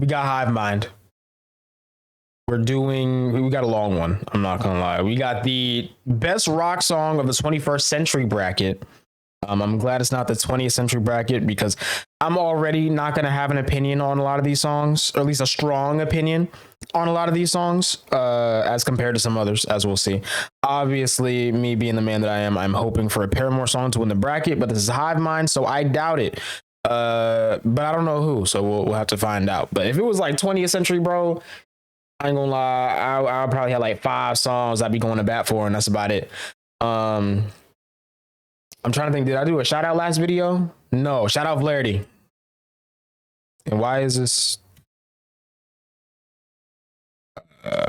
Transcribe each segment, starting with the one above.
We got HIVEMIND. We got a long one. I'm not gonna lie. We got the best rock song of the 21st century bracket. I'm glad it's not the 20th century bracket because I'm already not going to have an opinion on a lot of these songs, or at least a strong opinion on a lot of these songs as compared to some others, as we'll see. Obviously, me being the man that I am, I'm hoping for a Paramore song to win the bracket, but this is HIVEMIND, so I doubt it. But I don't know who, so we'll have to find out. But if it was like 20th century, bro, I ain't gonna lie, I'll probably have like 5 songs I'd be going to bat for, and that's about it. I'm trying to think, did I do a shout out last video? No, shout out Vlarity. And why is this?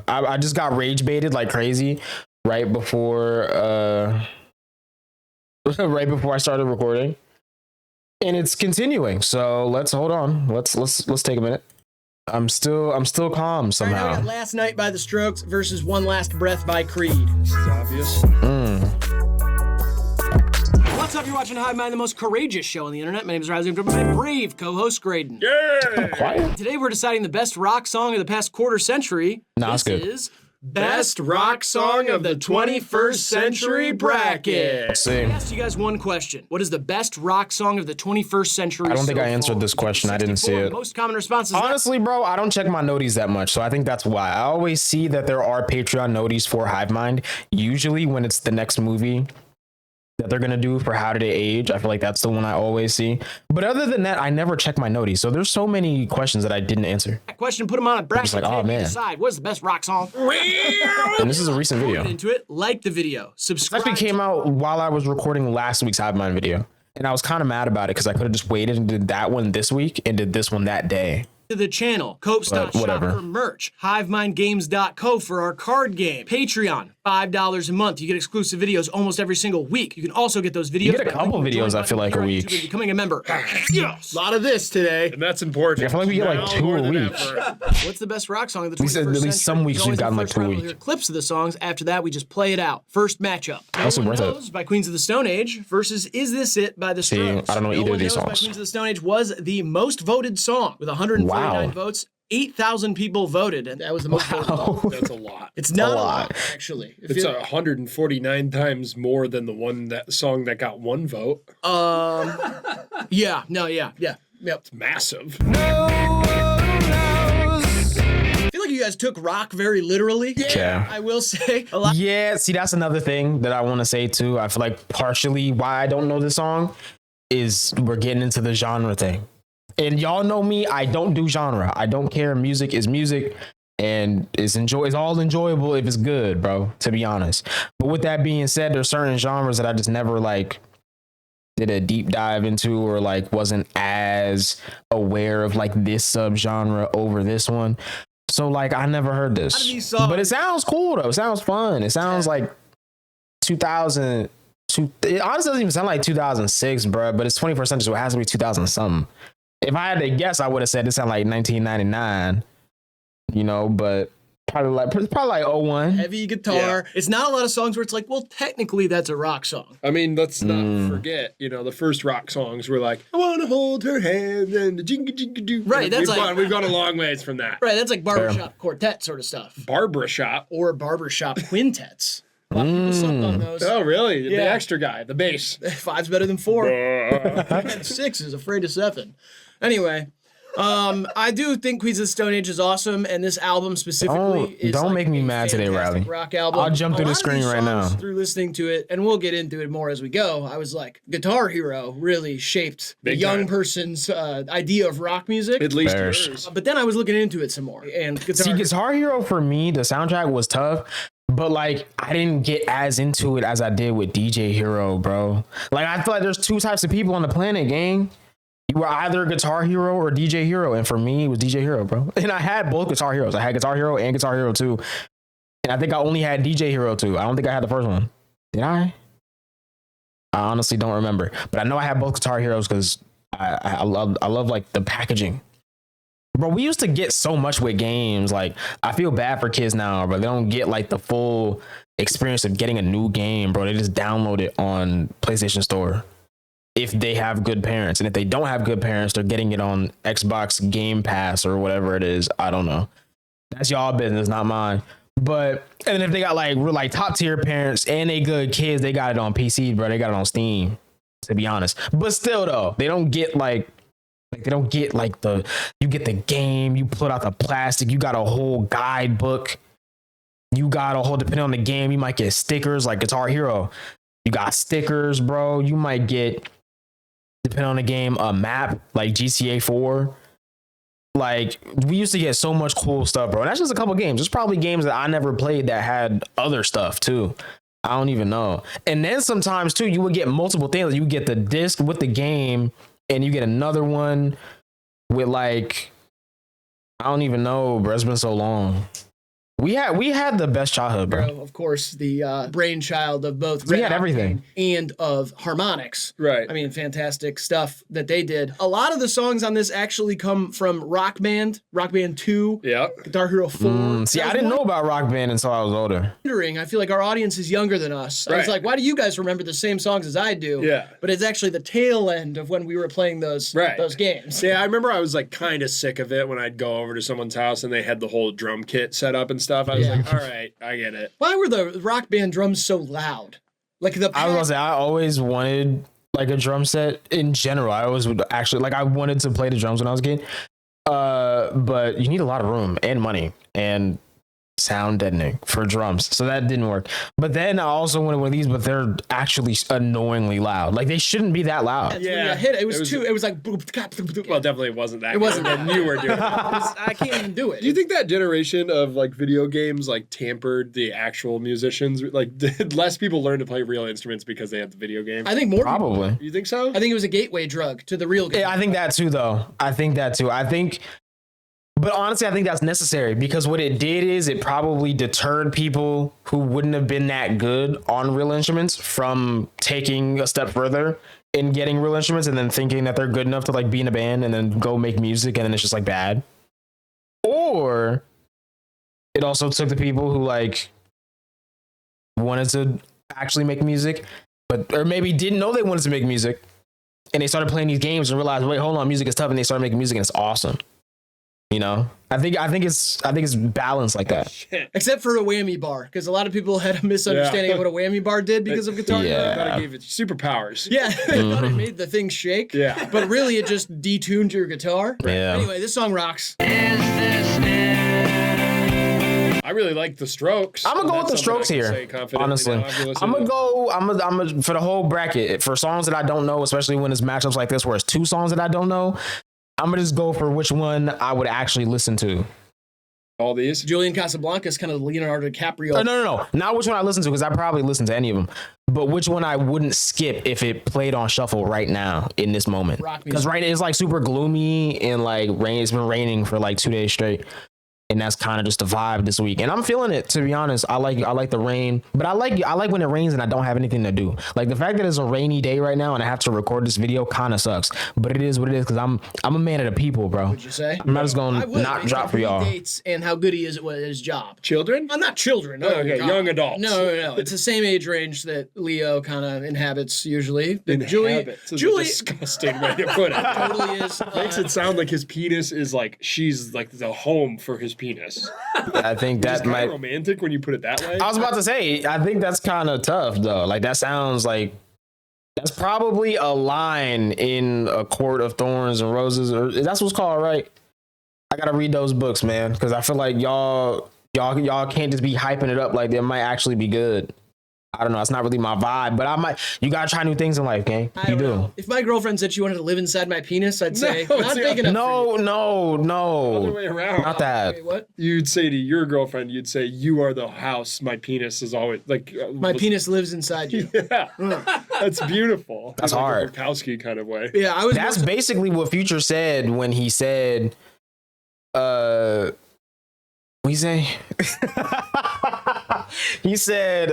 I just got rage baited like crazy right before right before I started recording. And it's continuing. So let's hold on. Let's take a minute. I'm still calm somehow. Right, now we got Last Night by The Strokes versus One Last Breath by Creed. This is obvious. What's up? You're watching HIVEMIND, the most courageous show on the internet. My name is Riley. I'm joined by my brave co-host Graydon. Yeah. Quiet. Today we're deciding the best rock song of the past quarter century. Nah, that's good. This is Best Rock Song of the 21st Century Bracket. Let's see. I asked you guys one question. What is the best rock song of the 21st century? I don't think I answered this question. I didn't see it. Most common responses. Honestly, bro, I don't check my noties that much, so I think that's why. I always see that there are Patreon noties for HIVEMIND. Usually when it's the next movie that they're gonna do for How Did It Age, I feel like that's the one I always see. But other than that, I never check my noties. So there's so many questions that I didn't answer. That question, put them on a bracket. Like, oh man, decide what is the best rock song. And this is a recent video. Get into it. Like the video. Subscribe. It actually came out while I was recording last week's HIVEMIND video, and I was kind of mad about it because I could have just waited and did that one this week and did this one that day. To the channel, Cope.shop for merch, HiveMindGames.co for our card game, Patreon, $5 a month. You get exclusive videos almost every single week. You can also get those videos. You get a couple videos, I feel like, a week. Becoming a member. Yes. A lot of this today. And that's important. Yeah, I feel like we get like 2 a week. What's the best rock song of the 21st century? At least some weeks we've gotten like 2 a week. Clips of the songs. After that, we just play it out. First matchup. That's worth it. By Queens of the Stone Age versus Is This It by The Strokes. I don't know either of these songs. By Queens of the Stone Age was the most voted song with 149 votes. 8,000 people voted, and that was the most voted song. That's a lot. It's not a lot, actually. It's 149 times more than the song that got 1 vote. Yeah. Yep. It's massive. I feel like you guys took rock very literally. Yeah. I will say a lot. Yeah, see, that's another thing that I want to say too. I feel like partially why I don't know this song is we're getting into the genre thing. And y'all know me, I don't do genre. I don't care. Music is music, and it's all enjoyable if it's good, bro, to be honest. But with that being said, there's certain genres that I just never like did a deep dive into, or like wasn't as aware of like this subgenre over this one. So like I never heard this. But it sounds cool though. It sounds fun. It sounds like 2000. It honestly doesn't even sound like 2006, bro, but it's 21st century, so it has to be 2000 something. If I had to guess, I would have said it sounded like 1999, but probably like 01. Heavy guitar. Yeah. It's not a lot of songs where it's like, well, technically that's a rock song. I mean, let's not forget, the first rock songs were like, I want to hold her hand and the jingle. Right, we've gone a long ways from that. Right, that's like barbershop quartet sort of stuff. Barbershop? Or barbershop quintets. A lot of people slept on those. Oh, really? Yeah. The extra guy, the bass. 5's better than 4. 6 is afraid of 7. Anyway, I do think Queens of the Stone Age is awesome, and this album specifically is don't make me mad today, Riley. Rock album. I'll jump through the screen right now. Through listening to it, and we'll get into it more as we go. I was like, Guitar Hero really shaped the young person's idea of rock music. At least yours. But then I was looking into it some more, and Guitar Hero for me, the soundtrack was tough. But like I didn't get as into it as I did with DJ Hero, bro. Like I feel like there's 2 types of people on the planet, gang. You were either a Guitar Hero or DJ Hero, and for me, it was DJ Hero, bro. And I had both Guitar Heroes. I had Guitar Hero and Guitar Hero 2. And I think I only had DJ Hero 2. I don't think I had the first one. Did I? I honestly don't remember. But I know I had both Guitar Heroes because I love like the packaging. Bro, we used to get so much with games. Like, I feel bad for kids now, but they don't get like the full experience of getting a new game, bro. They just download it on PlayStation Store. if they have good parents. And if they don't have good parents, they're getting it on Xbox Game Pass or whatever it is. I don't know. That's y'all business, not mine. But and then if they got like real like top tier parents and they good kids, they got it on PC, bro. They got it on Steam, to be honest. But still though, they don't get like they don't get like you get the game, you put out the plastic, you got a whole guidebook, you got a whole, depending on the game, you might get stickers like Guitar Hero. You got stickers, bro. You might get, depending on the game, a map like GTA 4. Like, we used to get so much cool stuff, bro. And that's just a couple games. There's probably games that I never played that had other stuff too. I don't even know. And then sometimes too, you would get multiple things. You get the disc with the game, and you get another one with like, I don't even know, bro. It's been so long. We had the best childhood, bro. Of course, the brainchild of both we had everything and of Harmonix. Right. I mean, fantastic stuff that they did. A lot of the songs on this actually come from Rock Band 2, yeah, Guitar Hero 4. See, I didn't know about Rock Band until I was older. I feel like our audience is younger than us. Right. I was like, why do you guys remember the same songs as I do? Yeah. But it's actually the tail end of when we were playing those games. Yeah, I remember I was like kind of sick of it when I'd go over to someone's house and they had the whole drum kit set up and stuff. I was like, all right, I get it. Why were the Rock Band drums so loud? Like I was gonna say, I always wanted like a drum set in general. I always would actually like, I wanted to play the drums when I was a kid. But you need a lot of room and money and sound deadening for drums, so that didn't work. But then I also wanted one of these, but they're actually annoyingly loud. Like, they shouldn't be that loud. Yeah, hit it. It was like boop. Well, definitely wasn't that. It wasn't that you were doing it. I can't even do it. Do you think that generation of like video games like tampered the actual musicians? Like, did less people learn to play real instruments because they had the video game? I think more Probably. people. You think so? I think it was a gateway drug to the real game. Yeah, I think that too, though. But honestly, I think that's necessary, because what it did is it probably deterred people who wouldn't have been that good on real instruments from taking a step further in getting real instruments and then thinking that they're good enough to like be in a band and then go make music and then it's just like bad. Or it also took the people who like wanted to actually make music, or maybe didn't know they wanted to make music, and they started playing these games and realized, wait, hold on, music is tough, and they started making music and it's awesome. You know, I think it's balanced like that. Except for a whammy bar, because a lot of people had a misunderstanding of what a whammy bar did because of Guitar Hero. I thought it gave it superpowers. Yeah, they thought it made the thing shake. Yeah, but really it just detuned your guitar. Yeah. Anyway, this song rocks. I really like the Strokes. I'm gonna go with the Strokes here. Honestly, I'm gonna for the whole bracket, for songs that I don't know, especially when it's matchups like this where it's two songs that I don't know, I'm gonna just go for which one I would actually listen to. All these? Julian Casablancas, kind of Leonardo DiCaprio. No. Not which one I listen to, because I probably listen to any of them. But which one I wouldn't skip if it played on shuffle right now in this moment. Because right, it's like super gloomy and like rain. It's been raining for like 2 days straight. And that's kind of just the vibe this week. And I'm feeling it, to be honest. I like the rain, but I like when it rains and I don't have anything to do. Like, the fact that it's a rainy day right now and I have to record this video kind of sucks, but it is what it is, because I'm a man of the people, bro. Would you say? I'm not just going to not drop for y'all. Dates and how good he is at his job. Children? I'm not children. No, okay, young adults. No. It's the same age range that Leo kind of inhabits usually. Julie, disgusting way to put it. Totally is. Makes it sound like his penis is like, she's like the home for his penis. I think that might romantic when you put it that way. I was about to say, I think that's kind of tough though. Like, that sounds like that's probably a line in A Court of Thorns and Roses, or that's what's called, right? I gotta read those books, man, because I feel like y'all can't just be hyping it up like they might actually be good. I don't know. It's not really my vibe, but you gotta try new things in life, gang. You do. Know. If my girlfriend said she wanted to live inside my penis, I'd say not big enough. No. Other way around. Not that. Wait, what? You'd say to your girlfriend, you'd say, "You are the house. My penis is always like." My penis lives inside you. Yeah, that's beautiful. That's like hard. A Bukowski kind of way. Yeah, That's basically what Future said when he said, what he say? He said,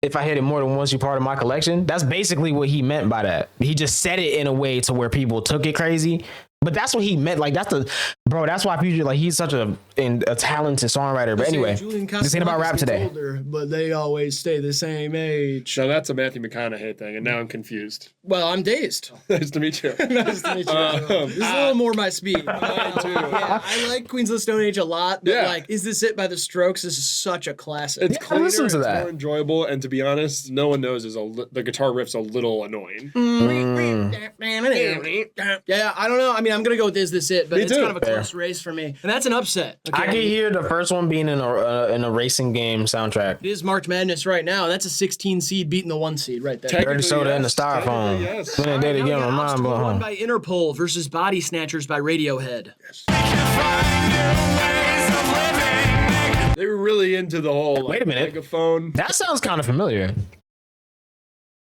if I hit it more than once, you're part of my collection. That's basically what he meant by that. He just said it in a way to where people took it crazy, But that's what he meant. Like that's why people like he's such a talented songwriter. But anyway, just saying about rap today. Older, but they always stay the same age. No, that's a Matthew McConaughey thing, and now I'm confused. Well, I'm dazed. Nice to meet you. Nice to meet you. This is a little more my speed. Yeah, I like Queens of the Stone Age a lot, but like, Is This It by The Strokes? This is such a classic. It's cleaner, it's more enjoyable, and to be honest, no one knows the guitar riff's a little annoying. Yeah, I don't know. I mean, I'm gonna go with Is This It, but it's kind of a close race for me, and that's an upset. Okay? I can hear the first one being in a racing game soundtrack. It is March Madness right now. That's a 16 seed beating the 1 seed right there. Dirty soda in the styrofoam. Yes. When they did again, my mind blown. One by Interpol versus Body Snatchers by Radiohead. Yes. They were really into the whole wait a minute megaphone. That sounds kind of familiar.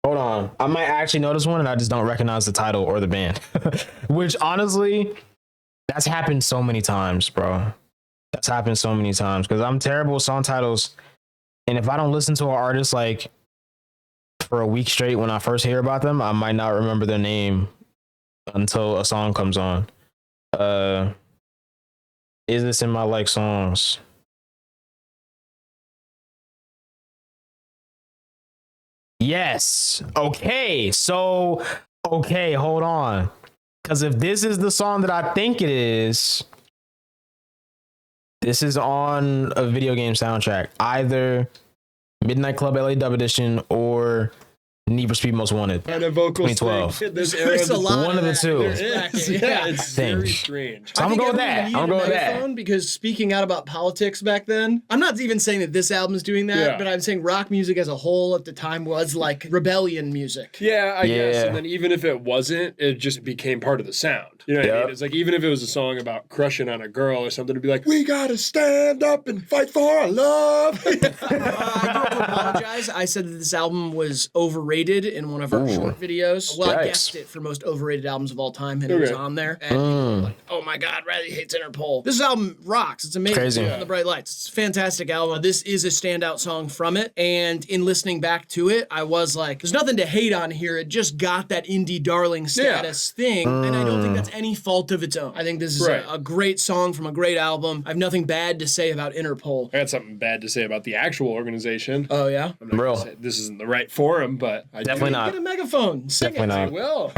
Hold on. I might actually know this one and I just don't recognize the title or the band. Which honestly, that's happened so many times, bro. That's happened so many times because I'm terrible with song titles. And if I don't listen to an artist like for a week straight when I first hear about them, I might not remember their name until a song comes on. Is This in My Like Songs? Yes. Okay. So, okay, hold on. Because if this is the song that I think it is, this is on a video game soundtrack. Either Midnight Club LA Dub Edition or Need for Speed Most Wanted. And a vocal 2012. There's a lot one of the two. Yeah, it's very strange. So I'm gonna go with that. I'm gonna go with that. Because speaking out about politics back then, I'm not even saying that this album is doing that, but I'm saying rock music as a whole at the time was like rebellion music. Yeah, I guess. And then even if it wasn't, it just became part of the sound. You know what I mean? It's like even if it was a song about crushing on a girl or something, to be like, we gotta stand up and fight for our love. I do have to apologize. I said that this album was overrated in one of our short videos. Well, I guessed it for most overrated albums of all time, and it was on there. And people were like, oh my God, Riley hates Interpol. This album rocks. It's amazing. Crazy. The Bright Lights. It's a fantastic album. This is a standout song from it. And in listening back to it, I was like, there's nothing to hate on here. It just got that indie darling status thing. And I don't think that's any fault of its own. I think this is a great song from a great album. I have nothing bad to say about Interpol. I got something bad to say about the actual organization. Oh, yeah? I'm not gonna say this isn't the right forum, but I definitely not. Get a megaphone. Sing Definitely it. not. I will.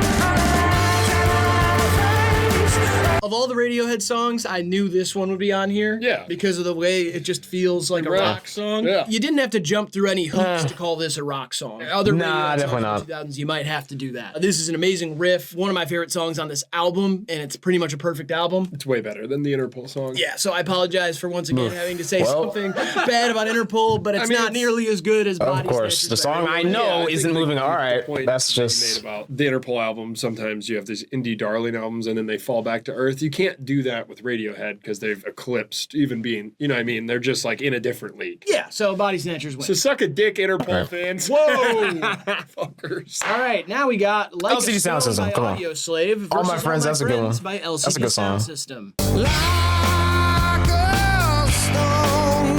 Of all the Radiohead songs, I knew this one would be on here. Yeah. Because of the way it just feels like a rock song. Yeah. You didn't have to jump through any hoops to call this a rock song. Other Radiohead definitely songs in the 2000s, you might have to do that. This is an amazing riff. One of my favorite songs on this album, and it's pretty much a perfect album. It's way better than the Interpol song. Yeah, so I apologize for once again having to say something bad about Interpol, but it's not nearly as good as Body Of course, Snatchers the song by I Radiohead. know isn't moving. All right, that's Made just about the Interpol album. Sometimes you have these indie darling albums, and then they fall back to earth. You can't do that with Radiohead because they've eclipsed even being, you know what I mean? They're just like in a different league. Yeah, so Body Snatchers win. So suck a dick, Interpol fans. Whoa! Fuckers. All right, now we got Like LCD a Stone Sound System, by come on. Audio Slave All My versus Friends, that's a good one. by LCD That's a good Sound song. System.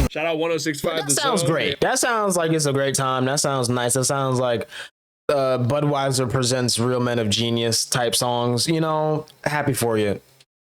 Shout out 106.5. That sounds great. That sounds like it's a great time. That sounds nice. That sounds like Budweiser presents Real Men of Genius type songs. You know, happy for you.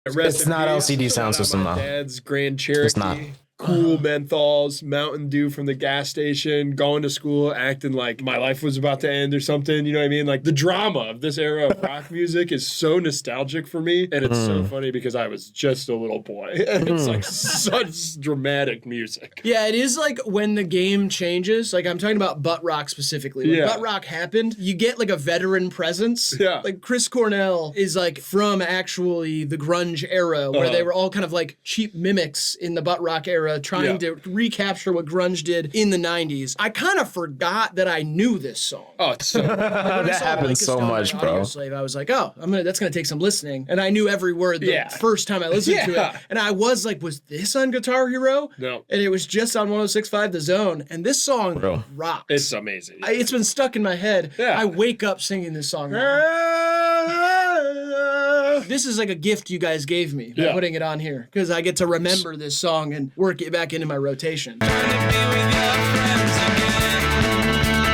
It's not LCD Sound System though. Dad's Grand Cherokee. It's not. Cool menthols, Mountain Dew from the gas station, going to school, acting like my life was about to end or something. You know what I mean? Like the drama of this era of rock music is so nostalgic for me. And it's so funny because I was just a little boy. And it's like such dramatic music. Yeah, it is like when the game changes. Like I'm talking about butt rock specifically. When butt rock happened, you get like a veteran presence. Yeah. Like Chris Cornell is like from actually the grunge era where they were all kind of like cheap mimics in the butt rock era trying to recapture what grunge did in the 90s. I kind of forgot that I knew this song. Oh, it's so That happens so much, bro. Slave, I was like, oh, that's gonna take some listening, and I knew every word the first time I listened to it, and I was like, was this on Guitar Hero? No. And it was just on 106.5 The Zone, and this song rocks. It's amazing. It's been stuck in my head. Yeah. I wake up singing this song now. This is like a gift you guys gave me by putting it on here, because I get to remember this song and work it back into my rotation.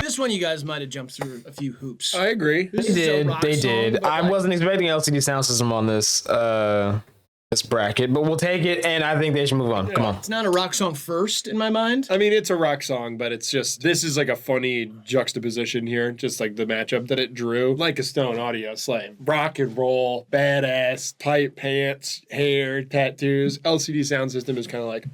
This one you guys might have jumped through a few hoops. I agree. This They is a did. rock They song, did. but, I like, wasn't expecting LCD Sound System on this bracket, but we'll take it, and I think they should move on. Come on. It's not a rock song first in my mind. I mean, it's a rock song, but it's just, this is like a funny juxtaposition here, just like the matchup that it drew. Like a Stone audio slam. Rock and roll, badass, tight pants, hair, tattoos. LCD Sound System is kind of like,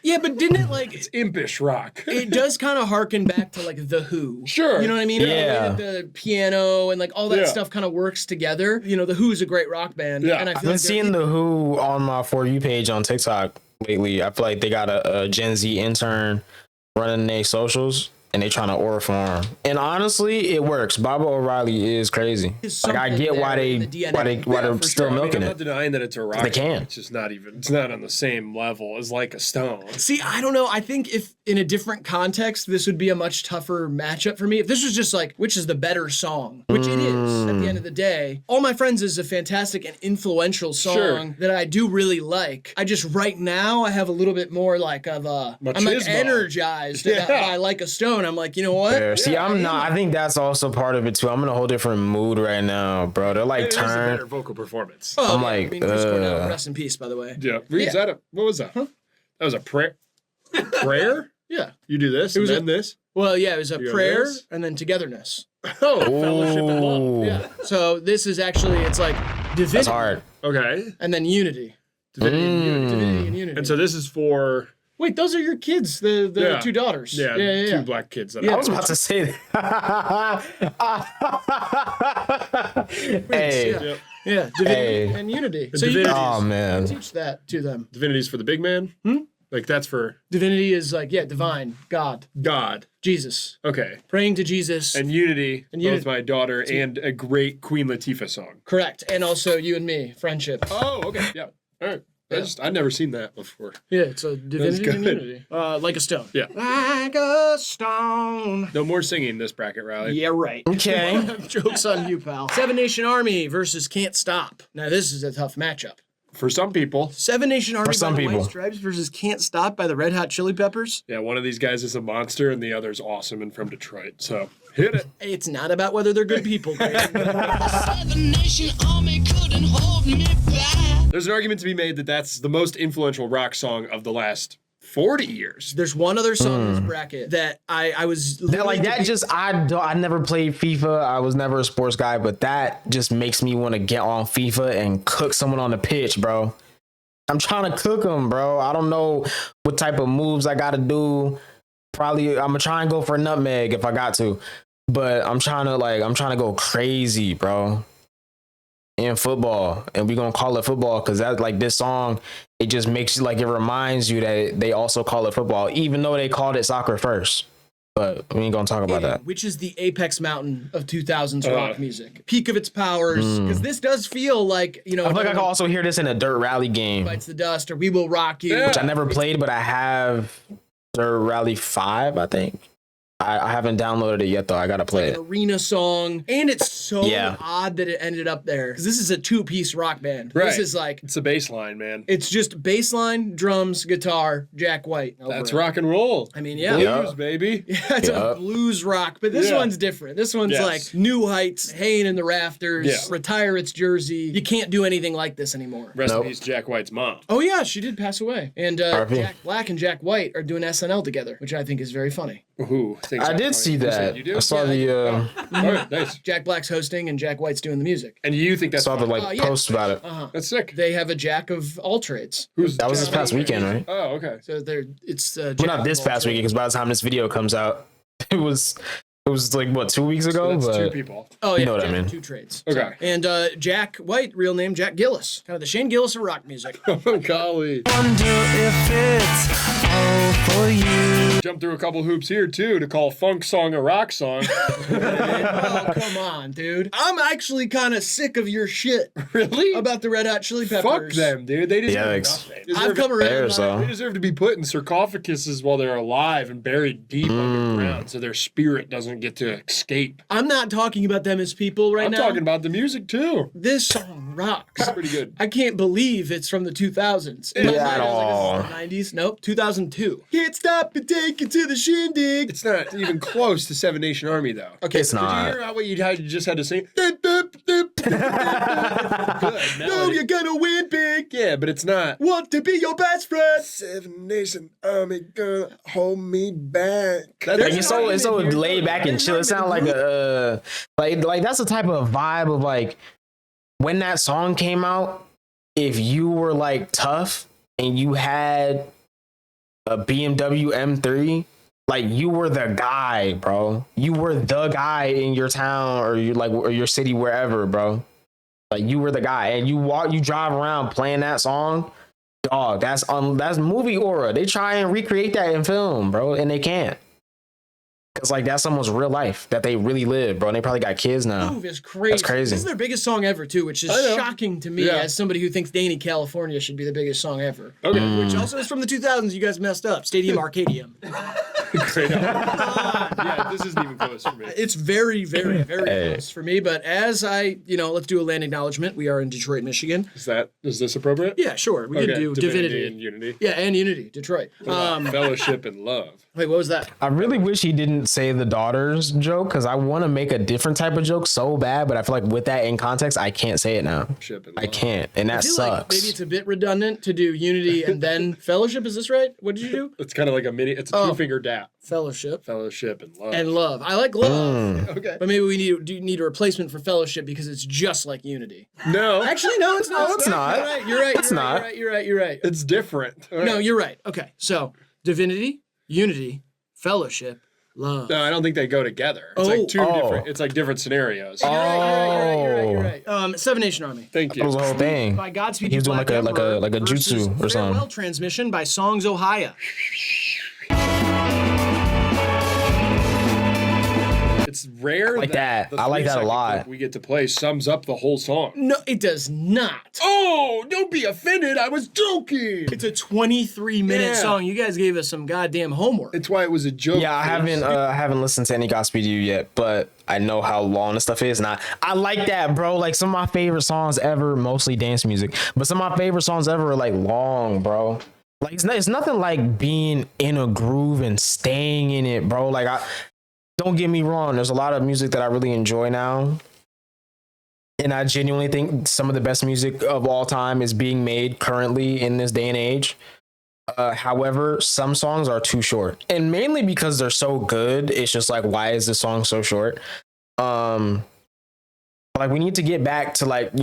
Yeah, but didn't it like it's impish rock. it does kind of harken back to like The Who. Sure. You know what I mean? Yeah. The way that the piano and like all that Yeah. stuff kind of works together. You know, The Who's a great rock band. Yeah. And I I've feel been like seeing The Who on my For You page on TikTok lately. I feel like they got a Gen Z intern running their socials, and they trying to orphan. And honestly, it works. Baba O'Reilly is crazy. There's Like I something get why there they in the DNA. why they're For still sure. I mean, milking I'm not it. denying that it's a rock They song. can. It's just not even, it's not on the same level as like a Stone. See, I don't know. I think if in a different context, this would be a much tougher matchup for me. If this was just like, which is the better song, which it is at the end of the day. All My Friends is a fantastic and influential song Sure. that I do really like. I just right now I have a little bit more like of a, I'm like Machismo. energized Yeah. by Like a Stone. I'm like, you know what? Fair. See, I'm I am. not. I think that's also part of it too. I'm in a whole different mood right now, bro. They're like It is a better turned. vocal performance. Oh, I'm yeah, like, I mean, Chris Cornell, rest in peace, by the way. Yeah. Yeah. Is that a, what was that? That was a prayer. Prayer? Yeah. You do this It was and then this? Well, yeah, it was a You got prayer this? and then togetherness. Oh, fellowship and love. Ooh, Yeah. So this is actually, it's like divinity that's hard. Okay. and then unity. Divinity and unity. Divinity and unity. And so this is for Wait, those are your kids, the Yeah. two daughters. yeah, yeah. two black kids. That Yeah. I was about to say that. Hey, Yeah. Yep. Yeah, divinity Hey. and unity. The So you divinity. can oh man. teach that to them. Divinity's for the big man. Like that's for Divinity is like, yeah, divine, God, God. Jesus. Okay. Praying to Jesus. And unity, And both unity. my daughter and a great Queen Latifah song. Correct. And also you and me, friendship. Oh, okay. Yeah. All right. I'd never seen that before. Yeah, it's a divinity and good. unity. Like a stone. Yeah. Like a stone. No more singing this bracket, Riley. Yeah, right. Okay. Joke's on you, pal. Seven Nation Army versus Can't Stop. Now, this is a tough matchup. For some people, Seven Nation Army some by the people. White Stripes versus Can't Stop by the Red Hot Chili Peppers. yeah, one of these guys is a monster and the other's awesome and from Detroit. So hit it. It's not about whether they're good people, Grayson. Seven Nation Army couldn't hold me back. There's an argument to be made that that's the most influential rock song of the last 40 years. There's one other song in this bracket that I was That, like that literally- just I never played FIFA. I was never a sports guy, but that just makes me want to get on FIFA and cook someone on the pitch, bro. I'm trying to cook them, bro. I don't know what type of moves I got to do. Probably I'm gonna try and go for a nutmeg if I got to, but I'm trying to go crazy, bro. In football, and we're gonna call it football because that like this song, it just makes you like it reminds you that they also call it football, even though they called it soccer first. But we ain't gonna talk about that. which is the apex mountain of 2000s rock music, peak of its powers. Because this does feel like, you know, I feel like I Everyone can also hear this in a dirt rally game, Bites the Dust or We Will Rock You. Yeah. which I never played, but I have Dirt Rally 5, I think. I haven't downloaded it yet though. I gotta play An it. arena song, and it's so Yeah. odd that it ended up there because this is a two-piece rock band. This Right. is like It's the bass line, man. it's just bass line, drums, guitar, Jack White. over That's it. rock and roll. I mean, yeah, Blues, Yeah. baby. it's a Yeah. blues rock, but this Yeah. one's different. This one's Yes. like new heights, haying in the rafters, Yeah. retire its jersey. You can't do anything like this anymore. Rest in Nope. peace, Jack White's mom. Oh yeah, she did pass away, and RIP. Jack Black and Jack White are doing SNL together, which I think is very funny. Ooh, I did see that. You do? I saw the All right, nice. Jack Black's hosting and Jack White's doing the music. And you think that's saw the fine? like yeah. post about it. That's sick. They have a Jack of all trades. Who's That was this past weekend, right? Oh, okay. So it's Well, Jack not this of all past weekend, trades. because by the time this video comes out, it was like what 2 weeks So ago. that's two But people. Oh yeah, know what I Jack of mean. two trades. Okay. And Jack White, real name Jack Gillis, kind of the Shane Gillis of rock music. Oh, golly. Jump through a couple hoops here, too, to call funk song a rock song. Oh come on, dude! I'm actually kind of sick of your shit Really? about the Red Hot Chili Peppers. Fuck them, dude. They deserve Yikes. nothing. They I've deserve, come around. Bears, though. they deserve to be put in sarcophaguses while they're alive and buried deep underground so their spirit doesn't get to escape. I'm not talking about them as people right I'm now. talking about the music, too. This song rocks. It's pretty good. I can't believe it's from the 2000s. Yeah, at all. 90s? Nope, 2002. Can't stop and take take it to the shindig. It's not even close to Seven Nation Army, though. Okay, It's did not. you hear how you just had to sing? Good. No, you're gonna win big. Yeah, but it's not. Want to be your best friend. Seven Nation Army gonna hold me back. Like it's so laid back and chill. It sounds like a like that's the type of vibe of like when that song came out. If you were like tough and you had a BMW M3, like you were the guy, bro. You were the guy in your town or your city, wherever, bro. Like you were the guy, and you drive around playing that song, dog. That's movie aura. They try and recreate that in film, bro, and they can't. Cause like that's someone's real life that they really live, bro. And they probably got kids now. Move is crazy. That's crazy. This is their biggest song ever too, which is shocking to me as somebody who thinks Danny California should be the biggest song ever. Okay. Which also is from the 2000s. You guys messed up. Stadium Arcadium. Great album. Yeah, this isn't even close for me. It's very, very, very close for me. But as let's do a land acknowledgement. We are in Detroit, Michigan. Is this appropriate? Yeah, sure. We can do Divinity and Unity. Yeah, and Unity, Detroit. Fellowship and love. Wait, what was that? I really wish he didn't say the daughters joke because I want to make a different type of joke so bad, but I feel like with that in context, I can't say it now. I can't, and that I feel sucks. like maybe it's a bit redundant to do Unity and then Fellowship. Is this right? What did you do? It's kind of like it's a two-finger dap. Fellowship and love. and love. I like love. Okay. But maybe we need a replacement for Fellowship because it's just like Unity. No. Actually, no, it's not. No, it's not. You're right. It's not. You're right. It's different. All right. No, you're right. Okay, so Divinity, Unity, Fellowship, love. No, I don't think they go together. It's like two different. It's like different scenarios. You're right. Seven Nation Army. Thank you. That was the whole thing. By Godspeed He was You doing Black like a Emperor jutsu versus or something. Farewell Transmission by Songs Ohio. It's rare like that. the I like that a 3 second lot. clip we get to play sums up the whole song. No, it does not. Oh, don't be offended. I was joking. It's a 23-minute song. You guys gave us some goddamn homework. It's why it was a joke. Yeah, I haven't listened to any Godspeed You yet, but I know how long the stuff is, and I like that, bro. Like some of my favorite songs ever, mostly dance music, but some of my favorite songs ever are like long, bro. Like it's nothing like being in a groove and staying in it, bro. Like don't get me wrong, there's a lot of music that I really enjoy now. And I genuinely think some of the best music of all time is being made currently in this day and age. However, some songs are too short. And mainly because they're so good, it's just like, why is this song so short? Like we need to get back to like,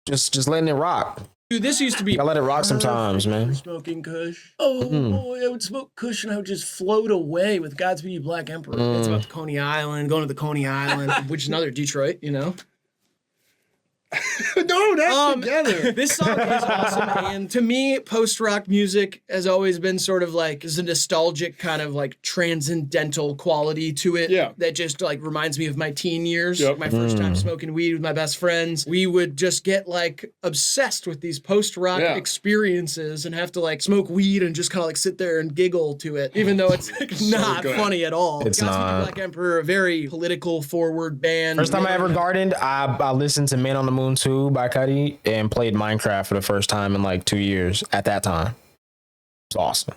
just letting it rock. Dude, this used to be. I let it rock sometimes, man. Smoking Kush. Oh boy, I would smoke Kush and I would just float away with Godspeed You Black Emperor. It's about the Coney Island, going to the Coney Island, which is another Detroit, No, not together. This song is awesome, and to me, post-rock music has always been sort of like there's a nostalgic kind of like transcendental quality to it. Yeah. That just like reminds me of my teen years. Yep. My first time smoking weed with my best friends. We would just get like obsessed with these post-rock experiences and have to like smoke weed and just kind of like sit there and giggle to it, even though it's like, not good. funny at all. It's Godspeed You not. Black Emperor, a very political forward band. First time I ever gardened, I listened to Man on the Moon 2 by Cudi and played Minecraft for the first time in like 2 years at that time. It was awesome.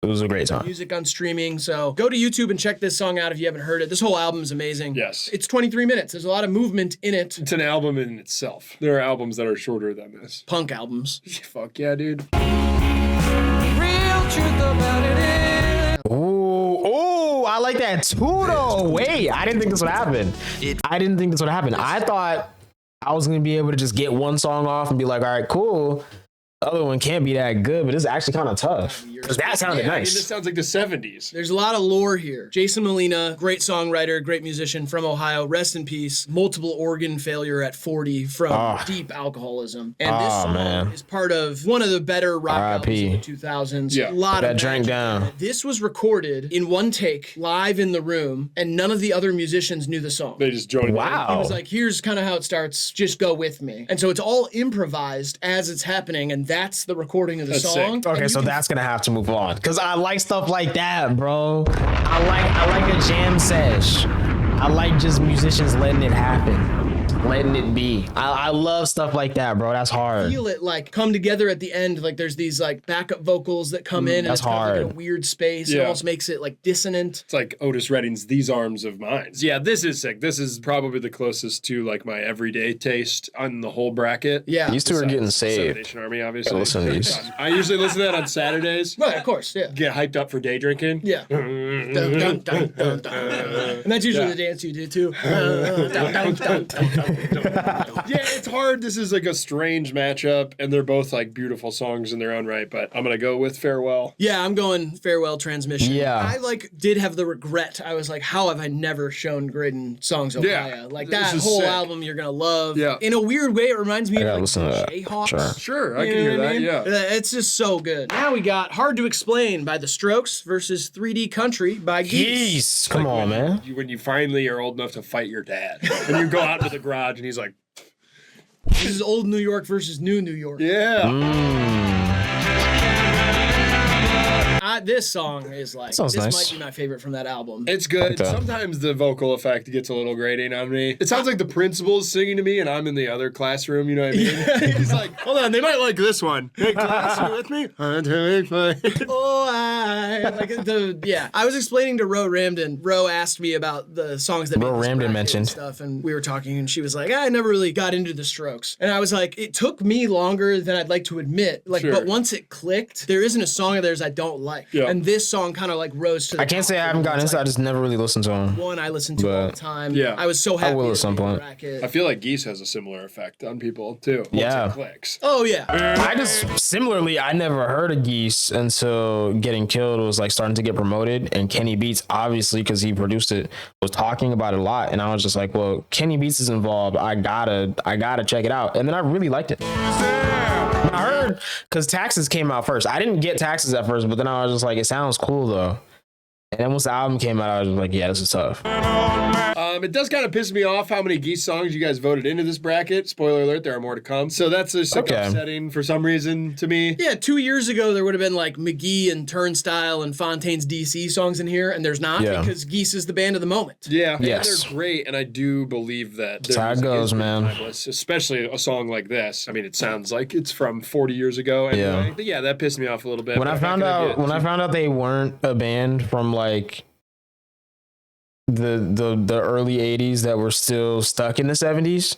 It was a great time. Music on streaming, so go to YouTube and check this song out if you haven't heard it. This whole album is amazing. Yes. It's 23 minutes. There's a lot of movement in it. It's an album in itself. There are albums that are shorter than this. Punk albums. Fuck yeah, dude. Ooh, I like that too though. Wait, I didn't think this would happen. I thought I was gonna be able to just get one song off and be like, all right, cool. The other one can't be that good, but it's actually kind of tough because that sounded I mean, nice. this sounds like the 70s. There's a lot of lore here. Jason Molina, great songwriter, great musician from Ohio, rest in peace. Multiple organ failure at 40 from deep alcoholism. And this song is part of one of the better rock albums in the 2000s. Yeah. A lot That of drank magic down. in it. This was recorded in one take, live in the room, and none of the other musicians knew the song. They just joined Wow. He was like, here's kind of how it starts. Just go with me. And so it's all improvised as it's happening, and that's the recording of the That's song. sick. Okay, so that's gonna have to move on because I like stuff like that, bro. I like a jam sesh. I like just musicians letting it happen. letting it be. I love stuff like that, bro. That's hard. Feel it like come together at the end. Like there's these like backup vocals that come in and that's it's kind of like in hard. a weird space. It Yeah. almost makes it like dissonant. It's like Otis Redding's These Arms of Mine. Yeah, this is sick. This is probably the closest to like my everyday taste on the whole bracket. Yeah. These two are getting Seven saved. Nation Army, obviously. Listen to these. I usually listen to that on Saturdays. Right, of course, yeah. Get hyped up for day drinking. Yeah. Dun, dun, dun, dun, dun. And that's usually the dance you do too. Dun, dun, dun, dun, dun. Yeah, it's hard. This is like a strange matchup, and they're both like beautiful songs in their own right. But I'm gonna go with Farewell. Yeah, I'm going Farewell Transmission. Yeah. I like did have the regret. I was like, how have I never shown Graydon Songs of Yeah, Ohio? Like this that is whole sick. album you're gonna love. Yeah. In a weird way, it reminds me I of gotta like listen to that. Jayhawks. Sure. Sure, I You can know hear what I that. mean? Yeah. It's just so good. Now we got Hard to Explain by The Strokes versus 3D Country by Geese. Jeez, come on, man. When you finally are old enough to fight your dad, and you go out into the garage, and he's like, This is old New York versus new New York. "Yeah." This song is like, Sounds this nice. might be my favorite from that album. It's good. that. Sometimes the vocal effect gets a little grating on me. It sounds like the principal's singing to me, and I'm in the other classroom. You know what I mean? He's like, "Hold on, they might like this one." Hey, class, you with me? I was explaining to Ro Ramden. Ro asked me about the songs that Ro made this Ramden bracket mentioned. and stuff, and we were talking, and she was like, "I never really got into the Strokes," and I was like, "It took me longer than I'd like to admit. Like, Sure. but once it clicked, there isn't a song of theirs I don't like, Yeah. and this song kind of like rose to the I can't top say I for haven't me. gotten It's into it. I like, just never really listened to them. one I listen to all the But- time. Yeah. I was so happy will to at some be in the point. bracket. I feel like Geese has a similar effect on people too. Once Yeah. it clicks. Oh yeah. I just similarly, I never heard of Geese until Getting Killed was like starting to get promoted, and Kenny Beats, obviously because he produced it, was talking about it a lot, and I was just like, well, Kenny Beats is involved. I gotta check it out, and then I really liked it. I heard because Taxes came out first. I didn't get Taxes at first, but then I was just like, it sounds cool though. And then once the album came out, I was just like, yeah, this is tough. It does kind of piss me off how many Geese songs you guys voted into this bracket. Spoiler alert, there are more to come. So that's just like Okay. upsetting for some reason to me. Yeah, 2 years ago there would have been like McGee and Turnstile and Fontaine's DC songs in here, and there's not Yeah. because Geese is the band of the moment. Yeah, and Yes. they're great, and I do believe that That's how it music goes, is pretty man. timeless, especially a song like this. I mean, it sounds like it's from 40 years ago anyway. Yeah. But yeah, that pissed me off a little bit. When but I I'm not found gonna out get when I too- found out they weren't a band from like the early 80s that were still stuck in the 70s,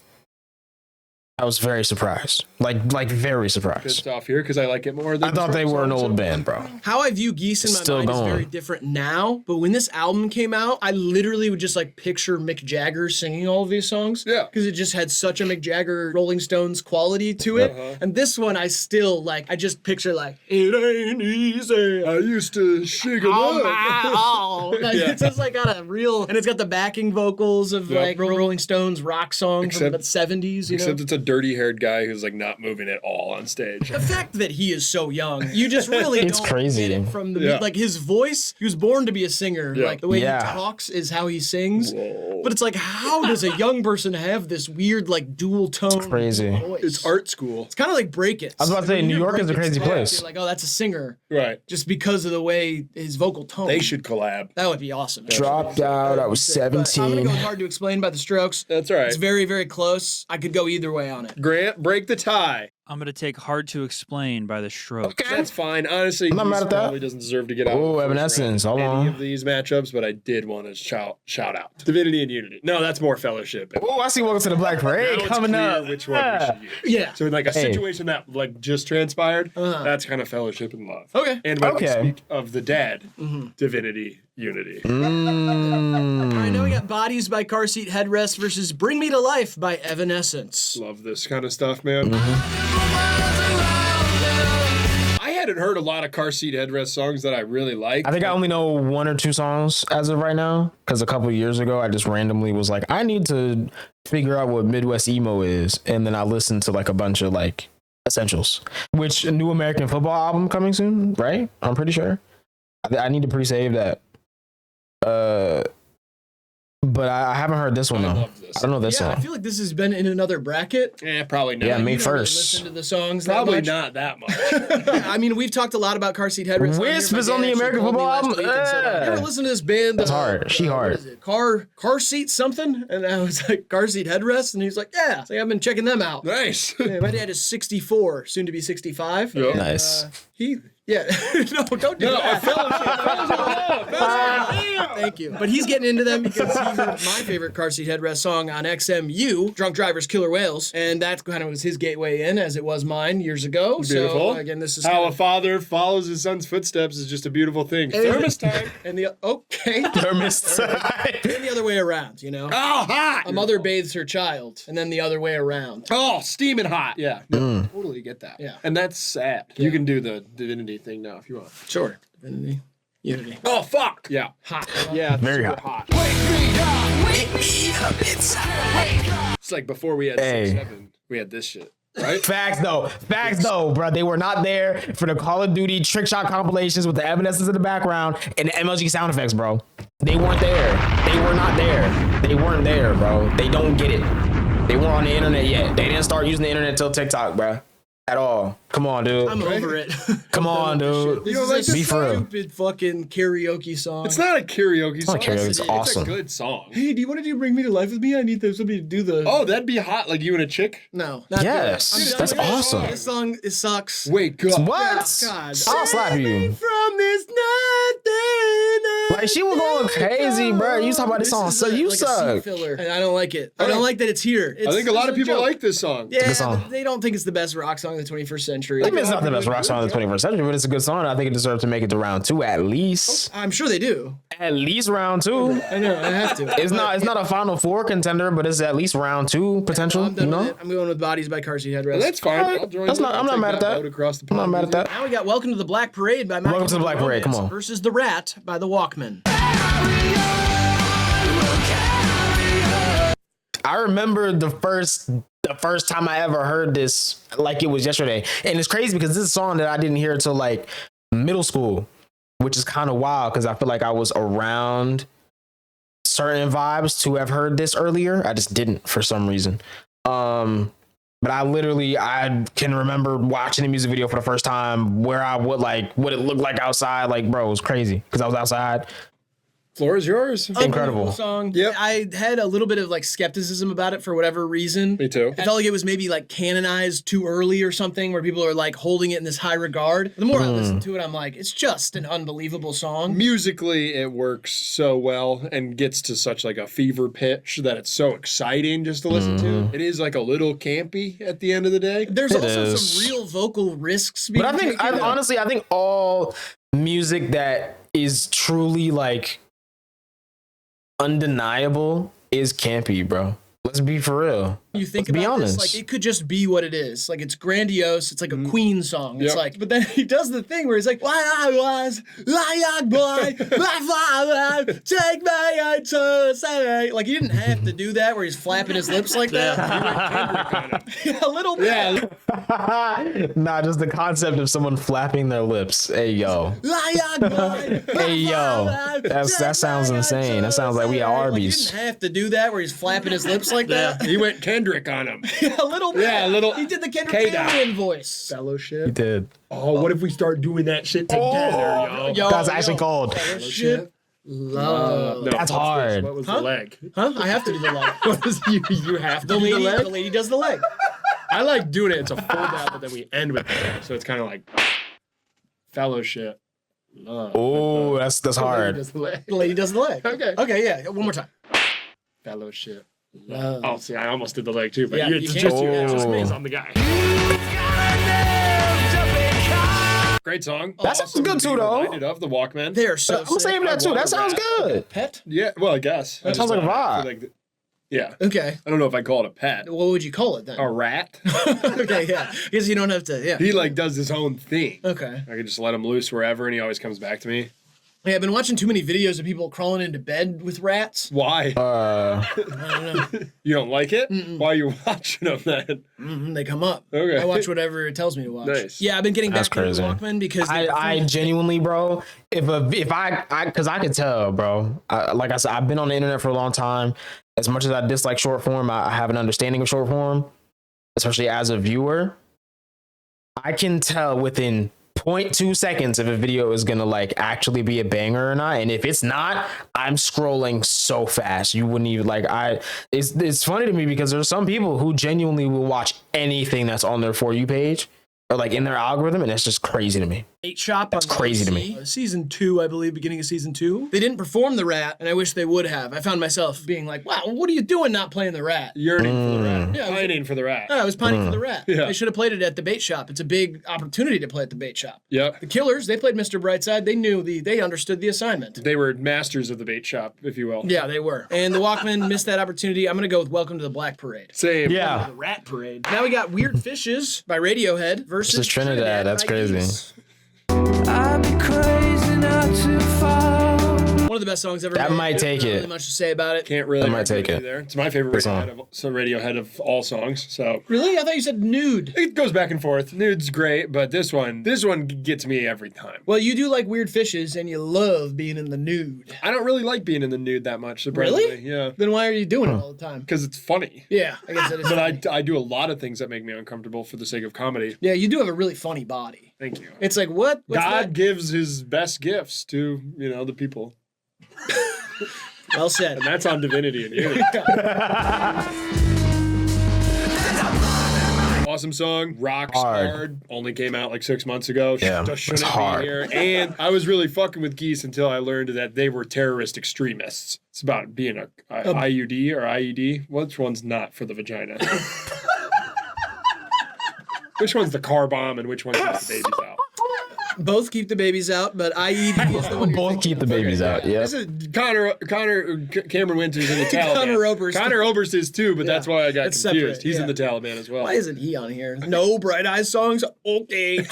I was very surprised. Like very surprised. pissed off here because I like it more than I thought they Strokes were an songs. old band, bro. How I view Geese in my Still mind is going. very different now, but when this album came out, I literally would just like picture Mick Jagger singing all of these songs. Yeah. Because it just had such a Mick Jagger Rolling Stones quality to it. And this one I still like, I just picture like, it ain't easy. I used to shake it Oh up. my, oh. Like, Yeah. It's just like got a real, and it's got the backing vocals of Yep. like Rolling Stones rock song from Except- the 70s, you know? Except it's a dirty-haired guy who's like not moving at all on stage. The fact that he is so young, you just really It's don't crazy. get it from the Yeah. like his voice. He was born to be a singer. Yeah. Like the way Yeah. he talks is how he sings. But it's like, how does a young person have this weird like dual tone? Crazy. Voice? It's art school. It's kind of like Break It. I was about to say, New York is a crazy place. You're like, oh, that's a singer, Right. just because of the way his vocal tone. They should collab. That would be awesome. Dropped out. I was But I'm gonna 17. go with Hard to Explain by The Strokes. That's all right. It's very, very close. I could go either way on it. Grant, break the tie. I'm going to take Hard to Explain by The Strokes. That's fine. Honestly, I'm not mad Geese at that. probably doesn't deserve to get out. Oh, of the first Evanescence. round Hold in any on. of these matchups, but I did want to shout out Divinity and Unity. No, that's more fellowship. Oh, I see Welcome to the Black Now Parade it's coming clear up. which one we should use. Yeah. So in like a Hey. situation that like just transpired, Uh-huh. that's kind of fellowship and love. Okay. And when we Okay. speak of the dead, Divinity, Unity. All right, now we got Bodies by Car Seat Headrest versus Bring Me to Life by Evanescence. Love this kind of stuff, man. Mm-hmm. I hadn't heard a lot of car seat headrest songs that I really like. I think I only know one or two songs as of right now, because a couple of years ago I just randomly was like, I need to figure out what Midwest emo is, and then I listened to like a bunch of like essentials, which a new American football album coming soon, right? I'm pretty sure. I need to pre-save that. but I haven't heard this one though. love this. I don't know this Yeah, I song. feel like this has been in another bracket. Probably not. Yeah, May You don't really 1st. listen to the songs Probably that much. not that much. I mean, we've talked a lot about Car Seat Headrest. Wisp is on the American football album. You ever listen to this band? That's hard. She hard. What is it? Car Seat something? And I was like, Car Seat Headrest? And he's like, yeah. It's like, I've been checking them out. Nice. Yeah, my dad is 64, soon to be 65. Yeah. And, Nice. Yeah, no, don't do that. Thank you. But he's getting into them because he heard my favorite Car Seat Headrest song on XMU, Drunk Drivers, Killer Whales, and that kind of was his gateway in, as it was mine years ago. Beautiful. So again, this is How kind a of, father follows his son's footsteps is just a beautiful thing. Thermos time. and the okay, Thermos. and the other way around, you know. Oh, hot. A mother bathes her child, and then the other way around. Oh, steaming hot. Yeah. No, totally get that. Yeah. And that's sad. You can do the divinity thing now if you want. Sure. Divinity. Unity. Oh, fuck. Yeah. Hot. Yeah. Very super hot. It's like before we had Hey. 6-7, we had this shit. Right? Facts though, bro. They were not there for the Call of Duty trick shot compilations with the Evanescence in the background and the MLG sound effects, bro. They weren't there. They were not there. They weren't there, bro. They don't get it. They weren't on the internet yet. They didn't start using the internet till TikTok, bro. At all. Come on, dude. I'm over it. Come on, dude. This don't is like a this Be for real. stupid fucking karaoke song. It's not a karaoke song. not karaoke, it's It's awesome. a good song. Hey, do you want to do Bring Me to Life with me? I need somebody to do the. Oh, that'd be hot. Like you and a chick? No. Not Yes, good. I'm done that's with this awesome. song. This song, it sucks. Wait, God. What? God. I'll slap you. From this nothing. Like she was going crazy, bro. You talking about this song? So you like a seat suck. filler. And I don't like it. I don't like that it's here. I think a lot of people joke. like this song. Yeah, Good song. but they don't think it's the best rock song of the 21st century. I mean, it's not the best rock song of the 21st century, but it's a good song. I think it deserves to make it to round 2 at least. I'm sure they do. At least round 2. I know. I have to. It's not a Final Four contender, but it's at least round 2 potential. I'm done You with know, it. I'm going with Bodies by Car Seat Headrest. That's fine. Alright. I'll join That's you. not- I'll I'm not take mad at that. vote across the I'm not mad at that. Now we got Welcome to the Black Parade by Michael Welcome to the Black Parade, come on. versus The Rat by The Walkmen. I remember the first time I ever heard this like it was yesterday, and it's crazy because this is a song that I didn't hear until like middle school, which is kind of wild because I feel like I was around certain vibes to have heard this earlier. I just didn't for some reason. But I can remember watching the music video for the first time where I would like what it looked like outside. Like, bro, it was crazy because I was outside. Floor is yours. Incredible song. Yep. I had a little bit of like skepticism about it for whatever reason. Me too. I felt like it was maybe like canonized too early or something where people are like holding it in this high regard. The more I listen to it, I'm like, it's just an unbelievable song. Musically, it works so well and gets to such like a fever pitch that it's so exciting just to listen to. It is like a little campy at the end of the day. There's It also is. some real vocal risks being But I think, taken. honestly, I think all music that is truly like undeniable is campy, bro. Let's be for real. You think Let's be about this, honest. like it could just be what it is. Like it's grandiose. It's like a Queen song. It's Yep. like, but then he does the thing where he's like, "When I was a young boy, my father take me to say." Like he didn't have to do that where he's flapping his lips like that. A little bit. Yeah, Nah, just the concept of someone flapping their lips. Hey, yo. Hey, yo. That sounds insane. That sounds like we at Arby's. Like, he didn't have to do that where he's flapping his lips like that. he went Kendrick on him. A little bit. Yeah, a little He did the Kendrick K-Dot. Alien voice. Fellowship. Did. Oh, what if we start doing that shit together, yo? Yo, That's actually called. Shit. Love. No, That's hard. What was Huh? the leg? Huh? I have to do the leg. What is you have to The do lady, the leg? the lady does the leg. I like doing it. It's a fold out, but then we end with it. So it's kind of like fellowship. Love. Oh, that's hard. Does the leg. The lady does the leg. Okay. Okay, yeah. One more time. Fellowship. Love. Oh, see, I almost did the leg too, but Yeah, it's you just can't. you. It's just me. Oh. 'Cause I'm the guy. Great song. That sounds Awesome good to too, be though. reminded of the Walkman. They are so I'm saying sick. that too. That sounds good. Pet? Yeah, well, I guess. That sounds like a vibe. Like yeah. Okay. I don't know if I call it a pet. What would you call it then? A rat. Okay, yeah. Because you don't have to, yeah. He like does his own thing. Okay. I could just let him loose wherever, and he always comes back to me. Yeah, I've been watching too many videos of people crawling into bed with rats. Why? I don't know. You don't like it? Why are you watching them then? They come up. Okay. I watch whatever it tells me to watch. Nice. Yeah, I've been getting That's back into crazy. Walkman because I genuinely, bro, if I because I could tell, bro. Like I said, I've been on the internet for a long time. As much as I dislike short form, I have an understanding of short form, especially as a viewer. I can tell within 0.2 seconds if a video is gonna like actually be a banger or not, and if it's not, I'm scrolling so fast you wouldn't even like. It's funny to me because there's some people who genuinely will watch anything that's on their For You page or like in their algorithm, and that's just crazy to me. Bait Shop. That's on crazy to BBC, me. Season 2, I believe, beginning of season 2. They didn't perform the rat, and I wish they would have. I found myself being like, wow, what are you doing not playing the rat? Yearning for the rat. Yeah, I was- Pining for the rat. No, I was pining for the rat. Yeah. I should have played it at the Bait Shop. It's a big opportunity to play at the Bait Shop. Yep. The Killers, they played Mr. Brightside. They knew they understood the assignment. They were masters of the bait shop, if you will. Yeah, they were. And the Walkman missed that opportunity. I'm going to go with Welcome to the Black Parade. Same. Yeah, The Rat Parade. Now we got Weird Fishes by Radiohead versus This is Trinidad. That's by crazy. Geese. I'd be crazy not to fall. One of the best songs ever That made. might take Not it. really much to say about it. Can't really I might take argue it. there. It's my favorite Good song. Radiohead of all songs. So Really? I thought you said Nude. it goes back and forth. Nude's great, but this one gets me every time. Well, you do like Weird Fishes and you love being in the nude. I don't really like being in the nude that much, surprisingly. Really? Yeah. Then why are you doing it all the time? Because it's funny. Yeah, I guess that is But funny. I do a lot of things that make me uncomfortable for the sake of comedy. Yeah, you do have a really funny body. Thank you. It's like, what? What's God that? gives his best gifts to, the people. Well said. And that's on divinity and you. Awesome song, rocks Hard. hard. Only came out like 6 months ago. Yeah, Just shouldn't it's be hard. here. And I was really fucking with Geese until I learned that they were terrorist extremists. It's about being a IUD or IED. Which one's not for the vagina? Which one's the car bomb and which one keeps the babies out? Both keep the babies out, but IED is the one you're both thinking keep the of. babies out. Yeah. This is Cameron Winters in the Taliban. Connor Oberst. Connor Oberst is too, but that's why I got It's confused. separate, He's in yeah. the Taliban as well. Why isn't he on here? No Bright Eyes songs? Okay.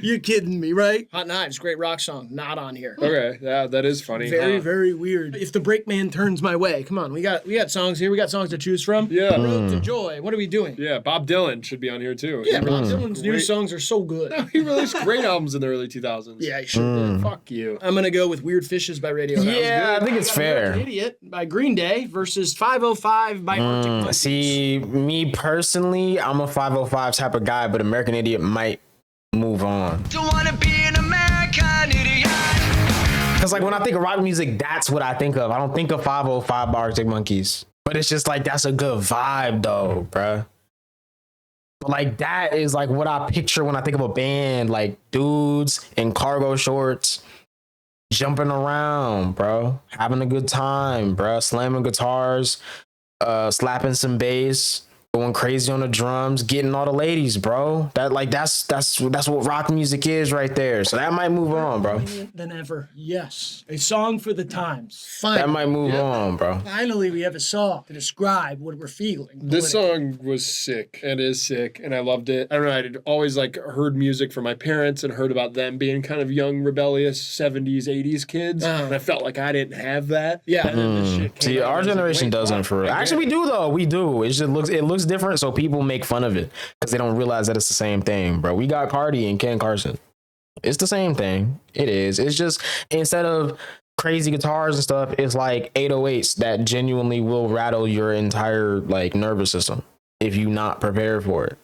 You're kidding me, right? Hot Knives, great rock song. Not on here. Okay, yeah, that is funny. Very, huh? very weird. If the Brakeman turns my way, come on, we got songs here. We got songs to choose from. Yeah. Road to Joy. What are we doing? Yeah, Bob Dylan should be on here too. Yeah, He Bob released Dylan's new great- songs are so good. He released great albums in the early 2000s. Yeah, he sure did. Fuck you. I'm gonna go with Weird Fishes by Radiohead. Yeah, I think it's American fair. Idiot by Green Day versus 505 by Arctic Monkeys. See, me personally, I'm a 505 type of guy, but American Idiot might move on. Don't wanna be an American idiot. Because like when I think of rock music, that's what I think of. I don't think of 505 by Arctic Monkeys. But it's just like that's a good vibe though, bruh. But like that is like what I picture when I think of a band, like dudes in cargo shorts, jumping around, bro, having a good time, bro, slamming guitars, slapping some bass, going crazy on the drums, getting all the ladies, bro. That's what rock music is right there. So that might move on, bro. Than ever. Yes. A song for the times. Finally. That might move on, bro. Finally, we have a song to describe what we're feeling. This song was sick and is sick, and I loved it. I don't know, I'd always like heard music from my parents and heard about them being kind of young, rebellious 70s, 80s kids. And I felt like I didn't have that. Yeah. And then this shit came See, out, our and I was like, generation wait, doesn't what? for real. I Actually, we get do though. We do. It looks different, so people make fun of it because they don't realize that it's the same thing, bro. We got Cardi and Ken Carson. It's the same thing. It is. It's just instead of crazy guitars and stuff, it's like 808s that genuinely will rattle your entire like nervous system if you not prepared for it.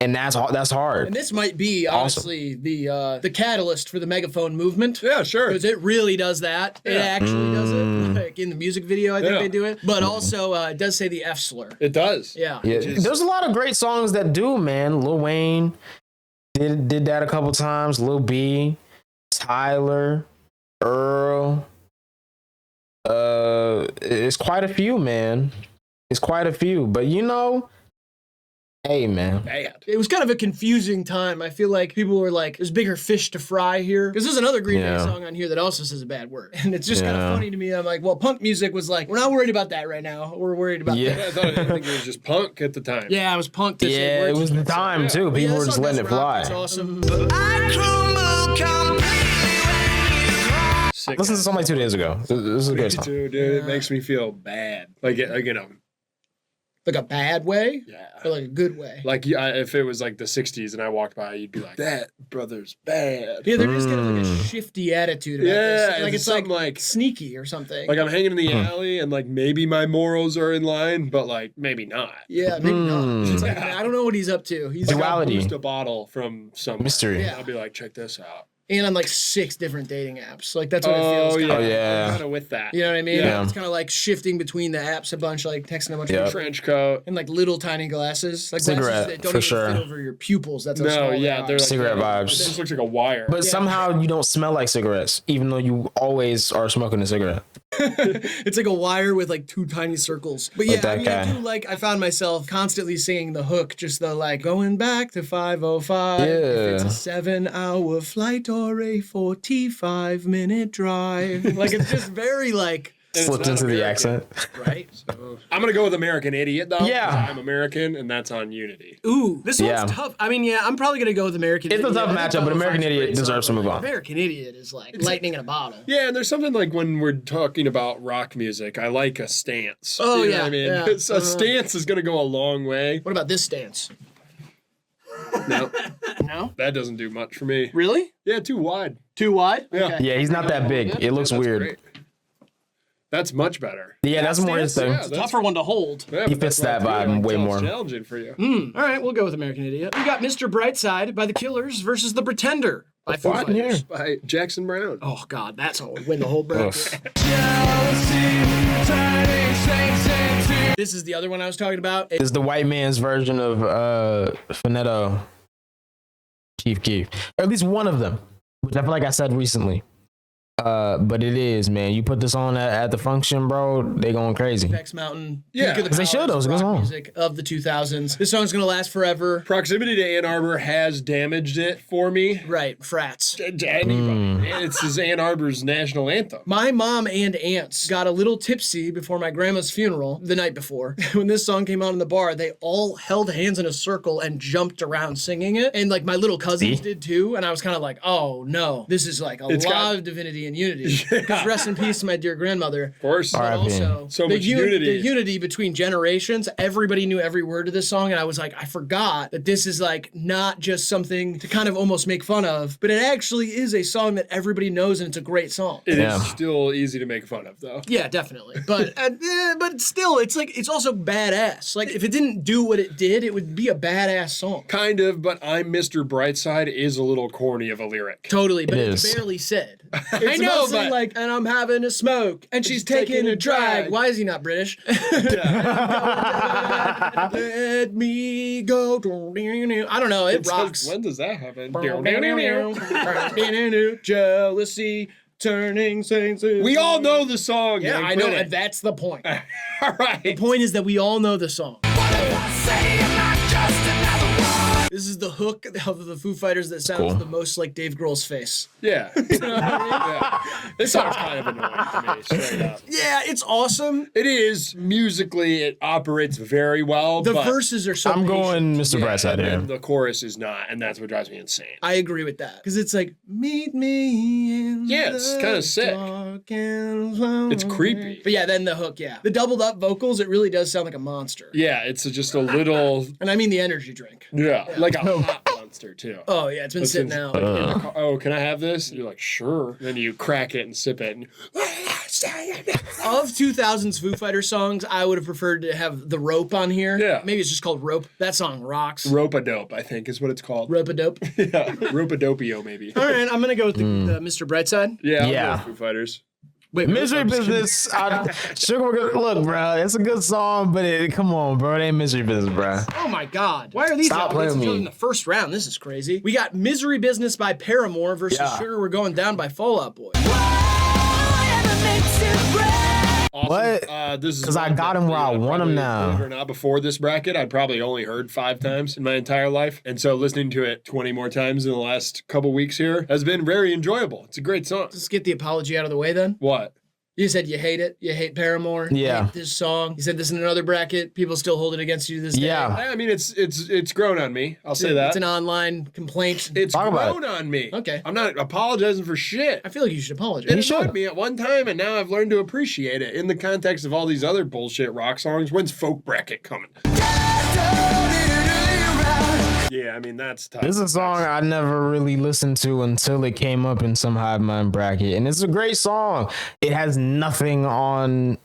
And that's hard. And this might be honestly the catalyst for the megaphone movement. Yeah, sure. Because it really does that. It actually does it. Like in the music video, I think Yeah. they do it. But also, it does say the F slur. It does. Yeah. Yeah, there's a lot of great songs that do, man. Lil Wayne did that a couple times. Lil B, Tyler, Earl. It's quite a few, man. It's quite a few. But hey, man. Bad. It was kind of a confusing time. I feel like people were like, there's bigger fish to fry here. Because there's another Green Day Yeah. song on here that also says a bad word. And it's just kind of Yeah. funny to me. I'm like, well, punk music was like, we're not worried about that right now. We're worried about Yeah. that. I think it was just punk at the time. Yeah, I was punked to say Yeah, words it was you the can't say. time too. But yeah, People were this just song letting does it rock. fly. It's awesome. I crumble completely when you Sick. Listen to the song like 2 days ago. This is a good song. Dude, it makes me feel bad. Like Like a bad way? yeah. Or like a good way? Like if it was like the 60s and I walked by, you'd be like, that brother's bad. Yeah, there is kind of like a shifty attitude about this. Like it's something like sneaky or something. like I'm hanging in the alley and like maybe my morals are in line, but like maybe not. yeah, maybe not. It's like, I don't know what he's up to. He's Like like, I'll Duality. boost a bottle from some Mystery. Yeah. I'll be like, check this out. and on like 6 different dating apps. Like that's what it feels. yeah. Kinda. Oh, yeah. Kind of with that. You know what I mean? Yeah. It's kind of like shifting between the apps a bunch, like texting a bunch of Yep. people. Trench coat. And like little tiny glasses, like Cigarette, glasses that don't for even sure. fit over your pupils. That's how No, small yeah, they they're are. like Cigarette vibes. This just looks like a wire. But somehow you don't smell like cigarettes, even though you always are smoking a cigarette. It's like a wire with like 2 tiny circles. But yeah, Like that I mean, guy. I do like. I found myself constantly singing the hook, just the like going back to 5:05. If it's a Yeah. 7-hour flight or a 45-minute drive. Like it's just very like Slipped into the accent. right. I'm gonna go with American Idiot though. Yeah. 'cause I'm American, and that's on Unity. Ooh, this one's Yeah. tough. I mean, yeah, I'm probably gonna go with American It's a Idiot. tough I think matchup, but 5:05 American is a Idiot great deserves song, to move but on. American Idiot is like lightning in a bottle. Yeah, and there's something like when we're talking about rock music, I like a stance. Oh, You know yeah, what I mean, yeah. It's a stance is gonna go a long way. What about this stance? No, No, that doesn't do much for me. really? Yeah, too wide. Too wide? Yeah. Okay. Yeah, he's not that big. It looks That's weird. great. That's much better. Yeah, that's more his thing. Yeah, It's a that's- tougher one to hold. Yeah, He but fits that's that why I vibe feel way it's more. challenging for you. All right, we'll go with American Idiot. We got Mr. Brightside by The Killers versus The Pretender by Foo What? Fighters. By Jackson Brown. Oh God, that song would win the whole bracket. This is the other one I was talking about. It's the white man's version of Finetto, Chief Keef. Or at least one of them, which I feel like I said recently. But it is, man. You put this on at the function, bro, they going crazy. X Mountain. Yeah. Peak of the 'Cause they should, powers though. It's a of good rock song. music of the 2000s. This song's gonna last forever. Proximity to Ann Arbor has damaged it for me. Right, frats. To anybody. It's Ann Arbor's national anthem. My mom and aunts got a little tipsy before my grandma's funeral the night before. When this song came out in the bar, they all held hands in a circle and jumped around singing it. And like my little cousins did too. And I was kind of like, oh no, this is like a It's lot got- of divinity and unity. Because rest in peace to my dear grandmother. Of course. But R.I.P. also, So the much unity. The unity between generations. Everybody knew every word of this song, and I was like, I forgot that this is like not just something to kind of almost make fun of, but it actually is a song that everybody knows, and it's a great song. It is Yeah. still easy to make fun of, though. Yeah, definitely. But still, it's like it's also badass. Like if it didn't do what it did, it would be a badass song. Kind of, but I'm Mr. Brightside is a little corny of a lyric. Totally, but It it's is. barely said. I It's know, mostly but like, and I'm having a smoke, and she's taking a drag. Why is he not British? Let me go. I don't know. It rocks. when does that happen? Jealousy turning saints. We all know the song. Yeah, man. I know, Quit and it. that's the point. All right. The point is that we all know the song. This is the hook of the Foo Fighters that sounds Cool. the most like Dave Grohl's face. Yeah. Yeah. This song's kind of annoying to me, straight up. Yeah, it's awesome. It is musically, it operates very well. The but verses are so I'm patient. going Mr. Brightside and here. then the chorus is not, and that's what drives me insane. I agree with that because it's like meet me in Yeah, it's the kinda sick. dark and lonely. It's creepy. But yeah, then the hook, yeah, the doubled up vocals, it really does sound like a monster. Yeah, it's just a little, And I mean the energy drink. yeah, like a hot monster too. Oh yeah, it's been It's sitting in- out. like, in the car, oh, can I have this? And you're like, sure. Then you crack it and sip it. And, Of 2000s Foo Fighters songs, I would have preferred to have the rope on here. Yeah. Maybe it's just called Rope. That song rocks. Rope-a-dope, I think, is what it's called. Rope-a-dope. Yeah, Rope-a-dopio, maybe. All right, I'm gonna go with the Mr. Brightside. Yeah, I'll Yeah. go with Foo Fighters. Wait, Misery I'm just kidding. Business. Look, bro, it's a good song, but come on, bro. It ain't Misery Business, bro. Oh my God! Why are these Stop out playing with me. in the first round? This is crazy. We got "Misery Business" by Paramore versus Yeah. "Sugar We're Going Down" by Fall Out Boy. Awesome. What? This is 'Cause I one got that, him where I want him probably, now. believe it or not, before this bracket, I'd probably only heard 5 times in my entire life. And so listening to it 20 more times in the last couple weeks here has been very enjoyable. It's a great song. Let's get the apology out of the way then. What? You said you hate it. You hate Paramore. Yeah. You hate this song. You said this in another bracket. People still hold it against you to this day. Yeah. I mean, it's grown on me. I'll say that. It's an online complaint. It's Talk about grown on me. Okay. I'm not apologizing for shit. I feel like you should apologize. It You should. annoyed me at one time, and now I've learned to appreciate it in the context of all these other bullshit rock songs. When's folk bracket coming? Yeah, I mean, that's tough. This is a song I never really listened to until it came up in some Hive Mind bracket. And it's a great song. It has nothing on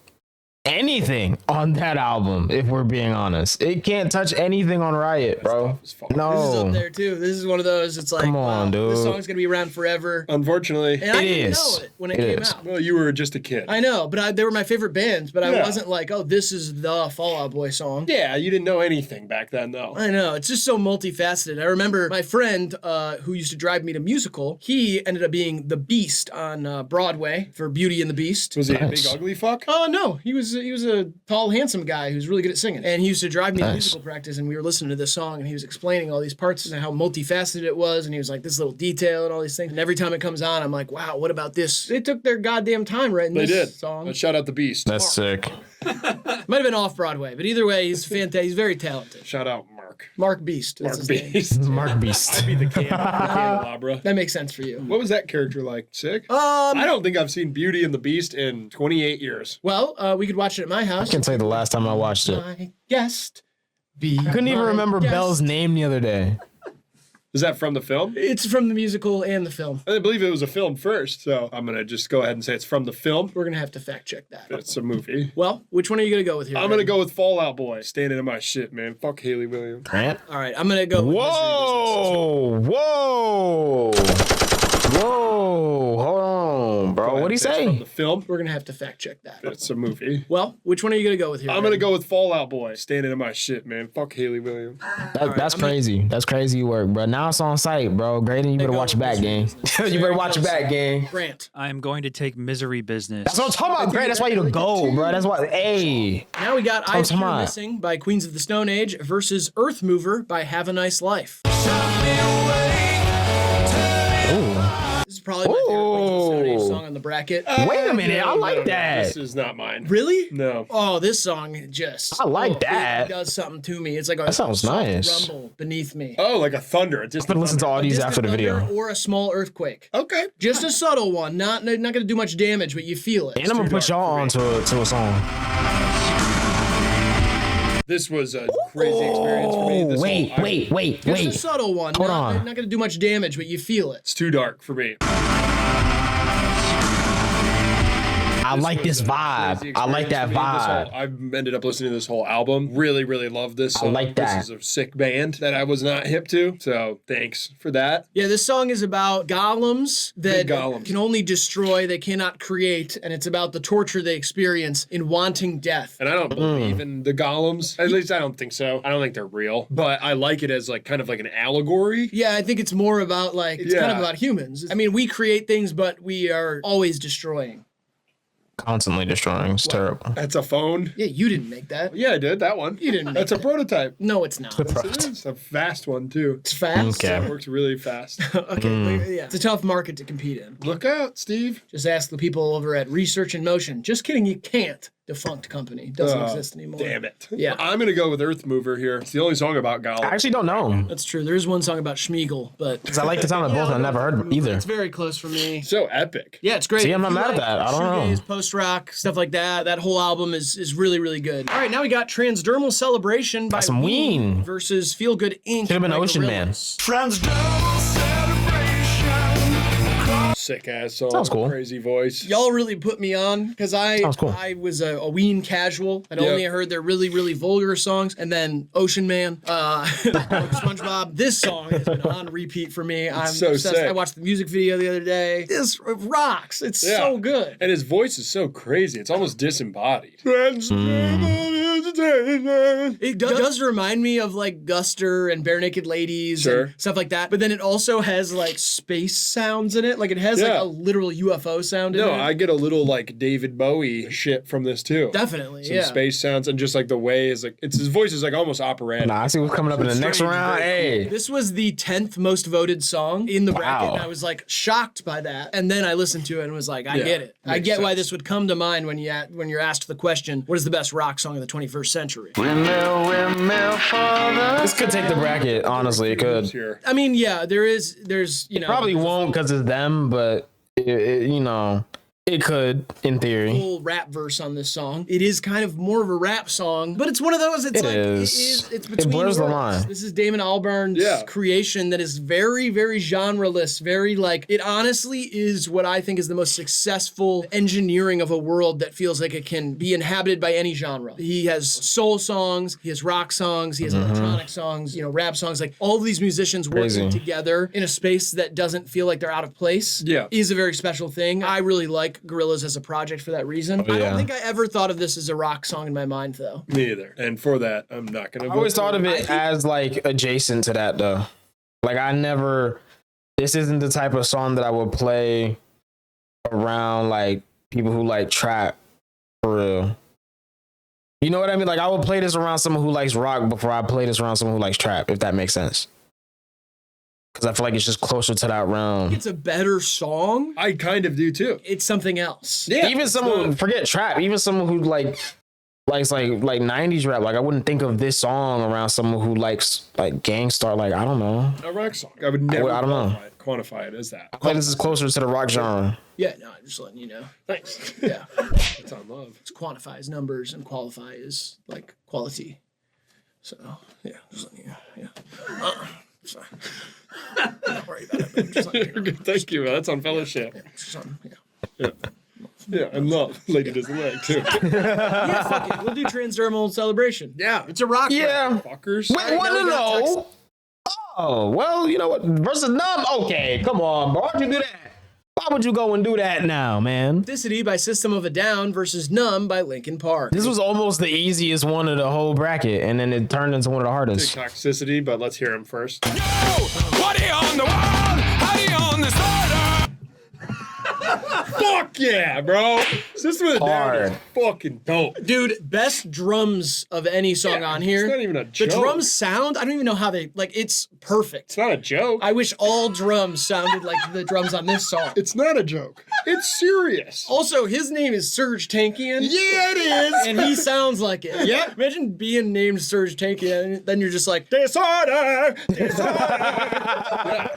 anything on that album, if we're being honest. It can't touch anything on Riot, bro. This is up No. there too. This is one of those. It's like, Come on, wow, dude. this song's gonna be around forever. Unfortunately. And I It didn't is. know it when it It came is. out. Well, you were just a kid. I know, but they were my favorite bands. But I Yeah. wasn't like, oh, this is the Fall Out Boy song. Yeah, you didn't know anything back then, though. I know. It's just so multifaceted. I remember my friend who used to drive me to musical, he ended up being the Beast on Broadway for Beauty and the Beast. Was he a big Nice. ugly fuck? Oh, no. He was a tall, handsome guy who's really good at singing. And he used to drive me to Nice. musical practice, and we were listening to this song, and he was explaining all these parts and how multifaceted it was, and he was like, this little detail and all these things. And every time it comes on, I'm like, wow, what about this? They took their goddamn time writing They this did. song. But shout out the Beast. That's sick. Might have been off Broadway, but either way, he's fantastic. He's very talented. Shout out Mark. Mark Beast. That's Mark his name. Beast. Mark Beast. I'd be the candelabra. That makes sense for you. What was that character like? Sick? I don't think I've seen Beauty and the Beast in 28 years. Well, we could watch it at my house. I can tell you the last time I watched it. My guest. Be I couldn't even my remember guest. Belle's name the other day. Is that from the film? It's from the musical and the film. I believe it was a film first, so I'm going to just go ahead and say it's from the film. We're going to have to fact check that. It's a movie. Well, which one are you going to go with here? I'm going to go with Fall Out Boy. Standing in my shit, man. Fuck Haley Williams. Grant? All right, I'm going to go with Whoa! Whoa! Whoa! Hold on, bro. What'd he It's say? from the film. We're going to have to fact check that. It's a movie. Well, which one are you going to go with here? I'm going to go with Fall Out Boy. Standing in my shit, man. Fuck Haley Williams. That's crazy. That's crazy work, bro. Now it's on site, bro. Graydon, you better watch your back, gang. You better watch your back, gang. Grant. I am going to take Misery Business. That's what I'm talking about, Grant. That's why you to go, bro. That's why. Hey. Now we got I Come Fear on. Missing by Queens of the Stone Age versus Earth Mover by Have a Nice Life. Ooh. This is probably my favorite Queens of the Stone Age song on the bracket. Wait a minute. I like No, that. This is not mine. Really? No. Oh, this song just. I like it that. does something to me. It's like a That sounds soft nice. rumble beneath me. Oh, like a thunder. It's just I'm gonna listen to all these Distant after the video. thunder or a small earthquake. Okay. Just a subtle one. Not gonna do much damage, but you feel it. And I'm gonna put y'all on to a song. This was a crazy experience for me. This Wait, whole- wait. Just a subtle one. Hold not, on. Not gonna do much damage, but you feel it. It's too dark for me. I like was this a vibe. crazy I like experience that for me. vibe. I've ended up listening to this whole album. Really, really love this song. like that. This is a sick band that I was not hip to. So thanks for that. Yeah, this song is about golems that Big golems. can only destroy, they cannot create, and it's about the torture they experience in wanting death. And I don't believe in the golems. At least I don't think so. I don't think they're real. But I like it as like kind of like an allegory. Yeah, I think it's more about like, it's kind of Yeah. about humans. I mean, we create things, but we are always destroying. Constantly destroying. It's terrible. That's a phone. Yeah, you didn't make that. Yeah, I did that one. You didn't make That's a that. prototype. No, it's not. It is a fast one too. It's fast. Okay. It works really fast. Okay, yeah. It's a tough market to compete in. Look out, Steve. Just ask the people over at Research in Motion. Just kidding, you can't. Defunct company. Doesn't Oh, exist anymore. Damn it. Yeah. I'm gonna go with Earth Mover here. It's the only song about golems. I actually don't know. That's true. There is one song about Schmeagol, but Because I like the sound of both. I never heard them either. it's very close for me. So epic. Yeah, it's great. See, I'm If not you mad at that. I don't know. shoegaze, post-rock, stuff like that. That whole album is really, really good. All right, now we got Transdermal Celebration by some Ween. versus Feel Good Inc. Should've been by Ocean Gorillaz. Sick ass song. Sounds cool. Crazy voice. Y'all really put me on because Sounds cool. I was a Ween casual. I'd Yep. only heard their really, really vulgar songs, and then Ocean Man, SpongeBob. This song has been on repeat for me. I'm so obsessed. sick. I watched the music video the other day. This rocks. It's Yeah. so good. And his voice is so crazy. It's almost disembodied. Mm. It does remind me of like Guster and Bare Naked Ladies and stuff like that. But then it also has like space sounds in it. Like it has like a literal UFO sound in it. No, I get a little like David Bowie shit from this too. Definitely, Some space sounds and just like the way is like his voice is like almost operatic. Nah, I see what's coming up in the next round. Hey, this was the 10th most voted song in the bracket, and I was like shocked by that. And then I listened to it and was like, I get it. I get why this would come to mind when you're asked the question, what is the best rock song of the 21st century? this could take the bracket. Honestly, it could. I mean, yeah, there's Probably won't because it's them, but it could in theory. Full rap verse on this song. It is kind of more of a rap song, but it's one of those. It's it's between it blurs the worlds. line. This is Damon Albarn's creation that is very, very genreless. Very like it. Honestly, is what I think is the most successful engineering of a world that feels like it can be inhabited by any genre. He has soul songs, he has rock songs, he has electronic songs, rap songs. Like all of these musicians working together in a space that doesn't feel like they're out of place. Is a very special thing. I really like Gorillaz as a project for that reason. I don't think I ever thought of this as a rock song in my mind, though. Me either. And for that, I'm not gonna. I always thought of it as like adjacent to that, though. Like this isn't the type of song that I would play around like people who like trap for real. You know what I mean? Like I would play this around someone who likes rock before I play this around someone who likes trap, if that makes sense. Because I feel like it's just closer to that realm. It's a better song. I kind of do too. It's something else. Yeah. Even someone, forget trap, even someone who likes like 90s rap, like I wouldn't think of this song around someone who likes like Gangstar, like I don't know. A rock song. I would never I don't know. Quantify it as that. I feel like this is closer to the rock genre. Yeah, no, I'm just letting you know. Thanks. Yeah. It's on love. It's quantify as numbers and qualify as like quality. So, yeah, just letting you know. Yeah. Sorry. Don't worry about it. But just letting you know. Thank you. That's on fellowship. Yeah. Yeah, and love. Lady does the leg too. Yeah, fuck it. We'll do transdermal celebration. Yeah. It's a rock. Yeah. Fuckers. Wait, what? No. Oh, well, you know what? Versus Numb? Okay, come on, bro. Why'd you do that? Why would you go and do that now, man? Toxicity by System of a Down versus Numb by Linkin Park. This was almost the easiest one of the whole bracket, and then it turned into one of the hardest. Toxicity, but let's hear him first. Yo, what are you on the wall? How you on the starter? Fuck yeah, bro. System of a Down is fucking dope. Dude, best drums of any song on here. It's not even a joke. The drums sound, I don't even know how they, like, it's perfect. It's not a joke. I wish all drums sounded like the drums on this song. It's not a joke. It's serious. Also, his name is Serge Tankian. Yeah, it is. And he sounds like it. Yeah. Imagine being named Serge Tankian, then you're just like, Disorder!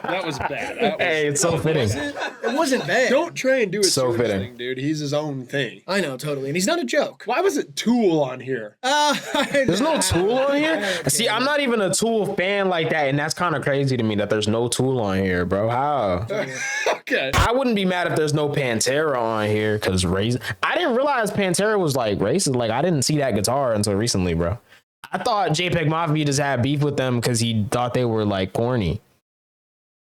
That was bad. Hey, it's so fitting. it wasn't bad. Don't try and do it So fitting. thing, dude. He's his own thing. I know, totally. And he's not a joke. Why was it Tool on here? There's no Tool on here? See, I'm not even a Tool fan like that, and that's kind of crazy to me that there's no Tool on here, bro. How? Okay. I wouldn't be mad if there's no Pantera on here, because I didn't realize Pantera was like racist. Like, I didn't see that guitar until recently, bro. I thought JPEG Mafia just had beef with them because he thought they were like corny.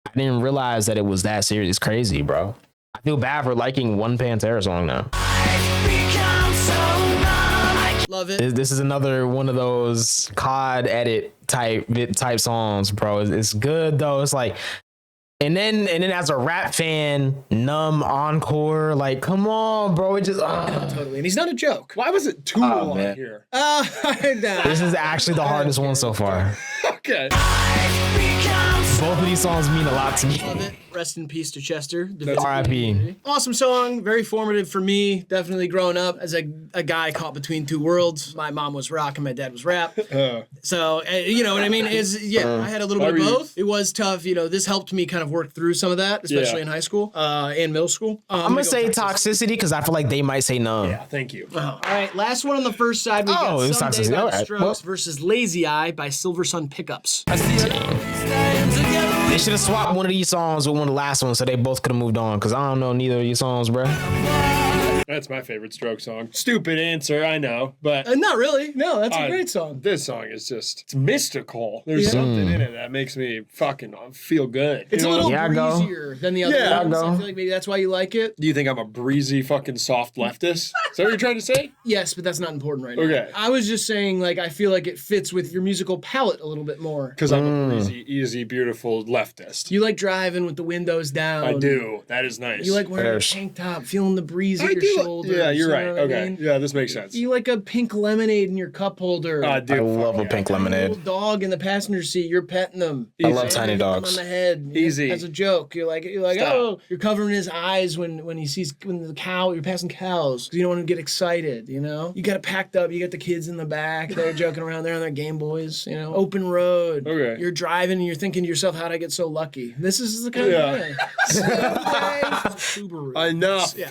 I didn't realize that it was that serious. It's crazy, bro. I feel bad for liking one Pantera song now. Love it. This is another one of those COD edit type songs, bro. It's good though. It's like, and then as a rap fan, Numb Encore, like, come on, bro. It just Totally. And he's not a joke. Why was it Tool on here? This is actually the hardest one so far. Okay. Both of these songs mean a lot to me. Love it. Rest in peace to Chester. R.I.P. Awesome song. Very formative for me. Definitely growing up as a guy caught between two worlds. My mom was rock and my dad was rap. So, you know what I mean? I had a little bit of both. It was tough. You know, this helped me kind of work through some of that, especially in high school and middle school. I'm going to say Toxicity because I feel like they might say Numb. Yeah, thank you. All right, last one on the first side. We got it's Someday Toxicity. by All the right. Strokes versus Lazy Eye by Silver Sun Pickups. They should have swapped one of these songs with one of the last ones so they both could have moved on because I don't know neither of these songs, bro. That's my favorite Stroke song. Stupid answer, I know, but Not really. No, that's a great song. this song is just, it's mystical. There's something in it that makes me fucking feel good. It's a you know? little Yeah, I go. breezier than the other Yeah, I ones. I go. feel like maybe that's why you like it. Do you think I'm a breezy fucking soft leftist? Is that what you're trying to say? Yes, but that's not important right now. Okay. I was just saying, like, I feel like it fits with your musical palette a little bit more. Because I'm a breezy, easy, beautiful leftist. You like driving with the windows down. I do. That is nice. You like wearing There's- a tank top, feeling the breeze I at your do. shoulders. Yeah, you're you right. know what I Okay. mean? Yeah, this makes sense. You like a pink lemonade in your cup holder. Dude, I love a fuck pink yeah. A lemonade. little dog in the passenger seat. You're petting them. I love Easy. tiny Hitting him dogs. on the head. Easy. As a joke. You're like, Stop. oh, you're covering his eyes when you're passing cows. 'Cause you don't want to get excited, you know? You got it packed up. You got the kids in the back. They're joking around there on their Game Boys, you know? Open road. Okay. You're driving and you're thinking to yourself, how'd I get so lucky? This is the kind Yeah. of thing. Subaru. Enough. Yeah.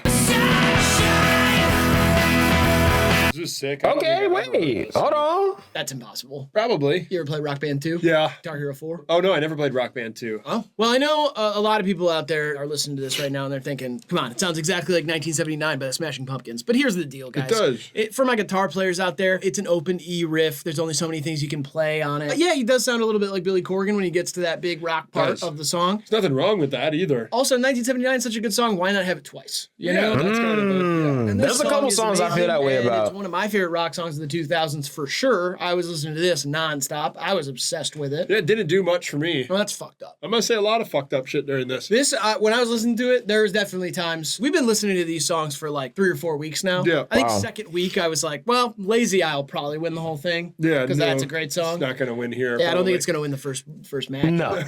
This is sick. I don't Okay, think I've ever heard wait. this. Hold on. That's impossible. Probably. You ever play Rock Band 2? Yeah. Guitar Hero 4? Oh, no, I never played Rock Band 2. Oh, well, I know a lot of people out there are listening to this right now and they're thinking, come on, it sounds exactly like 1979 by the Smashing Pumpkins. But here's the deal, guys. does. For my guitar players out there, it's an open E riff. There's only so many things you can play on it. Yeah, he does sound a little bit like Billy Corgan when he gets to that big rock part Does. of the song. There's nothing wrong with that either. Also, 1979 is such a good song. Why not have it twice? You Yeah, know? that's kind of a, And this There's a couple song is songs I feel amazing, that way and about. It's one of my favorite rock songs of the 2000s for sure. I was listening to this nonstop. I was obsessed with it. yeah, it didn't do much for me. Well, that's fucked up. I'm going to say a lot of fucked up shit during this. This, when I was listening to it, there was definitely times. We've been listening to these songs for like 3 or 4 weeks now. Yeah. I think Wow. second week I was like, well, Lazy Eye will probably win the whole thing. Yeah, because no, that's a great song. It's not going to win here. Yeah, I don't probably. think it's gonna win the first match. No.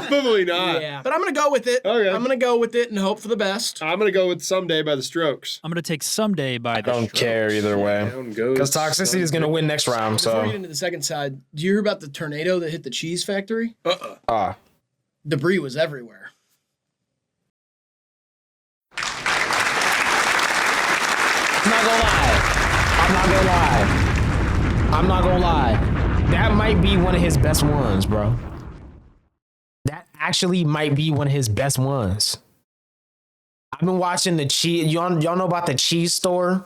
Probably not. Yeah, but I'm gonna go with it. Okay. I'm gonna go with it and hope for the best. I'm going to go with Someday by the Strokes. I'm gonna take Someday by the Don't Strokes. care either way. Down goes Because Toxicity is going to win next round, Before we get so. into the second side, do you hear about the tornado that hit the cheese factory? Ah. Debris was everywhere. I'm not gonna lie. That might be one of his best ones, bro. That actually might be one of his best ones. I've been watching the cheese. Y'all know about the cheese store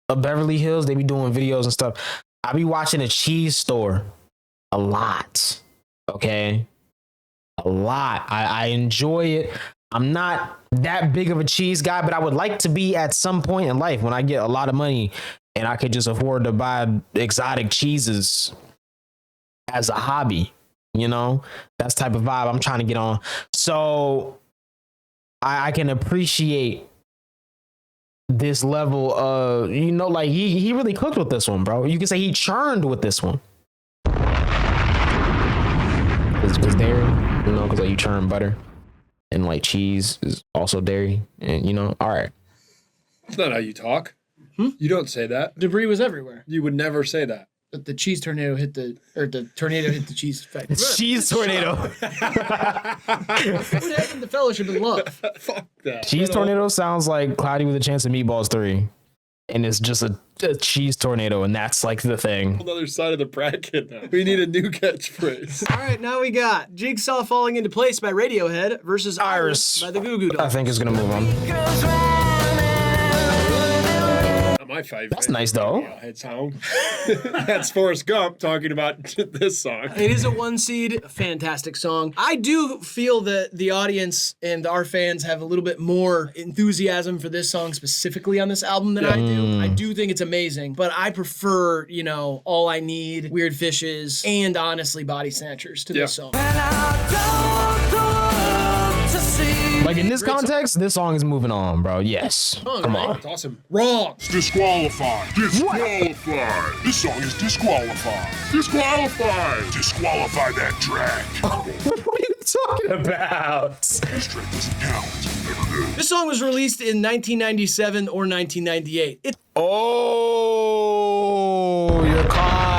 of Beverly Hills? They be doing videos and stuff. I be watching the cheese store a lot. Okay? A lot. I enjoy it. I'm not that big of a cheese guy, but I would like to be at some point in life when I get a lot of money and I could just afford to buy exotic cheeses as a hobby. You know, that's the type of vibe I'm trying to get on. So I can appreciate this level of, you know, like he really cooked with this one, bro. You can say he churned with this one. Because dairy, you know, because like you churn butter. And like cheese is also dairy, and you know, all right. That's not how you talk. You don't say that. Debris was everywhere. You would never say that. But the cheese tornado hit the cheese factory. Cheese tornado. What happened to Fellowship and Love? Fuck that. Cheese tornado sounds like Cloudy with a Chance of Meatballs 3, and it's just a cheese tornado, and that's like the thing. Another side of the bracket now. We need a new catchphrase. All right, now we got Jigsaw Falling Into Place by Radiohead versus Iris by the Goo Goo I Dolls. think it's gonna move on. Not my five. That's nice though. Head song. That's Forrest Gump talking about this song. It is a 1 seed, a fantastic song. I do feel that the audience and our fans have a little bit more enthusiasm for this song specifically on this album than I do. I do think it's amazing, but I prefer, you know, All I Need, Weird Fishes, and honestly Body Snatchers to this song. Like in this context, this song is moving on, bro. Yes. Come on. It's awesome. Wrong. Disqualified. Disqualified. This song is disqualified. Disqualified. Disqualify that track. What are you talking about? This track doesn't count. Never knew. This song was released in 1997 or 1998. Oh, you're caught.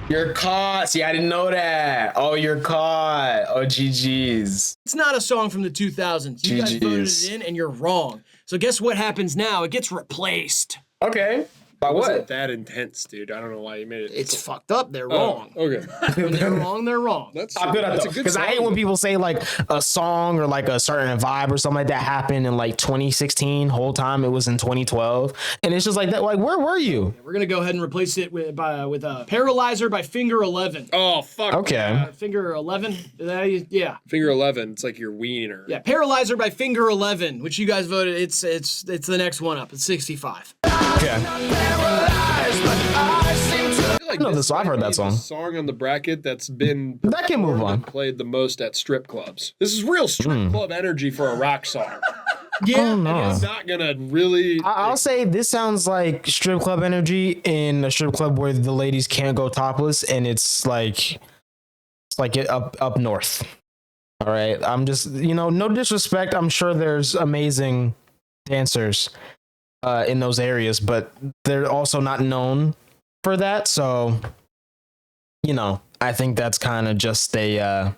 You're caught. See, I didn't know that. Oh, you're caught. Oh, GG's. It's not a song from the 2000s. You guys voted GG's. it in and you're wrong. So guess what happens now? It gets replaced. Okay. By It wasn't what? that intense, dude. I don't know why you made it. It's fucked up. They're Oh, wrong. okay. When they're wrong, they're wrong. That's I'm good at that's that a good because I hate song. when people say like a song or like a certain vibe or something like that happened in like 2016. Whole time it was in 2012, and it's just like that. Like, where were you? We're gonna go ahead and replace it with Paralyzer by Finger 11. Oh, fuck. Okay. yeah. Finger 11? Is that how you, yeah. Finger 11. It's like your wiener. Yeah, Paralyzer by Finger 11, which you guys voted. It's the next one up. It's 65. Okay. I feel like know this, I've might heard that be song. the song on the bracket that's been That can move performed on. and played the most at strip clubs. This is real strip club energy for a rock song. Yeah, no. It's not gonna really. I'll say this sounds like strip club energy in a strip club where the ladies can't go topless, and it's like it up north. All right, I'm just no disrespect. I'm sure there's amazing dancers in those areas, but they're also not known for that. So I think that's kind of just a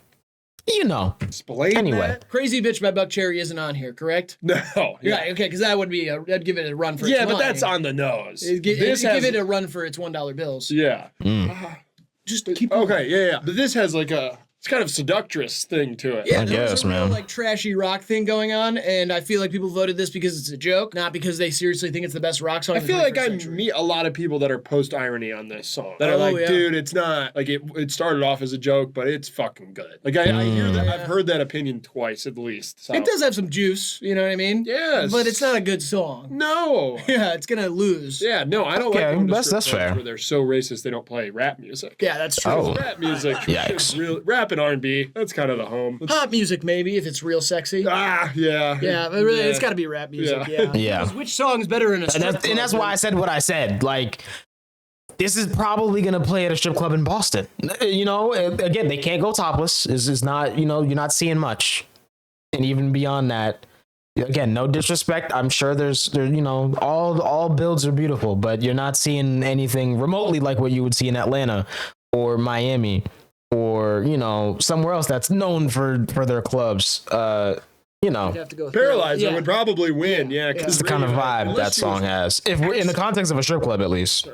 Explain Anyway. that? Crazy Bitch by Buck Cherry isn't on here, correct? No. Yeah, okay, because that would be I'd give it a run for Yeah, its but money. that's on the nose. Give This has. it a run for its $1 bills. Yeah. Just keep Okay. Yeah. But this has like it's kind of seductress thing to it. Yeah, I there was guess, a real, man. like trashy rock thing going on, and I feel like people voted this because it's a joke, not because they seriously think it's the best rock song. I of the feel like 21st I century. meet a lot of people that are post irony on this song. That are Oh, like, yeah. dude, it's not like it started off as a joke, but it's fucking good. Like I hear that. I've heard that opinion twice at least. So. It does have some juice, you know what I mean? Yes. But it's not a good song. No. Yeah, it's gonna lose. Yeah, no, I don't Okay, like going to that's strip clubs fair. where they're so racist they don't play rap music. Yeah, that's true. Oh. Rap music, Yikes. rap and R&B, that's kind of the home. Pop music, maybe, if it's real sexy. Yeah. Yeah, but really, it's got to be rap music. Yeah. Yeah. Yeah. 'Cause which song's better in a strip club? and that's why I said what I said. Like, this is probably gonna play at a strip club in Boston. Again, they can't go topless. This is not, you're not seeing much. And even beyond that, again, no disrespect. I'm sure there's all builds are beautiful, but you're not seeing anything remotely like what you would see in Atlanta or Miami or somewhere else that's known for their clubs. You'd have to go with Paralyzer Yeah. would probably win, yeah. It's the kind of vibe that song has. If we're in the context of a strip club, at least. All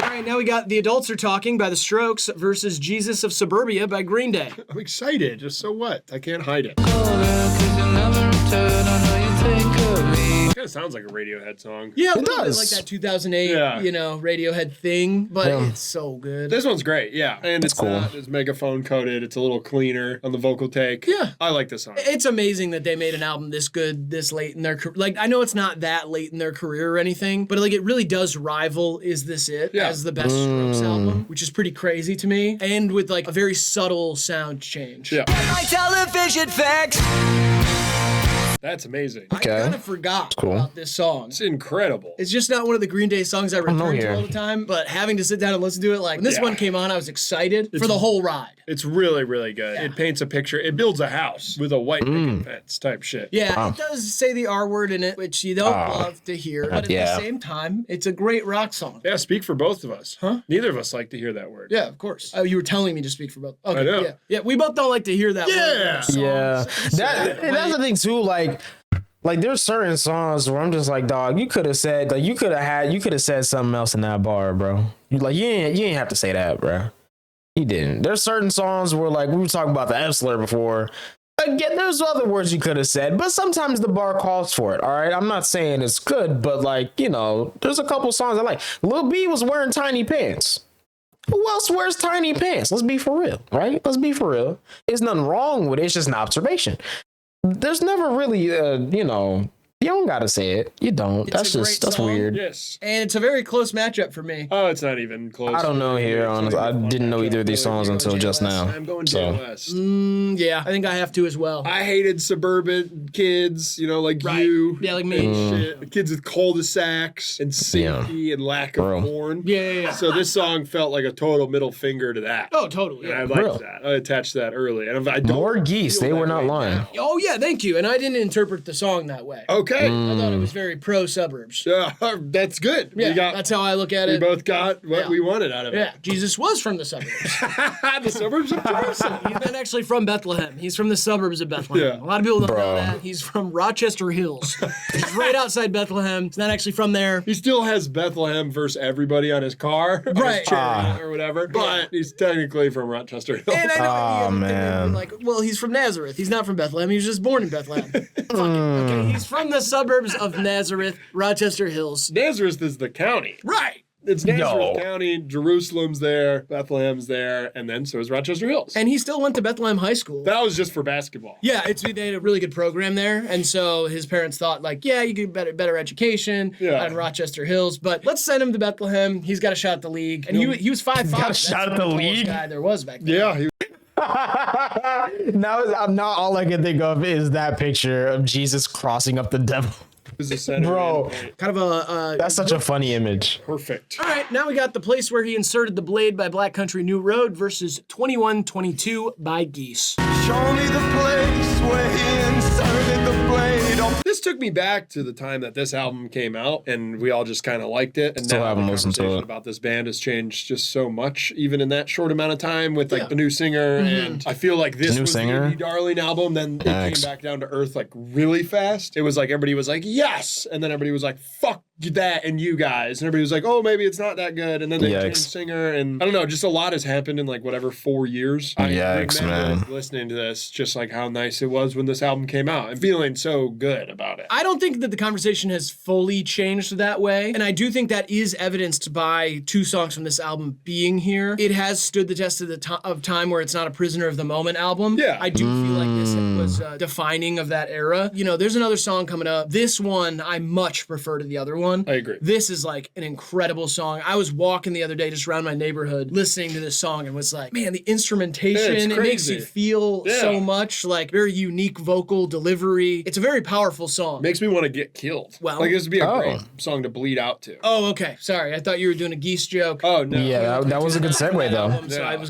right, now we got The Adults Are Talking by The Strokes versus Jesus of Suburbia by Green Day. I'm excited, just so what? I can't hide it. It kind of sounds like a Radiohead song. Yeah, a It little bit does. like that 2008, Yeah. Radiohead thing, but Yeah. it's so good. This one's great, yeah. And it's cool. not as megaphone coded. It's a little cleaner on the vocal take. Yeah. I like this song. It's amazing that they made an album this good this late in their career. Like, I know it's not that late in their career or anything, but like it really does rival Is This It Yeah. as the best Strokes album, which is pretty crazy to me, and with like a very subtle sound change. Yeah. My television fix. That's amazing. I Okay. kind of forgot cool. about this song. It's incredible. It's just not one of the Green Day songs I know return to here. all the time, but having to sit down and listen to it, like when this Yeah. one came on, I was excited for the whole ride. It's really, really good. It paints a picture. It builds a house with a white picket fence type shit. Yeah, Wow. it does say the R word in it, which you don't love to hear, but at yeah. the same time, it's a great rock song. Yeah, speak for both of us. Huh? Neither of us like to hear that word. Yeah, of course. Oh, you were telling me to speak for both. Okay, I know. yeah. Yeah, we both don't like to hear that word. in Yeah. our songs. Yeah, that's the thing too. Like there's certain songs where I'm just like, dog, you could have said you could have said something else in that bar, bro. You ain't have to say that, bro. You didn't. There's certain songs where like we were talking about the F slur before. Again, there's other words you could have said, but sometimes the bar calls for it. All right, I'm not saying it's good, but there's a couple songs I like. Lil B was wearing tiny pants. Who else wears tiny pants? Let's be for real, right? Let's be for real. There's nothing wrong with it. It's just an observation. There's never really, you don't gotta say it. You don't. It's a great That's song. weird. Yes. And it's a very close matchup for me. Oh, it's not even close. I don't know here, honestly. I didn't know either of these songs until just now. I'm going So. JOS. Yeah, I think I have to as well. I hated suburban kids, like Right. you. Yeah, like me. Shit. The kids with cul-de-sacs and safety and lack of Real. porn. Yeah. So this song felt like a total middle finger to that. Oh, totally. And I Yeah. liked Real. that. I attached that early. And I don't More geese. feel They that were not way lying. now. Oh, yeah, thank you. And I didn't interpret the song that way. Okay. Okay. I thought it was very pro suburbs. Yeah, that's good. Yeah, that's how I look at We it. both got what we wanted out of it. Yeah, Jesus was from the suburbs. The suburbs of Jerusalem. He's not actually from Bethlehem. He's from the suburbs of Bethlehem. Yeah. A lot of people don't know that. He's from Rochester Hills. He's right outside Bethlehem. He's not actually from there. He still has Bethlehem versus everybody on his car, on his Right. chariot or whatever, but he's technically from Rochester Hills. And I know man. like, well, he's from Nazareth. He's not from Bethlehem. He was just born in Bethlehem. Fuck it. Okay, he's from the suburbs of Nazareth, Rochester Hills. Nazareth is the county. Right. It's Nazareth County, Jerusalem's there, Bethlehem's there, and then so is Rochester Hills. And he still went to Bethlehem High School. That was just for basketball. Yeah, they had a really good program there, and so his parents thought like, yeah, you get better education out in Rochester Hills, but let's send him to Bethlehem. He's got a shot at the league, and he was 5'5". Got a shot at the league. Guy there was back then. Yeah, now all I can think of is that picture of Jesus crossing up the devil. was a center. Bro, Kind of a that's such a funny image. Perfect. All right, now we got The Place Where He Inserted the Blade by Black Country New Road versus 2122 by Geese. Show me the place where he inserted the blade. This took me back to the time that this album came out, and we all just kind of liked it. And Still now haven't the listened to conversation it. about this band has changed just so much, even in that short amount of time with like the new singer. And I feel like this New was singer? the Indie Darling album. Then it came back down to earth like really fast. It was like everybody was like, yes. And then everybody was like, fuck that and you guys. And everybody was like, oh, maybe it's not that good. And then they changed singer. And I don't know, just a lot has happened in like whatever 4 years. I remember listening to this, just like how nice it was when this album came out and feeling so good about it. I don't think that the conversation has fully changed that way. And I do think that is evidenced by 2 songs from this album being here. It has stood the test of of time where it's not a prisoner of the moment album. Yeah. I do feel like this was defining of that era. You know, there's another song coming up. This one I much prefer to the other one. I agree. This is like an incredible song. I was walking the other day just around my neighborhood listening to this song and was like, man, the instrumentation, it makes you feel so much, like very unique vocal delivery. It's a very powerful song. Makes me want to get killed. Well, like this would be a great song to bleed out to. Oh, okay. Sorry, I thought you were doing a Geese joke. Oh no. Yeah, that was a good segue though. So I was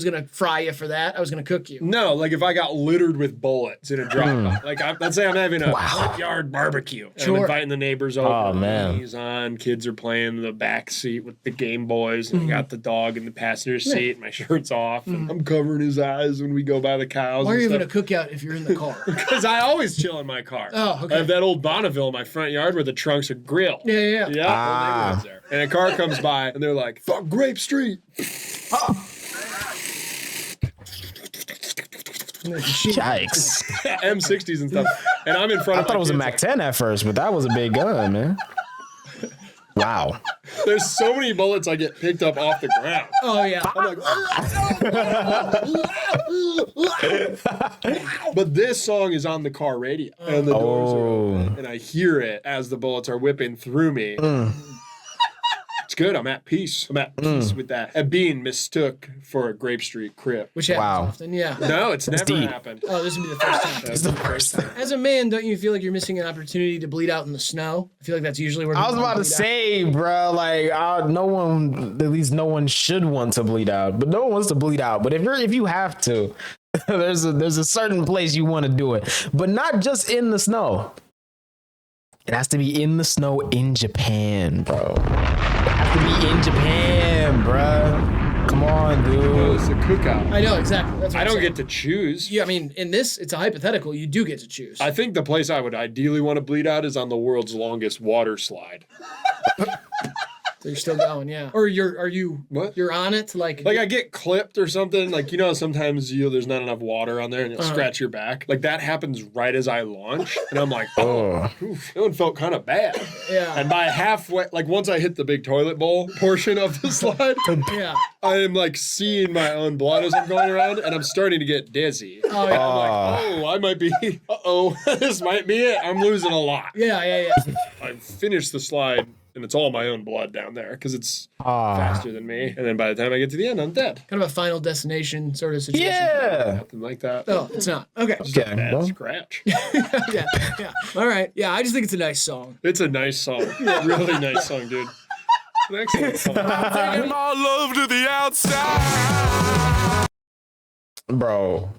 gonna fry you for that. I was gonna cook you. No, like if I got littered with bullets in a drive-by, like let's say I'm having a backyard barbecue. And I'm inviting the neighbors over. Oh man. He's on. Kids are playing the back seat with the Game Boys, and I got the dog in the passenger seat. My shirt's off, and I'm covering his eyes when we go by the cows. Why are you having a cookout if you're in the car? Because I always chill in my car. Oh, okay. I have that old Bonneville in my front yard where the trunk's a grill. Yeah. Yeah, whole neighborhood's there. And a car comes by, and they're like, "Fuck Grape Street." Yikes. M60s and stuff. And I'm in front I of thought my it was a kids, Mac 10 at first, but that was a big gun, man. Wow. There's so many bullets I get picked up off the ground. Oh yeah. I'm like, but this song is on the car radio, and the doors are open, and I hear it as the bullets are whipping through me. It's good. I'm at peace. I'm at peace with that. And being mistook for a Grape Street crip. Which happens often, yeah. No, it's never deep. happened. Oh, this would be the first time. It's the first time. As a man, don't you feel like you're missing an opportunity to bleed out in the snow? I feel like that's usually where I was about to say, bro, like no one, at least no one should want to bleed out, but no one wants to bleed out. But if you have to, there's a certain place you want to do it, but not just in the snow. It has to be in the snow in Japan, bro. It has to be in Japan, bro. Come on, dude. It's a cookout. I know, exactly. That's what I I'm don't saying. get to choose. Yeah, I mean, in this, it's a hypothetical. You do get to choose. I think the place I would ideally want to bleed out is on the world's longest water slide. So you're still going, yeah. Or are you What? You're on it, like I get clipped or something. Like, sometimes there's not enough water on there and it'll scratch your back. Like that happens right as I launch. And I'm like, oof, that one felt kind of bad. Yeah. And by halfway, like once I hit the big toilet bowl portion of the slide, yeah. I am like seeing my own blood as I'm going around and I'm starting to get dizzy. Oh yeah. I'm like, I might be, this might be it. I'm losing a lot. Yeah. I finished the slide and it's all my own blood down there because it's faster than me. And then by the time I get to the end, I'm dead. Kind of a Final Destination sort of situation. Yeah. Something like that. Oh, it's not. Okay. Just a Okay, bad well. scratch. yeah. All right. Yeah, I just think it's a nice song. It's a nice song. Really nice song, dude. It's an excellent song. Taking my love to the outside. Bro.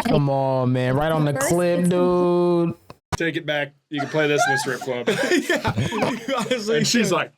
Come on, man. Right on the clip, dude. Take it back. You can play this in the strip club. Honestly, And she's like,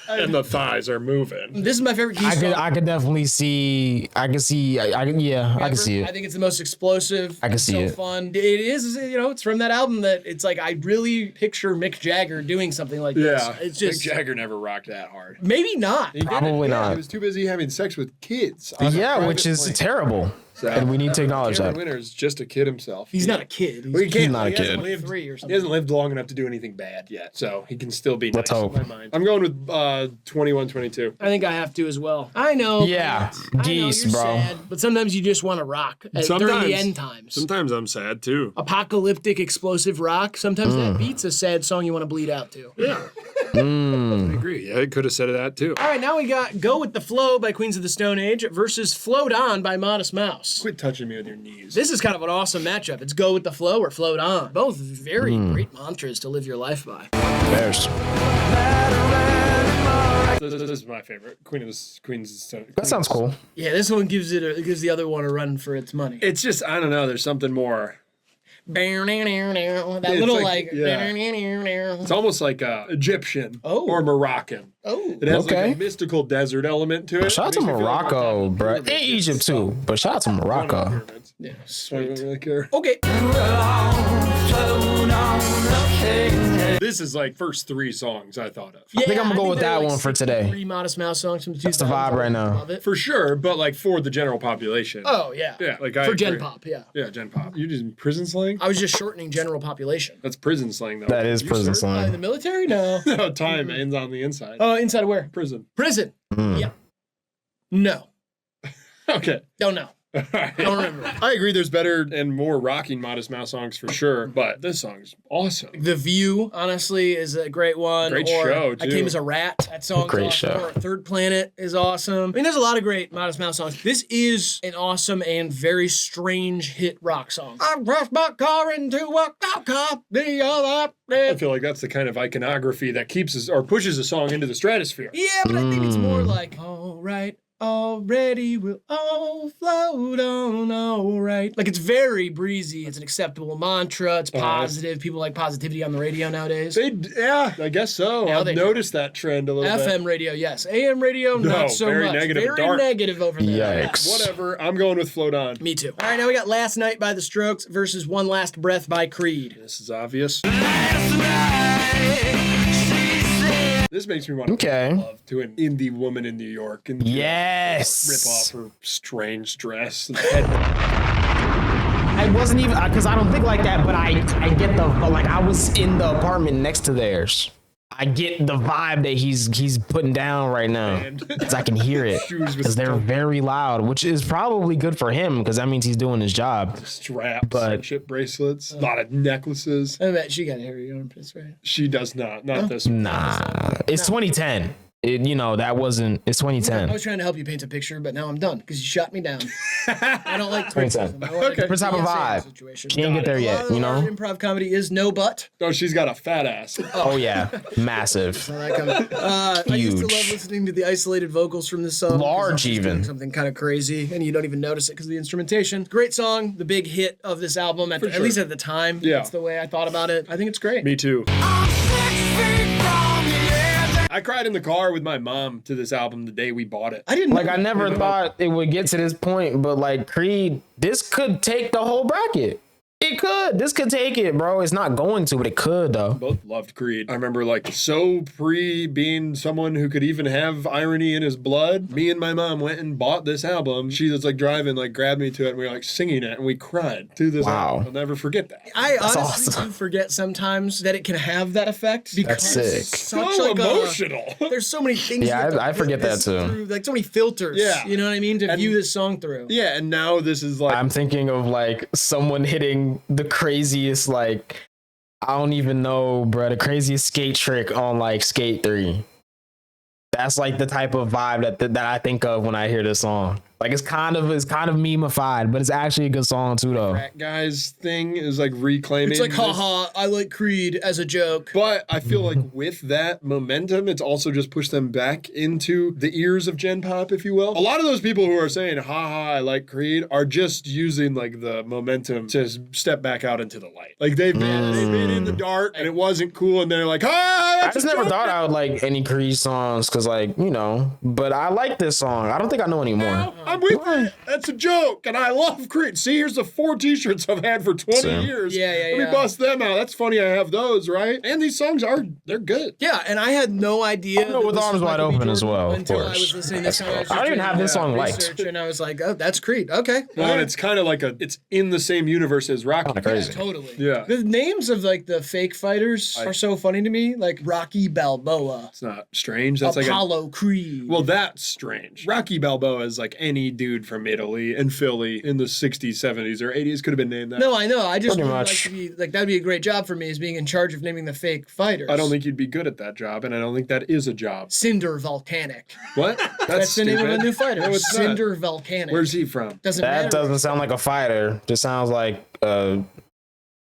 and the thighs are moving. this is my favorite Keys song. I could definitely see. I can see it. I think it's the most explosive. I can see so it. fun. It is, it's from that album that it's like I really picture Mick Jagger doing something like this. Yeah. It's just Mick Jagger never rocked that hard. maybe not. He didn't. Probably not. He was too busy having sex with kids. on a Yeah, private which is plane. terrible. So, And we need to acknowledge Cameron that. Winter is just a kid himself. He's not a kid. Well, he can't, not a he hasn't kid. lived- 3 or He something. hasn't lived long enough to do anything bad yet, so he can still be Let's nice hope. in my mind. I'm going with 21, 22. I think I have to as well. I know. Yeah, I know, geese, you're bro. sad, but sometimes you just want to rock during Sometimes. the end times. Sometimes I'm sad too. Apocalyptic, explosive rock. Sometimes that beats a sad song you want to bleed out to. Yeah. I agree. Yeah, I could have said that too. All right, now we got Go With The Flow by Queens of the Stone Age versus Float On by Modest Mouse. Quit touching me with your knees. This is kind of an awesome matchup. It's Go With The Flow or Float On. Both very great mantras to live your life by. Bears. This is my favorite. Queen's. That sounds cool. Yeah, this one gives the other one a run for its money. It's just, I don't know. There's something more. That It's little like- yeah. It's almost like Egyptian or Moroccan. Oh. It has Okay. like a mystical desert element to it. Shout out to Makes me feel like I'm on top Morocco, of bro. pyramids. And Egypt too, but shout out to Morocco. Pyramids. Yeah, I don't sweet. really care. Okay. This is like first 3 songs I thought of. Yeah, I think I'm gonna go with there that are, one for today. 3 Modest Mouse songs from the 2000s. That's the vibe right now. Love it. For sure, but like for the general population. Oh, yeah. Yeah, like I For Gen agree. Pop, yeah. Yeah, Gen Pop. You just prison slang? I was just shortening general population. That's prison slang though. That is You prison serve- In the slang. military? No. No, time ends on the inside. Oh, inside of where? Prison. Prison. Mm. Yeah. No. Okay. Don't know. Alright. Don't remember. I agree there's better and more rocking Modest Mouse songs for sure, but this song's awesome. The View, honestly, is a great one. Great or show, I too. Came as a Rat. That song's Great awesome. show. Or Third Planet is awesome. I mean, there's a lot of great Modest Mouse songs. This is an awesome and very strange hit rock song. I crashed my car into a cop the other I day. feel like that's the kind of iconography that keeps us or pushes a song into the stratosphere. Yeah, but I think it's more like, all right, already we'll all float on, all right. Like, it's very breezy. It's an acceptable mantra. It's positive. People like positivity on the radio nowadays. Yeah, I guess so. Now I've they do. noticed that trend a little bit. FM radio, yes. AM radio, No, not so very much. negative and Very dark. negative over there. Yikes. Whatever. I'm going with Float On. Me too. All right, now we got Last Night by The Strokes versus One Last Breath by Creed. This is obvious. This makes me want to Okay. make love to an indie woman in New York and Yes. rip off her strange dress. And head. I wasn't even because I don't think like that, but I get the like I was in the apartment next to theirs. I get the vibe that he's putting down right now because I can hear it Shoes with because they're very loud, which is probably good for him because that means he's doing his job. Straps, But- friendship bracelets, a lot of necklaces. I bet she got hairy armpits, right? She does not. Not this one. Nah, it's 2010. That wasn't. It's I 2010. was trying to help you paint a picture, but now I'm done because you shot me down. I don't like criticism. I want Okay. a Different type of PSA vibe. situation. Can't get there A lot yet, of you our know. Improv comedy is no but. Oh, she's got a fat ass. Oh yeah, massive. I like 'em. I used to Huge. love listening to the isolated vocals from this song. 'cause Large it's just doing even. something kind of crazy, and you don't even notice it because of the instrumentation. Great song, the big hit of this album, at sure. least at the time. Yeah. That's the way I thought about it. I think it's great. Me too. I cried in the car with my mom to this album the day we bought it. I didn't Like know I never thought it would get to this point, but like Creed, this could take the whole bracket. It could. This could take it, bro. It's not going to, but it could though. Both loved Creed. I remember like so pre being someone who could even have irony in his blood. Me and my mom went and bought this album. She was like driving, like grabbed me to it, and we were like singing it, and we cried to this Wow. album. I'll never forget that. I honestly awesome. do forget sometimes that it can have that effect because That's it's sick. such So like emotional. there's so many things. Yeah, you have to I forget put that this too. through, like so many filters. Yeah. You know what I mean? To And- view this song through. Yeah, and now this is like I'm thinking of like someone hitting the craziest, like, I don't even know, bro, the craziest skate trick on like Skate 3. That's like the type of vibe that I think of when I hear this song. Like it's kind of memeified, but it's actually a good song too, though. Frat guys thing is like reclaiming. It's like, this. haha, I like Creed as a joke. But I feel like with that momentum, it's also just pushed them back into the ears of Gen Pop, if you will. A lot of those people who are saying, haha, I like Creed, are just using like the momentum to step back out into the light. Like they've been in the dark and it wasn't cool, and they're like, ah, I just never thought I would like any Creed songs because, like, you know, but I like this song. I don't think I know anymore. I'm with you. That's a joke, and I love Creed. See, here's the 4 t-shirts I've had for 20 Same. years. Yeah. Let me bust them out. That's funny I have those, right? And these songs they're good. Yeah, and I had no idea. I know With that this Arms was Wide Michael B. Open as Jordan well, of until I course. was listening to this song. I don't even have this song liked. And I was like, oh, that's Creed. Okay. Well, and it's kind of like it's in the same universe as Rocky. Kinda crazy. Totally. Yeah. The names of like the fake fighters are so funny to me. Like Rocky Balboa, It's not strange. That's Apollo Creed. well, that's strange. Rocky Balboa is like any dude from Italy and Philly in the 60s, 70s, or 80s could have been named that. No, I know. I just Pretty would like much. to be like that'd be a great job for me, is being in charge of naming the fake fighters. I don't think you'd be good at that job, and I don't think that is a job. Cinder Volcanic. What? That's the name of a stupid. new fighter. No, it's not. Cinder Volcanic. Where's he from? Doesn't That matter. doesn't sound like a fighter. Just sounds like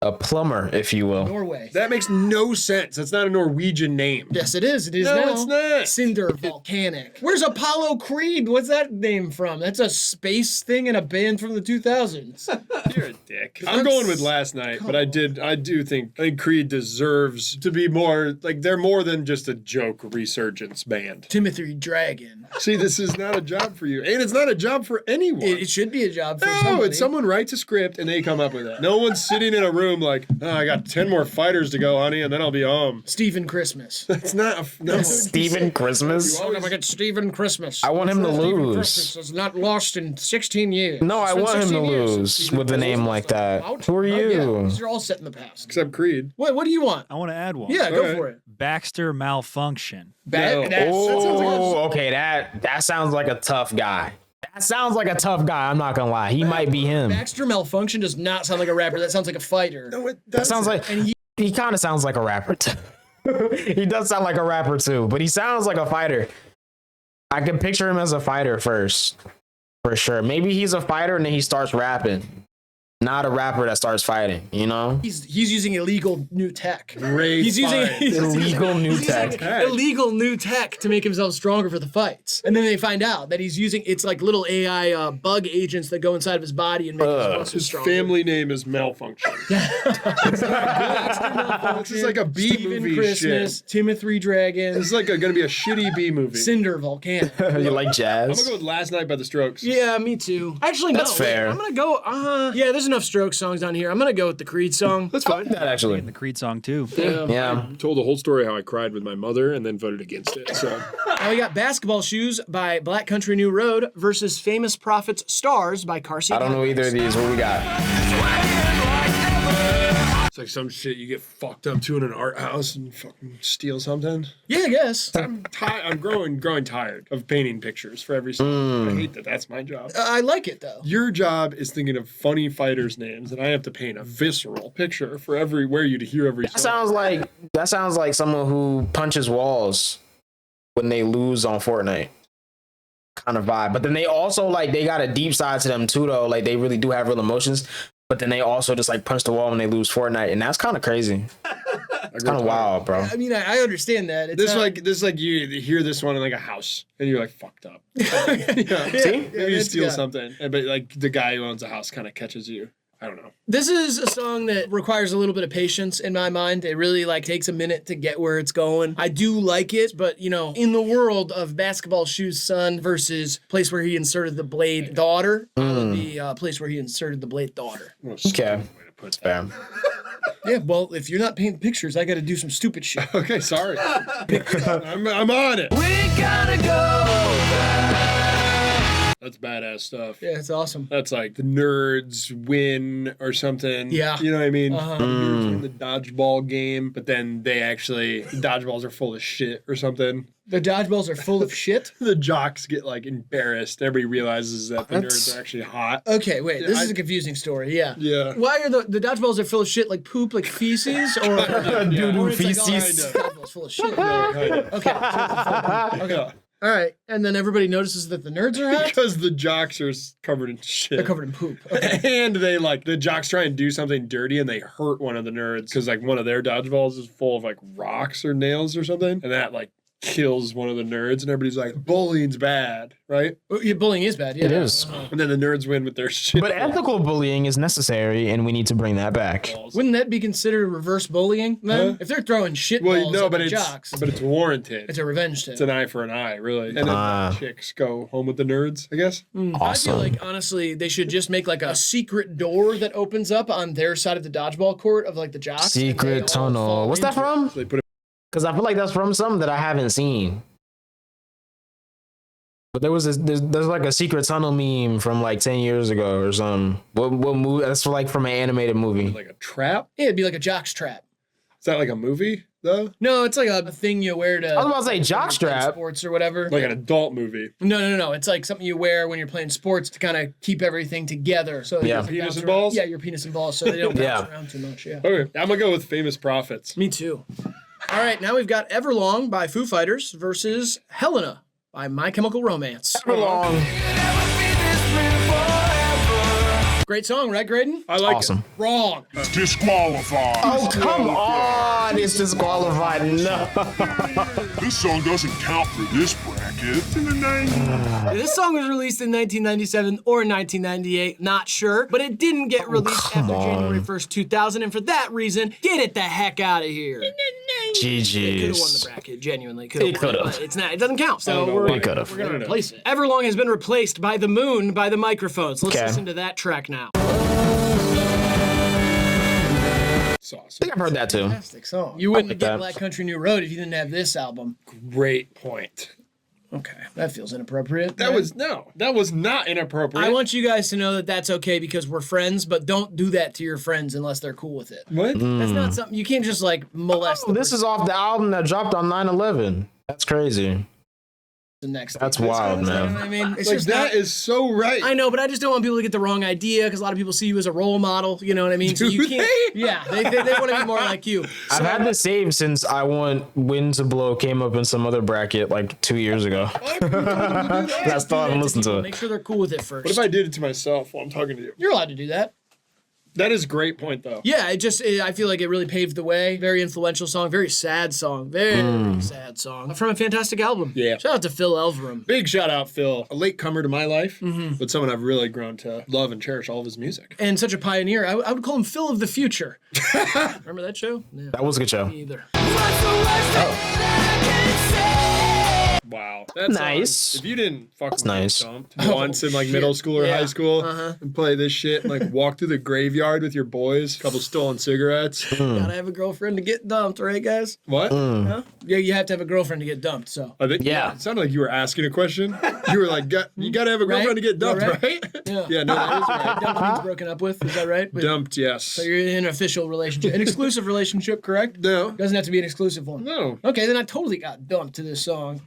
a plumber, if you will. Norway. That makes no sense. That's not a Norwegian name. Yes, it is. It is No, now. it's not. Cinder Volcanic. Where's Apollo Creed? What's that name from? That's a space thing in a band from the 2000s. You're a dick. I'm going with Last Night, but I do think Creed deserves to be more like they're more than just a joke resurgence band. Timothy Dragon. See, this is not a job for you, and it's not a job for anyone. It should be a job for No, somebody. it's someone writes a script and they come up with it. No one's sitting in a room like, oh, I got 10 more fighters to go, honey, and then I'll be home. Stephen Christmas. It's not no. Steven Christmas? Oh, I get Stephen Christmas. I want him to Stephen lose. Christmas has not lost in 16 years. No, I It's been want him to 16 years since lose Stephen with a name Christmas like was that. out. Who are Oh, yeah, you? these are all set in the past. Except Creed. What do you want? I want to add one. Yeah, go Okay. for it. Baxter Malfunction. No. Oh, okay. That sounds like a tough guy. That sounds like a tough guy. I'm not gonna lie. He might be him. Baxter Malfunction does not sound like a rapper. That sounds like a fighter. No, it That sounds like he kind of sounds like a rapper too. He does sound like a rapper too, but he sounds like a fighter. I can picture him as a fighter first, for sure. Maybe he's a fighter and then he starts rapping. Not a rapper that starts fighting, you know? He's using illegal new tech. Great He's using fight. Illegal new he's tech. using illegal new tech to make himself stronger for the fights. And then they find out that he's using it's like little AI bug agents that go inside of his body and make his muscles His stronger. family name is Malfunction. This is like a B Stephen movie Christmas, shit. Timothy Dragon, This is like gonna be a shitty B movie. Cinder Volcanic. You like I'm jazz? gonna go with Last Night by the Strokes. Yeah, me too. Actually, no. That's wait, fair. I'm gonna go. Yeah, there's enough Strokes songs on here. I'm gonna go with the Creed song. That's fine. That actually. The Creed song too. Yeah. Told the whole story how I cried with my mother and then voted against it. So Now we got Basketball Shoes by Black Country New Road versus Famous Prophets Stars by Car Seat I don't know either of these. What we got? it's like some shit you get fucked up to in an art house and fucking steal something. Yeah, I guess. I'm growing tired of painting pictures for every song. I hate that. That's my job. I like it though. Your job is thinking of funny fighters' names, and I have to paint a visceral picture for everywhere you to hear every song. That sounds like someone who punches walls when they lose on Fortnite. Kind of vibe. But then they also they got a deep side to them too though. Like they really do have real emotions. But then they also just punch the wall when they lose Fortnite, and that's kind of crazy. It's kind of wild, bro. I mean, I understand that. It's This not- like you hear this one in like a house, and you're like fucked up. See? Maybe you it's steal got- something, but like the guy who owns a house kind of catches you. I don't know. This is a song that requires a little bit of patience in my mind. It really takes a minute to get where it's going. I do like it, but in the world of Basketball Shoes Son versus place where he inserted the blade daughter, the place where he inserted the blade daughter. Okay. Fair. Yeah, well, if you're not painting pictures, I got to do some stupid shit. Okay, sorry. I'm on it. We gotta go. That's badass stuff. Yeah, it's awesome. That's like the nerds win or something. Yeah. You know what I mean? Uh-huh. Nerds win the dodgeball game, but then the dodgeballs are full of shit or something. The dodgeballs are full of shit. The jocks get embarrassed. Everybody realizes that the nerds are actually hot. Okay, wait. This is a confusing story. Yeah. Yeah. Why are the dodgeballs are full of shit like poop, like feces, or Doo-doo or it's feces. Like, oh, dodgeball's full of shit. Kind of. Okay. Okay. All right. And then everybody notices that the nerds are hot. Because the jocks are covered in shit. They're covered in poop. Okay. And they the jocks try and do something dirty and they hurt one of the nerds because one of their dodgeballs is full of rocks or nails or something. And that kills one of the nerds and everybody's like, bullying's bad, right? Yeah, bullying is bad. Yeah. It is. And then the nerds win with their shit. But ethical bullying is necessary, and we need to bring that back. Wouldn't that be considered reverse bullying then? Huh? If they're throwing shit Well, balls no, at but the it's jocks, but it's warranted. it's a revenge tale. It's an eye for an eye, really. And then the chicks go home with the nerds, I guess. Awesome. I feel like, honestly, they should just make a secret door that opens up on their side of the dodgeball court of the jocks. and they all Secret fall tunnel. What's that into it. from? So they put it. Because I feel like that's from something that I haven't seen. But there was there's a secret tunnel meme from 10 years ago or something. What movie? That's from an animated movie. Like a trap? Yeah, it'd be like a jock's trap. Is that a movie though? No, it's a thing you wear to. I was about to say jock strap. Sports or whatever. Like an adult movie. No. It's something you wear when you're playing sports to kind of keep everything together. So it Yeah. doesn't Penis bounce and around. balls? Yeah, your penis and balls, so they don't bounce Yeah. around too much. Yeah. Okay, I'm gonna go with Famous Prophets. Me too. All right, now we've got Everlong by Foo Fighters versus Helena by My Chemical Romance. Long. Great song, right, Graydon? I like Awesome. Wrong. Disqualified. Oh, come on. It's disqualified. No. This song doesn't count for this bracket. It's in the 90s. This song was released in 1997 or 1998, not sure, but it didn't get released after January 1st, 2000, and for that reason, get it the heck out of here. Could have won the GG's. bracket, genuinely. It Could could've. have. But it's not. It doesn't count. So know we're why. It could've. going to replace it. Everlong has been replaced by The Moon by the Microphones. Let's Okay. listen to that track now. It's awesome. I think I've heard that too. Fantastic song. You wouldn't like get that. Black Country New Road if you didn't have this album. Great point. Okay, that feels inappropriate. That was not inappropriate. I want you guys to know that that's okay because we're friends, but don't do that to your friends unless they're cool with it. What? That's not something you can't just molest. This is off the album that dropped on 9/11. That's crazy. the next. That's thing. wild, You know man. what I mean, it's Like just that not, is so right. I know, but I just don't want people to get the wrong idea because a lot of people see you as a role model. You know what I mean? So Do you can't. they? Yeah, they want to be more like you. I've had this saved since I want Wind to Blow came up in some other bracket like 2 years ago. I still haven't listened to it. Make sure they're cool with it first. What if I did it to myself while I'm talking to you? You're allowed to do that. That is a great point, though. Yeah, I feel like it really paved the way. Very influential song, very sad song, very sad song from a fantastic album. Yeah. Shout out to Phil Elverum. Big shout out, Phil. A late comer to my life, but someone I've really grown to love and cherish all of his music. And such a pioneer. I would call him Phil of the Future. Remember that show? Yeah. That was a good show. Me either. Wow. That's Nice. If you didn't fucking nice. get dumped once in like middle school or Yeah. high school and play this shit and like walk through the graveyard with your boys, a couple stolen cigarettes. Gotta have a girlfriend to get dumped, right, guys? What? Huh? Yeah, you have to have a girlfriend to get dumped, so. I think Yeah. It sounded like you were asking a question. You were like, you gotta have a girlfriend Right? to get dumped, Yeah, right? right? Yeah. Yeah, no, that is right. Dumped means broken up with, is that right? Dumped, yes. So you're in an official relationship. An exclusive relationship, correct? No. Doesn't have to be an exclusive one. No. Okay, then I totally got dumped to this song.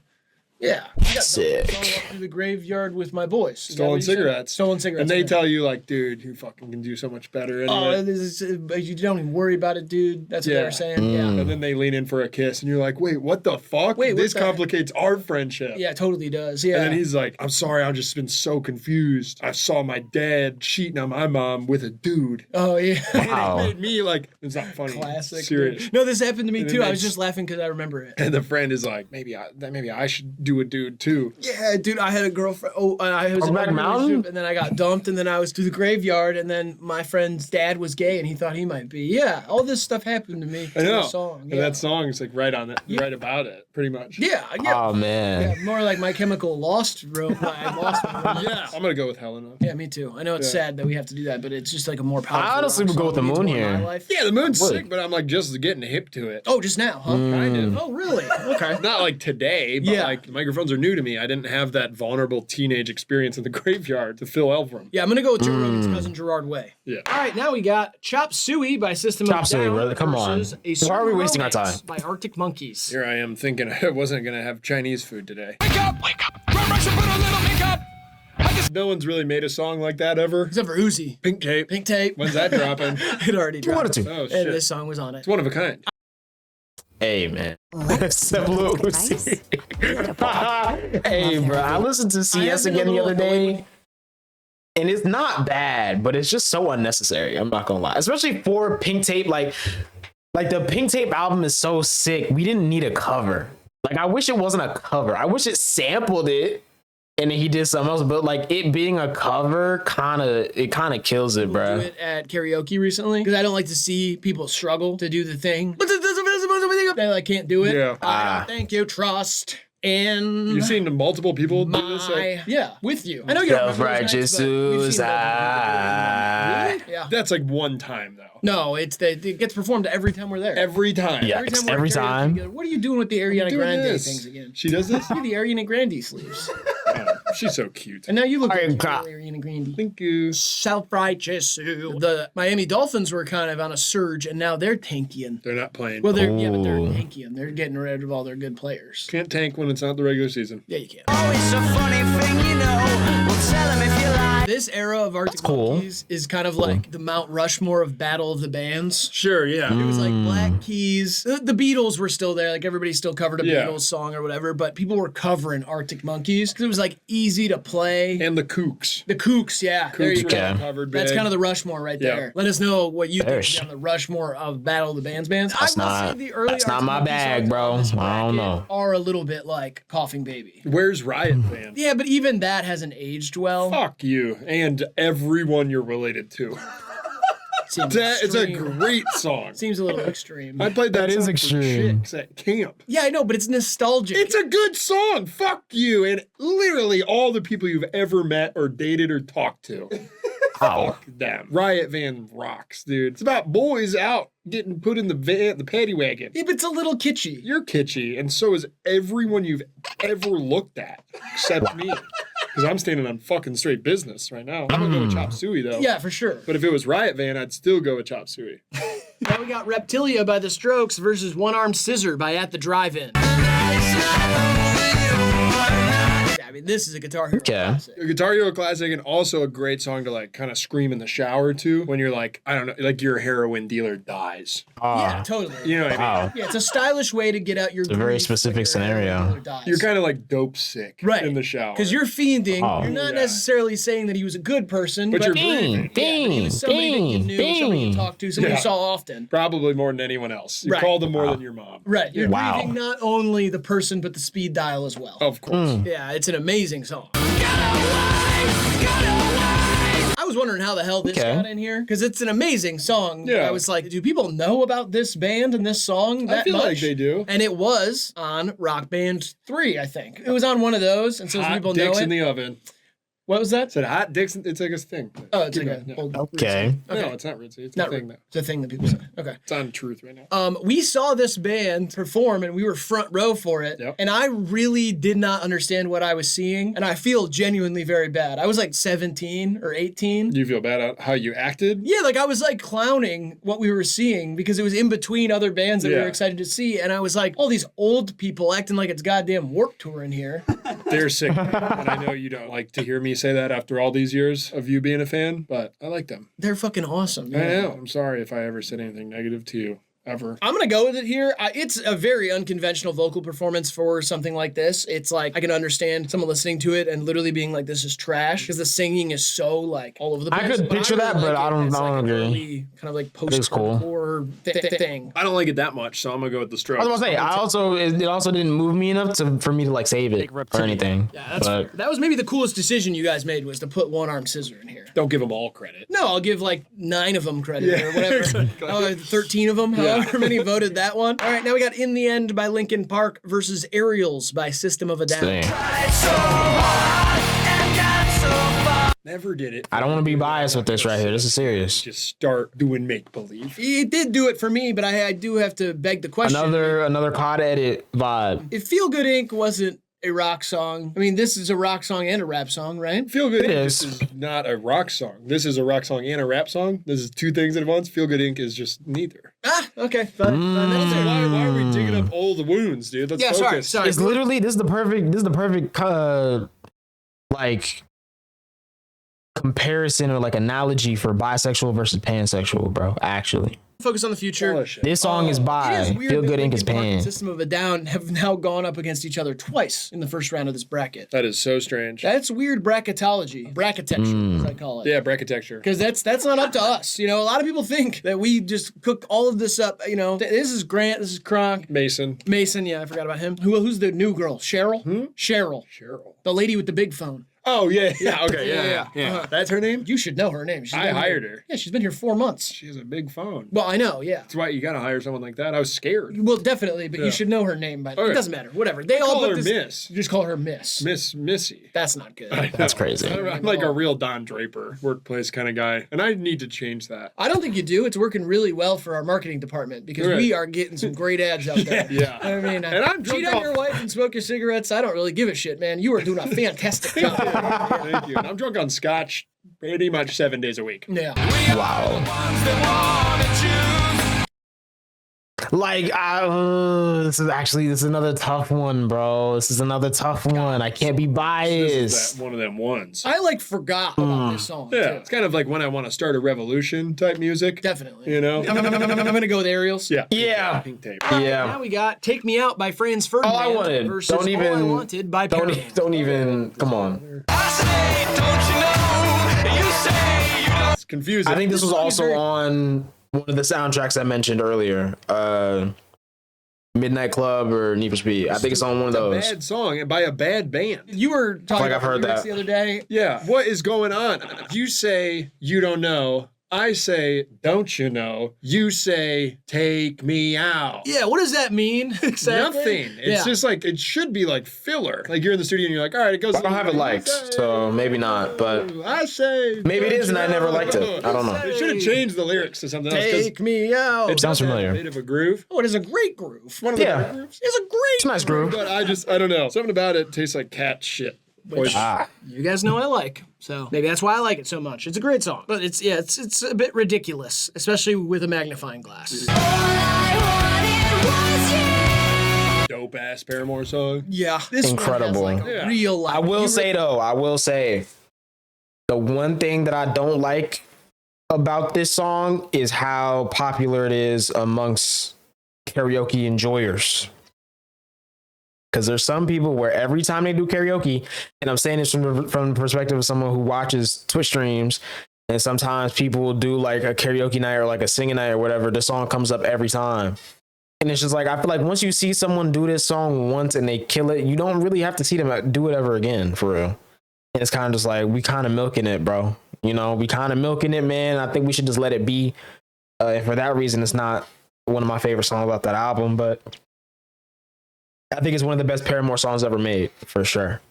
Yeah. I got Sick. dumped going up through the graveyard with my boys. Is that Stolen what you said? cigarettes. Stolen cigarettes. And they okay. tell you like, dude, you fucking can do so much better Oh, anyway. this is, you don't even worry about it, dude. That's what they Yeah. were saying. Yeah. And then they lean in for a kiss, and you're like, wait, what the fuck? Wait, what this the- complicates our friendship. Yeah, it totally does. Yeah. And then he's like, I'm sorry, I've just been so confused. I saw my dad cheating on my mom with a dude. oh, yeah. Wow. It made me like, it's not funny. Classic. Serious. dude. No, this happened to me And too. then I was they- just laughing because I remember it. And the friend is like, maybe I should do a dude too. Yeah, dude, I had a girlfriend. I was in a Brokeback Mountain? relationship, and then I got dumped, and then I was to the graveyard, and then my friend's dad was gay, and he thought he might be. Yeah, all this stuff happened to me. I know. The song. And Yeah. that song is like right on it, right about it, pretty much. Yeah. Oh man. Yeah, more like My Chemical Lost wrote. I lost my romance. Yeah. I'm gonna go with Helena. Yeah, me too. I know it's Yeah. sad that we have to do that, but it's just like a more powerful. I honestly rock would go song with The means Moon more in my here. life. Yeah, the moon's Would. sick, but I'm like just getting hip to it. Oh, just now, huh? Kind of. Oh, really? Okay. Not like today, but Yeah. like the microphones are new to me. I didn't have that vulnerable teenage experience in the graveyard to Phil Elverum. Yeah, I'm gonna go with Joe Rogan's cousin Gerard Way. Yeah. All right, now we got Chop Suey by System Chop of a Suey, Down brother, come on. versus A Why are we Certain wasting our Romance time? by Arctic Monkeys. Here I am thinking I wasn't gonna have Chinese food today. Wake up! Run, rush, and put a little makeup. No one's really made a song like that ever. Except for Uzi. Pink Tape. Pink Tape. When's that dropping? It already dropped. Wanted to. Oh And shit. this song was on it. It's one of a kind. Hey man. Let's Blue look nice. Hey bro, I listened to CS again the other day. And it's not bad, but it's just so unnecessary. I'm not gonna lie. Especially for Pink Tape, like the Pink Tape album is so sick. We didn't need a cover. Like I wish it wasn't a cover. I wish it sampled it and then he did something else. But like it being a cover kind of kills it, bro. Do it at karaoke recently because I don't like to see people struggle to do the thing. They like can't do it. Yeah. Thank you, trust. And You've seen multiple people do this? with you. I know you don't remember those nights, Self-righteous but we've seen suicide. Really? Yeah. That's like one time though. No, it gets performed every time we're there. Every time. Yeah. we're every karaoke time. together. What are you doing with the Ariana doing Grande this. things again? She does this? See the Ariana Grande sleeves. She's so cute. And now you look like God. Ariana Grande. Thank you. Self-righteous. The Miami Dolphins were kind of on a surge, and now they're tanking. They're not playing. Well, they're Ooh. tanking. They're getting rid of all their good players. Can't tank when it's not the regular season. Yeah, you can. Always a funny thing, you know. Well, tell him if you like. This era of Arctic cool. Monkeys is kind of like the Mount Rushmore of Battle of the Bands. Sure, yeah. It was like Black Keys. The Beatles were still there. Like everybody still covered a Yeah. Beatles song or whatever, but people were covering Arctic Monkeys because it was like easy to play. And the Kooks. The Kooks, yeah. There you Kooks go. were covered big. That's kind of the Rushmore right Yeah. there. Let us know what you think There's- on the Rushmore of Battle of the Bands. That's I will say not- the early that's not Arctic my Monkeys bag, songs bro. on this I don't bracket know. Are a little bit like Coughing Baby. Where's Riot Band? Yeah, but even that hasn't aged well. Fuck you and everyone you're related to. Seems That is a extreme. great song. Seems a little extreme. I played that That is song extreme. for chicks at camp. Yeah, I know, but it's nostalgic. It's a good song. Fuck you and literally all the people you've ever met or dated or talked to. Wow. Them. Riot Van rocks, dude. It's about boys out getting put in the van, the paddy wagon. Yeah, but it's a little kitschy. You're kitschy, and so is everyone you've ever looked at, except me. Because I'm standing on fucking straight business right now. I'm gonna go with Chop Suey though. Yeah, for sure. But if it was Riot Van, I'd still go with Chop Suey. Now we got Reptilia by The Strokes versus One Armed Scissor by At the Drive-In. I mean, this is a Guitar Hero classic. A Guitar Hero classic and also a great song to like kind of scream in the shower to when you're like, I don't know, like your heroin dealer dies. Yeah, totally. You know what I mean? Wow. Yeah, it's a stylish way to get out your. It's a very grief specific when your scenario. dealer dies. You're kind of like dope sick Right. in the shower. Because you're fiending. Oh. You're not Yeah. necessarily saying that he was a good person, But you're yeah, breathing. but he was somebody that you knew, somebody you talked to, somebody Yeah. you saw often. Probably more than anyone else. You Right. called them more than your mom. Right. You're Wow. grieving not only the person, but the speed dial as well. Of course. Yeah, it's an amazing song. I was wondering how the hell this Okay. got in here because it's an amazing song. Yeah. I was like, do people know about this band and this song that I feel much? like they do. And it was on Rock Band 3, I think. It was on one of those, and so Hot people dicks know in it. the oven. What was that? Said hot dicks. It's like a thing. Oh, it's Keep like going, a yeah. old Okay. No, it's not ritzy. It's Not a thing though. It's a thing that people say. Okay. It's on Truth right now. We saw this band perform and we were front row for it. Yep. And I really did not understand what I was seeing. And I feel genuinely very bad. I was like 17 or 18. Do you feel bad about how you acted? Yeah, like I was like clowning what we were seeing because it was in between other bands that we Yeah. were excited to see. And I was like, all these old people acting like it's goddamn Warped Tour in here. They're sick. And I know you don't like to hear me say that after all these years of you being a fan, but I like them. They're fucking awesome. I man. know. I'm sorry if I ever said anything negative to you. Ever. I'm gonna go with it here. It's a very unconventional vocal performance for something like this. It's like I can understand someone listening to it and literally being like, "This is trash," because the singing is so like all over the place. I could picture that, but I don't It's like an agree. early kind of like is cool. post-hardcore thing. I don't like it that much, so I'm gonna go with the Strokes. I was gonna say, it also didn't move me enough for me to like save it Take or Reptilia. anything. Yeah, that's but that was maybe the coolest decision you guys made was to put One Armed Scissor in here. Don't give them all credit. No, I'll give like 9 of them credit Yeah, or whatever. exactly. 13 of them, however many voted that one. All right, now we got In the End by Linkin Park versus Aerials by System of a Down. dang. Never did it. I don't want to be biased with this right here. This is serious. Just start doing make believe. It did do it for me, but I do have to beg the question. Another COD edit vibe. If Feel Good Inc. wasn't a rock song, I mean, this is a rock song and a rap song, right? Feel Good It Inc. is. This is not a rock song. This is a rock song and a rap song. This is two things at once. Feel Good Inc. is just neither. Ah, okay. Fine. That's it. Why are we digging up old wounds, dude? Let's Yeah, focus. sorry. It's literally this is the perfect like comparison or like analogy for bisexual versus pansexual, bro. Actually, Focus on the future. Bullshit. This song is It by is weird Feel that Good Ink is Linkin Park and Pain. System of a Down have now gone up against each other twice in the first round of this bracket. That is so strange. That's weird bracketology. Bracketexture, as I call it. Yeah, bracketexture. Because that's not up to us. You know, a lot of people think that we just cook all of this up. You know, this is Grant, this is Kronk. Mason. Mason, yeah, I forgot about him. Who's the new girl? Cheryl? Cheryl. Cheryl. The lady with the big phone. Oh, yeah. Okay, yeah. Uh-huh. That's her name? You should know her name. She's I been hired here- her. Yeah, she's been here 4 months. She has a big phone. Well, I know, yeah. That's why you gotta hire someone like that. I was scared. Well, definitely, but Yeah. you should know her name by now. Okay. It doesn't matter. Whatever. They all Call put her this. Miss. You just call her Miss. Miss Missy. That's not good. That's crazy. I'm like a real Don Draper workplace kind of guy, and I need to change that. I don't think you do. It's working really well for our marketing department because Right. we are getting some great ads out there. Yeah. I mean, And I'm drunk cheat on off- your wife and smoke your cigarettes. I don't really give a shit, man. You are doing a fantastic job. Thank you. And I'm drunk on scotch pretty much 7 days a week. Yeah. Wow. Like, this is another tough one, bro. This is another tough one. I can't be This is biased. that one of them ones. I forgot about this song. Yeah, Too. it's kind of like when I want to start a revolution type music. Definitely. You know? I'm gonna go with Ariel's. Yeah. Yeah. Pink tape. Yeah. Now we got "Take Me Out" by Franz Ferdinand All I wanted. versus Don't even. "All I Wanted" by Don't, Paramore. don't even. Come on. It's confusing. I think this was song is also very- on one of the soundtracks I mentioned earlier. Midnight Club or Need for Speed. I think it's on one of a those. bad song and by a bad band. You were talking Like about I've heard lyrics that. the other day. Yeah. What is going on? You say you don't know. I say, don't you know? You say, take me out. Yeah, what does that mean? Exactly. Nothing. It's just like, it should be like filler. Like you're in the studio and you're like, all right, it goes. I don't have it liked, so maybe not. But I say. maybe it is, and I never liked it. I don't know. They should have changed the lyrics to something else. 'cause Take me out. it Sounds does have familiar. A bit of a groove. Oh, it is a great groove. One of the Yeah. better grooves. It's a great. It's a nice groove. But I don't know. Something about it tastes like cat shit. Ah, You guys know I like, so maybe that's why I like it so much. It's a great song, but it's a bit ridiculous, especially with a magnifying glass. Dope ass Paramore song. Yeah, this Incredible. one has like a Yeah. real. Like, I will say the one thing that I don't like about this song is how popular it is amongst karaoke enjoyers. Because there's some people where every time they do karaoke, and I'm saying this from the perspective of someone who watches Twitch streams, and sometimes people will do like a karaoke night or like a singing night or whatever, the song comes up every time. And it's just like, I feel like once you see someone do this song once and they kill it, you don't really have to see them do it ever again, for real. And it's kind of just like, we kind of milking it, bro. You know, we kind of milking it, man. I think we should just let it be. And for that reason, it's not one of my favorite songs about that album, but I think it's one of the best Paramore songs ever made, for sure.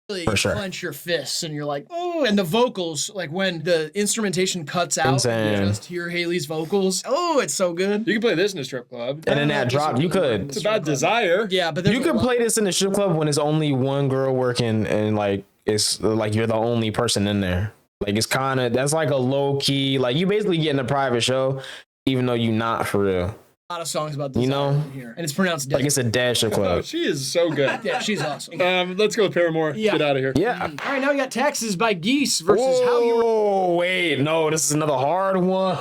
Really For sure. clench your fists and you're like, oh, and the vocals, like when the instrumentation cuts out, Insane. you just hear Haley's vocals. Oh, it's so good. You can play this in a strip club. And then that drop, you could. It's about desire. Yeah, but there's You a could lot- play this in the strip club when it's only one girl working and like it's like you're the only person in there. Like it's kind of, that's like a low key, like you basically getting a private show, even though you're not, for real. a lot of songs about desire You know? in here, and it's pronounced Like it's a dead strip Oh, club. she is so good. yeah, she's awesome. Let's go with Paramore. Yeah. Get out of here. Yeah. All right, now we got Taxes by Geese versus How You Oh, wait, no, this is another hard one.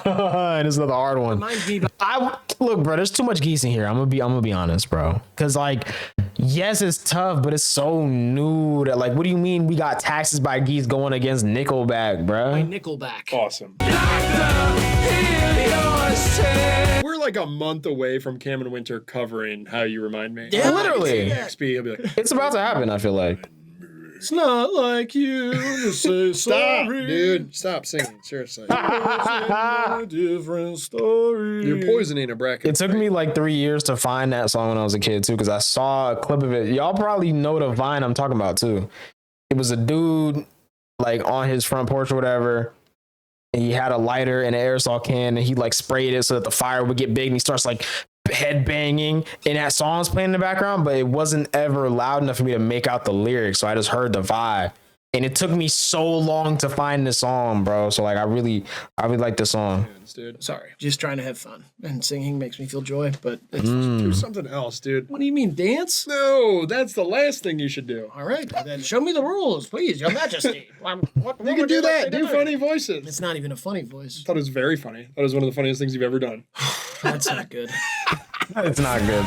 This is another hard one. Remind Me. Look, bro, there's too much geese in here. I'm gonna be honest, bro. Cause like, yes, it's tough, but it's so new that like, what do you mean we got Taxes by Geese going against Nickelback, bro? Nickelback. Awesome. We're like a month away from Cameron Winter covering How You Remind Me. Yeah, Literally. XP, he'll be like, It's about to happen, I feel like. it's not like you to say stop, dude. Stop singing. Seriously. A different story. You're poisoning a bracket. It took me like 3 years to find that song when I was a kid too, because I saw a clip of it. Y'all probably know the Vine I'm talking about too. It was a dude like on his front porch or whatever. And he had a lighter and an aerosol can, and he like sprayed it so that the fire would get big. And he starts like head banging, and that song's playing in the background, but it wasn't ever loud enough for me to make out the lyrics. So I just heard the vibe, and it took me so long to find this song, bro. So like, I really like this song. Dude. Sorry, just trying to have fun. And singing makes me feel joy, but it's, Do something else, dude. what do you mean, dance? No, that's the last thing you should do. All right, then show me the rules, please, Your Majesty. What You can do that. Do funny voices. It's not even a funny voice. I thought it was very funny. That was one of the funniest things you've ever done. That's not good. It's not good.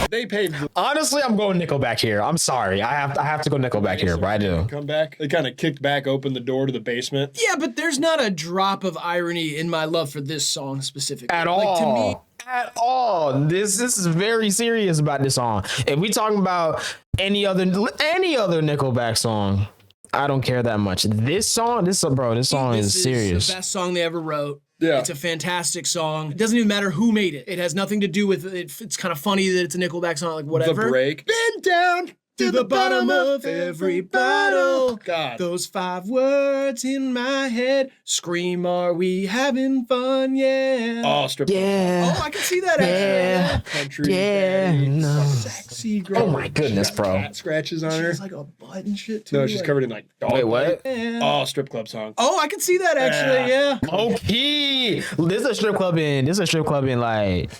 They paved the Honestly, I'm going Nickelback here. I'm sorry. I have to go Nickelback here, but I do. comeback. They kind of kicked back open the door to the basement. Yeah, but there's not a drop of irony in my love for this song specifically. At Like, all. to me, At all. This is very serious about this song. If we talking about any other Nickelback song, I don't care that much. This song is serious. the best song they ever wrote. Yeah. It's a fantastic song. It doesn't even matter who made it. It has nothing to do with it. It's kind of funny that it's a Nickelback song, like whatever. The break. Been down To the bottom of every bottle. God. Those 5 words in my head scream, are we having fun? Yeah. Oh, strip. Yeah. Oh, I can see that actually. Country. Yeah. daddy. No. Sexy girl. Oh my goodness, bro. Cat scratches on She her. has like a butt and shit too. No, she's like- covered in like dog. Wait, what? Yeah. Oh, strip club song. Oh, I can see that actually. Yeah. Okay. This is a strip club in like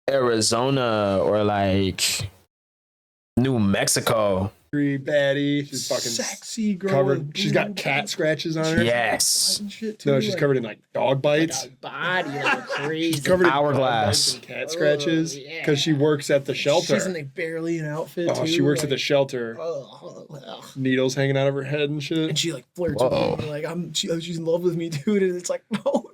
Arizona or like New Mexico. Country baddie. She's fucking Sexy girl. covered. with She's got blue cat scratches on her. Yes. and shit too. No, she's covered in like dog bites. Body like crazy. She's covered in dog Hourglass. bites and cat scratches Oh, yeah. because she works at the shelter. She's in like barely an outfit. Oh, too, she works at the like- shelter. Oh, Needles hanging out of her head and shit. and she like flirts Whoa. with me, like she's in love with me, dude. And it's like, no,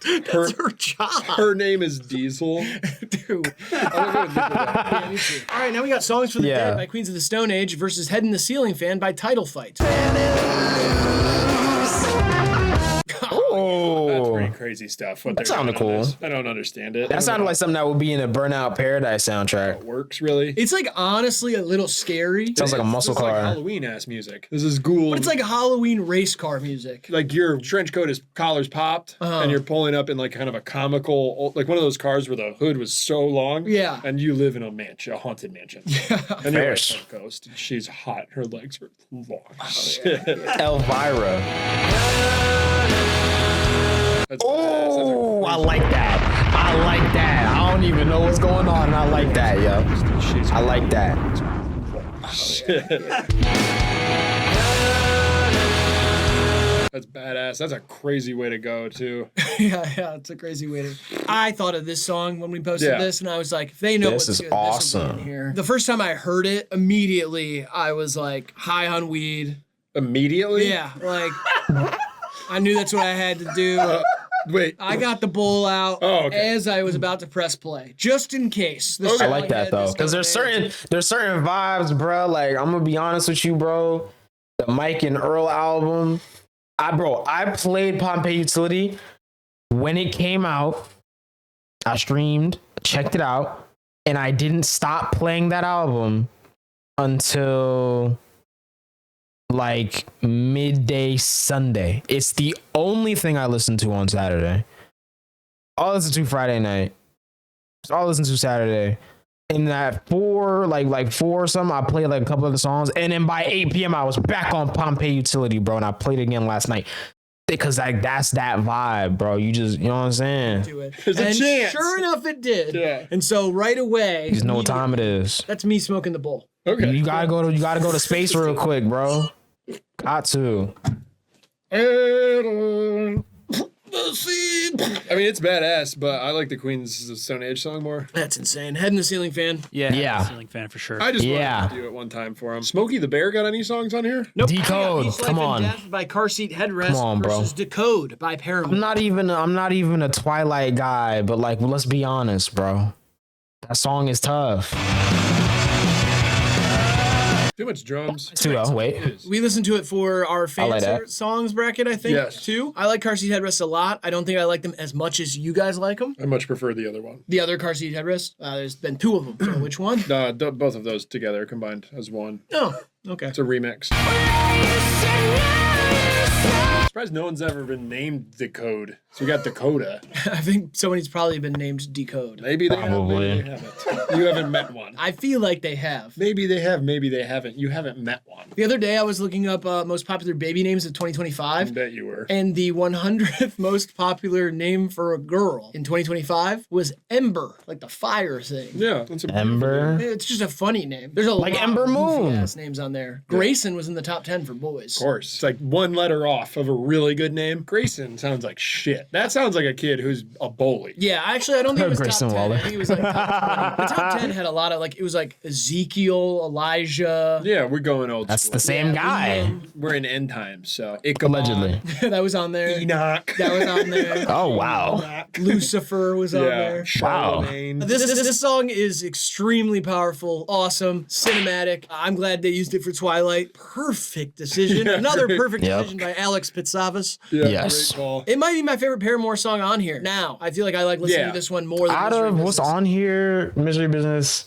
that's her job, Her name is Diesel. dude. I'm gonna go with Nickelback. Yeah, me too. All right, now we got Songs for the Yeah. Dead by Queens of the Stone Age versus Head in the Ceiling Fan by Title Fight. That's Oh. pretty crazy stuff. What That they're sounded doing on cool. this. I don't understand it. I That don't sounded know like something that would be in a Burnout Paradise soundtrack. how it works really. It's like honestly a little scary, Sounds like a muscle This is like car. Halloween ass music. This is ghoul. but it's like Halloween race car music. like your trench coat is collar's popped and you're pulling up in like kind of a comical, like one of those cars where the hood was so long. Yeah. And you live in a mansion, a haunted mansion. Yeah. And you're Fair. like some ghost. And she's hot. Her legs are long. Oh, Shit. Elvira. That's badass. That's a Oh, I like that. I like that. I don't even know what's going on, and I like that, yo. She's I like that. That's badass. That's a crazy way to go too. yeah, it's a crazy way to. I thought of this song when we posted Yeah. this, and I was like, if they know This what's is good, this will be awesome. in here. The first time I heard it, immediately I was like high on weed. Immediately? Yeah, like I knew that's what I had to do. Wait. I got the bowl out Oh, okay. as I was about to press play, just in case. The I song like that had though, this because there's going certain vibes, bro. Like I'm gonna be honest with you, bro. The Mike and Earl album, I played Pompeii Utility when it came out. I streamed, checked it out, and I didn't stop playing that album until like midday Sunday. It's the only thing I listen to on Saturday. I'll listen to Friday night. I'll listen to Saturday. And at 4 or something, I played like a couple of the songs. And then by 8 p.m., I was back on Pompeii Utility, bro. And I played it again last night. Because like that's that vibe, bro. You just, you know what I'm saying? to it. There's a And chance. sure enough, it did. Yeah. And so right away, You just know what time it is. that's me smoking the bowl. Okay. You gotta go to space real quick, bro. Got to. I mean, it's badass, but I like the Queens of Stone Age song more. That's insane. Head in the Ceiling Fan. Yeah. Yeah. Ceiling fan for sure. I just Yeah. wanted to do it one time for him. Smokey the Bear got any songs on here? Nope. Decode. Peace, Come Life, on. and Death by Car Seat Headrest Come on, bro. versus Decode by Paramount. I'm not even a Twilight guy, but like, let's be honest, bro. That song is tough. Too much drums. Too, wait. It is. We listened to it for our fan like that. songs bracket, I think, Yes. too. I like Car Seat Headrest a lot. I don't think I like them as much as you guys like them. I much prefer the other one. The other Car Seat Headrest, there's been 2 of them. So which one? Both of those together combined as one. Oh, okay. It's a remix. Surprised no one's ever been named Decode. So we got Dakota. I think somebody's probably been named Decode. Maybe they Probably. have, maybe they haven't. You haven't met one. I feel like they have. Maybe they have, maybe they haven't. You haven't met one. The other day I was looking up most popular baby names of I 2025. bet you were. And the 100th most popular name for a girl in 2025 was Ember, like the fire thing. Yeah, that's a Ember. It's just a funny name. There's a Like lot Ember of Moon. goofy-ass names on there. Grayson was in the top 10 for boys. Of course. It's like one letter off of a really good name. Grayson sounds like shit. That sounds like a kid who's a bully. Yeah, actually, I don't think it was Grayson top 10. Waller. I think it was like top 20. The top 10 had a lot of like, it was like Ezekiel, Elijah. Yeah, we're going old That's school. the same guy. We're in end times, so Ichabod, Allegedly. That was on there. Enoch. That was on there. Oh, wow. Lucifer was on Yeah, there. Charlemagne. This song is extremely powerful, awesome, cinematic. I'm glad they used it for Twilight. Perfect decision. Another perfect Yep. decision by Alex Pitsavas. Yeah, Yes. great call. It might be my favorite Paramore song on here. Now, I feel like I like listening Yeah. to this one more than Out Misery of what's Business. on here, Misery Business,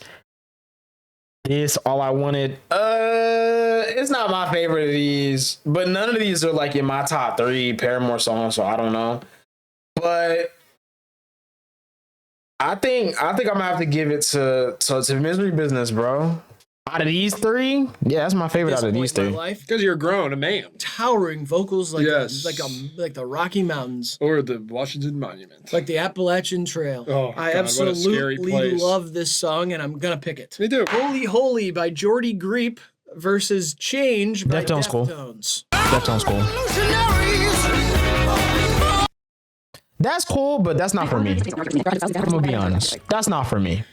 this All I Wanted. It's not my favorite of these, but none of these are like in my top 3 Paramore songs, so I don't know. But I think I'm gonna have to give it to Misery Business, bro. Out of these 3, yeah, that's my favorite This out of point these in my 3. life. Because you're grown, a man. Towering vocals like Yes. like the Rocky Mountains, Or the Washington Monument. like the Appalachian Trail. Oh, I God, what a scary absolutely place. love this song, and I'm gonna pick it. Me too. Holy Holy by Jordy Greep versus Change by Deftones cool. Deftones. Deftones cool. That's cool, but that's not for me. I'm gonna be honest. That's not for me.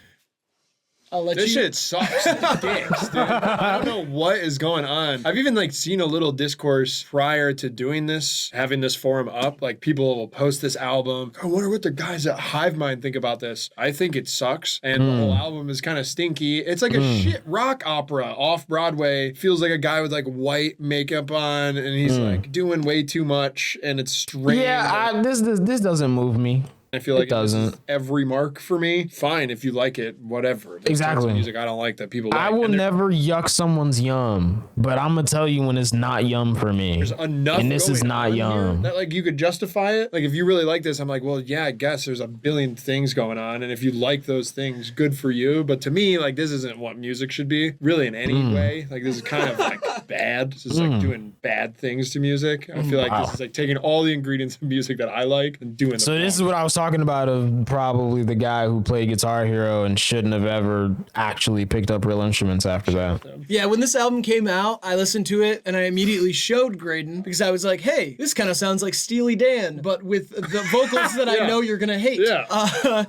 I'll let This you. shit sucks. It stinks, dude. I don't know what is going on. I've even like seen a little discourse prior to doing this, having this forum up. Like people will post this album. I wonder what the guys at HIVEMIND think about this. I think it sucks, and the whole album is kind of stinky. It's like a shit rock opera off Broadway. Feels like a guy with like white makeup on, and he's like doing way too much, and it's strange. Yeah, this doesn't move me. I feel like It doesn't. This is every mark for me. Fine, if you like it, whatever. There's tons of Exactly. music I don't like that people like. I will and never yuck someone's yum, but I'm gonna tell you when it's not yum for me. there's enough. And this is going not on here yum. that like you could justify it. Like if you really like this, I'm like, well, yeah, I guess there's a billion things going on, and if you like those things, good for you. But to me, like this isn't what music should be, really, in any way. Like this is kind of like bad. This is like doing bad things to music. I feel like this is like taking all the ingredients of music that I like and doing. So them this is wrong. what I was talking about of probably the guy who played Guitar Hero and shouldn't have ever actually picked up real instruments after that. Yeah, when this album came out, I listened to it and I immediately showed Graydon because I was like, hey, this kind of sounds like Steely Dan, but with the vocals that I know you're going to hate. Yeah.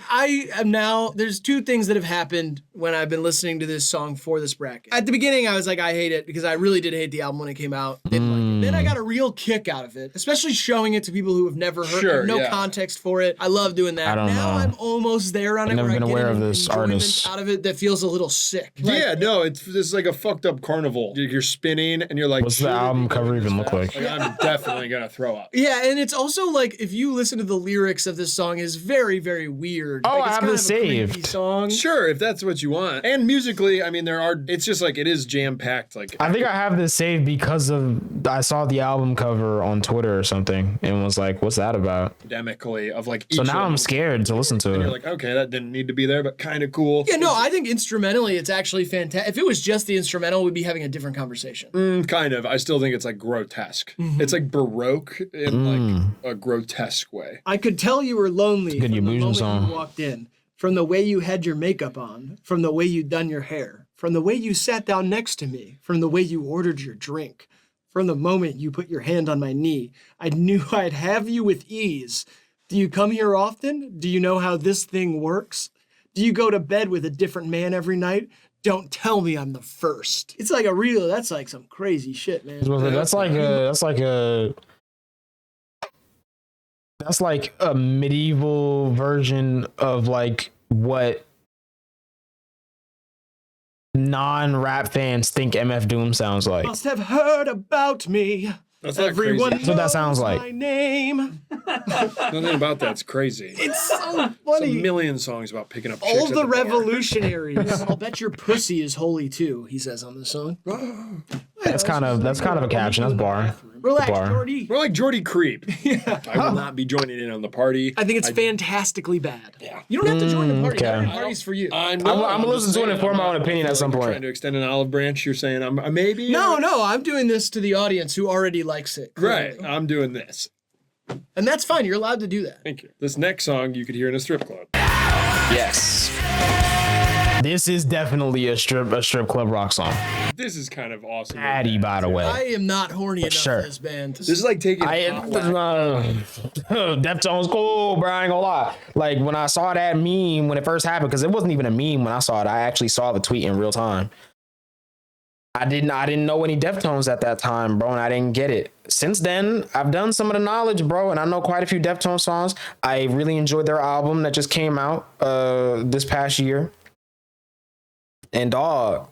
I am now, there's 2 things that have happened when I've been listening to this song for this bracket. At the beginning, I was like, I hate it because I really did hate the album when it came out. Didn't like it. Then I got a real kick out of it, especially showing it to people who have never heard Sure, have no yeah. context for it. I love doing that. I don't Now know. I'm almost there on it. never where been I get aware an of this enjoyment artist. out of it that feels a little sick. Like, Yeah, no, it's like a fucked up carnival. You're spinning and you're like, What's the should we album be cover going even this look fast? like? I'm definitely gonna throw up. Yeah, and it's also like if you listen to the lyrics of this song, is very, very weird. Oh, like, I it's have kind this of a creepy saved. song. Sure, if that's what you want. And musically, I mean, it's just like it is jam packed. Like I think I have this saved because of I saw the album cover on Twitter or something and was like, "What's that about?" academically of like. So each now of I'm them. scared to listen to And you're it. like, okay, that didn't need to be there, but kind of cool. Yeah, no, I think instrumentally it's actually fantastic. If it was just the instrumental, we'd be having a different conversation. Kind of. I still think it's like grotesque. It's like Baroque in like a grotesque way. I could tell you were lonely good from the Yabujan moment song. you walked in, from the way you had your makeup on, from the way you done your hair, from the way you sat down next to me, from the way you ordered your drink, from the moment you put your hand on my knee. I knew I'd have you with ease. Do you come here often? Do you know how this thing works? Do you go to bed with a different man every night? Don't tell me I'm the first. It's like that's like some crazy shit, man. That's like a medieval version of like what non-rap fans think MF Doom sounds like. Must have heard about me. That's not Everyone crazy. That's what that sounds knows like. my name. Nothing about that's crazy. It's so There's a funny. million songs about picking up All chicks at the bar. revolutionaries. I'll bet your pussy is holy too, he says on the song. That's kind of a caption. That's bar. Relax, Bar. Jordy. We're like Jordy Creep. I will not be joining in on the party. I think it's fantastically bad. Yeah. You don't have to join the party. okay. Every party's for you. I know, I'm gonna listen to it and form my own opinion at some Trying point. to extend an olive branch. You're saying I'm maybe? No, I'm doing this to the audience who already likes it. Right. I'm doing this. And that's fine. You're allowed to do that. Thank you. This next song you could hear in a strip club. Yes. This is definitely a strip club rock song. This is kind of awesome. Addy, by the way. I am not horny enough sure. for this band. This is like taking. Deftones cool, bro. I ain't gonna lie. Like when I saw that meme when it first happened, because it wasn't even a meme when I saw it. I actually saw the tweet in real time. I didn't know any Deftones at that time, bro, and I didn't get it. Since then, I've done some of the knowledge, bro, and I know quite a few Deftones songs. I really enjoyed their album that just came out this past year. And dog,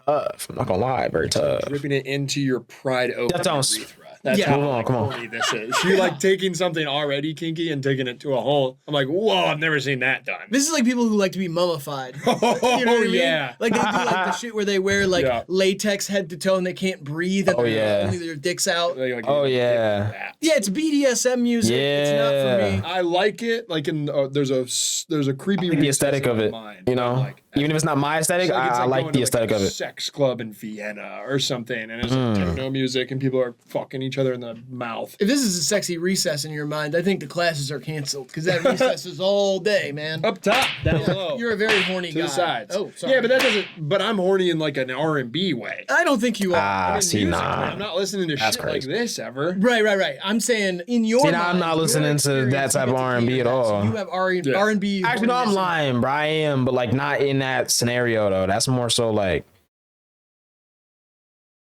tough. I'm not gonna lie, very tough. Ripping it into your pride open Deftones. urethra. That's Yeah. how Come on. horny this is. You're like taking something already kinky and taking it to a whole. I'm like, whoa, I've never seen that done. This is like people who like to be mummified. You know what I mean? Yeah. Like they do like the shit where they wear like Yeah. latex head to toe and they can't breathe and Oh, they're yeah. only their dicks out. Like, Oh, yeah. Yeah, it's BDSM music. It's not for Yeah. me. I like it. Like in there's a creepy. I like the recess aesthetic in of my it, mind, you but, know? like, Even if it's not my aesthetic, it's like it's I like going the to, aesthetic a of it. sex club in Vienna or something, and it's like techno music, and people are fucking each other in the mouth. If this is a sexy recess in your mind, I think the classes are canceled because that recess is all day, man. Up top, down low, You're a very horny to guy. the sides. Oh, sorry. Yeah, but that doesn't. But I'm horny in like an R&B way. I don't think you are. In See, music, nah. I'm not listening to That's shit crazy. like this ever. Right. I'm saying in your See, mind. now I'm not your listening to that experience, type you of get to R&B cater at that. So all. you have R&B. Actually, no, I'm horniness. lying, bro. I am, but like not in that scenario though. That's more so like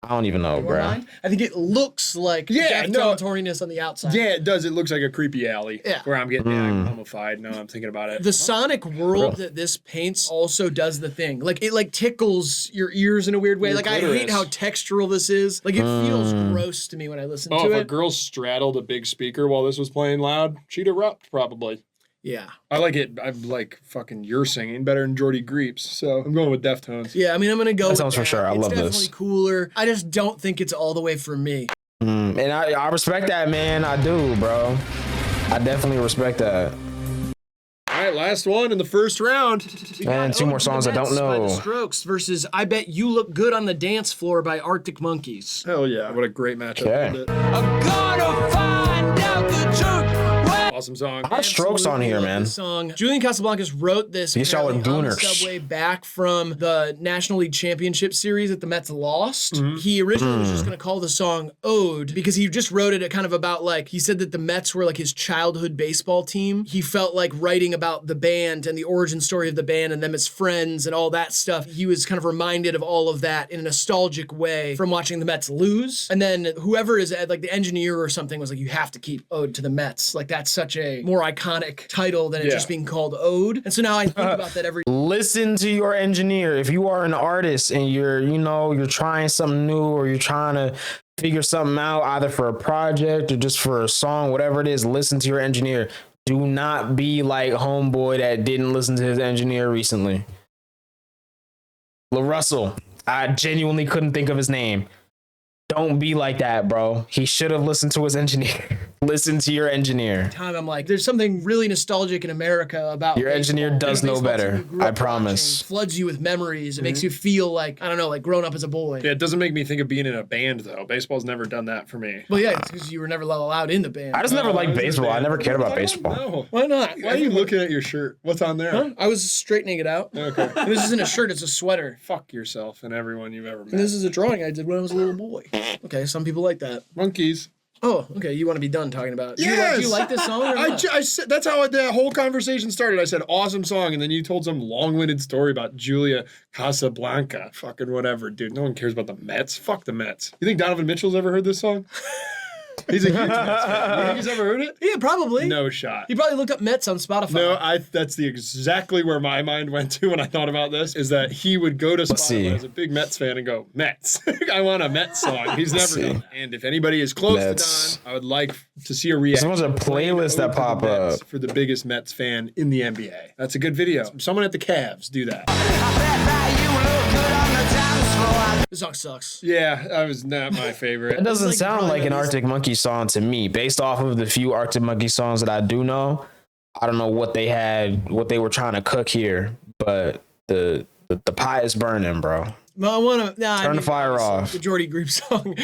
I don't even know, Your bro. mind? I think it looks like Deftones horniness on the outside. Yeah, it does. It looks like a creepy alley. Yeah. Where I'm getting mummified. No, I'm thinking about it. The sonic world that this paints also does the thing. Like it like tickles your ears in a weird way. Your Like I hate clitoris. how textural this is. Like it feels gross to me when I listen Oh, to if a it. girl straddled a big speaker while this was playing loud, she'd erupt probably. Yeah. I like it. I like fucking your singing better than Jordy Greeps, so I'm going with Deftones. Yeah, I mean I'm gonna go. That with sounds for sure. I It's love definitely this. cooler. I just don't think it's all the way for me. And I respect that, man. I do, bro. I definitely respect that. All right, last one in the first round. And two more songs I don't By know. The Strokes versus I Bet You Look Good on the Dance Floor by Arctic Monkeys. Hell yeah! What a great matchup. Okay. I'm gonna find out the truth. Awesome song. I have Strokes on Absolutely here, love man. this song. Julian Casablancas wrote this These y'all are apparently on the gooners. subway back from the National League Championship Series that the Mets lost. Mm-hmm. He originally was just going to call the song Ode because he just wrote it kind of about like, he said that the Mets were like his childhood baseball team. He felt like writing about the band and the origin story of the band and them as friends and all that stuff. He was kind of reminded of all of that in a nostalgic way from watching the Mets lose. And then whoever is like the engineer or something was like, you have to keep Ode to the Mets. Like that's such a more iconic title than it Yeah. just being called Ode. And so now I think about that every Listen to your engineer. If you are an artist and you're trying something new or you're trying to figure something out either for a project or just for a song, whatever it is, listen to your engineer. Do not be like homeboy that didn't listen to his engineer recently. LaRussell. I genuinely couldn't think of his name. Don't be like that, bro. He should have listened to his engineer. Listen to your engineer. time I'm like, there's something really nostalgic in America about Your engineer baseball. does And a know baseball better. team you grew I up promise. watching floods you with memories. It makes you feel like, I don't know, like grown up as a boy. Yeah, it doesn't make me think of being in a band though. Baseball's never done that for me. Well, yeah, it's because you were never allowed in the band. I just never liked baseball. I never cared about baseball. No. Why not? Why are you looking at your shirt? What's on there? Huh? I was straightening it out. Okay. And this isn't a shirt, it's a sweater. Fuck yourself and everyone you've ever And met. this is a drawing I did when I was a little boy. Okay, some people like that. Monkeys. Oh, okay, you want to be done talking about it. Yes! Do you like this song or not? I said, that's how that whole conversation started. I said, awesome song. And then you told some long-winded story about Julia Casablanca. Fucking whatever, dude. No one cares about the Mets. Fuck the Mets. You think Donovan Mitchell's ever heard this song? He's a huge Mets fan. You think he's ever heard it? Yeah, probably. No shot. He probably looked up Mets on Spotify. No, that's the exactly where my mind went to when I thought about this, is that he would go to see. Spotify as a big Mets fan and go, Mets. I want a Mets song. He's never see. done that. And if anybody is close Mets. to Don, I would like to see a reaction. There's a bunch of playlists that Ode to the pop Mets up. for the biggest Mets fan in the NBA. That's a good video. Someone at the Cavs do that. This song sucks. Yeah, that was not my favorite. It doesn't like sound drawing like an on these- Arctic Monkey song to me. Based off of the few Arctic Monkey songs that I do know, I don't know what they were trying to cook here, but the pie is burning, bro. I want to Turn the fire off. The Jordy Group song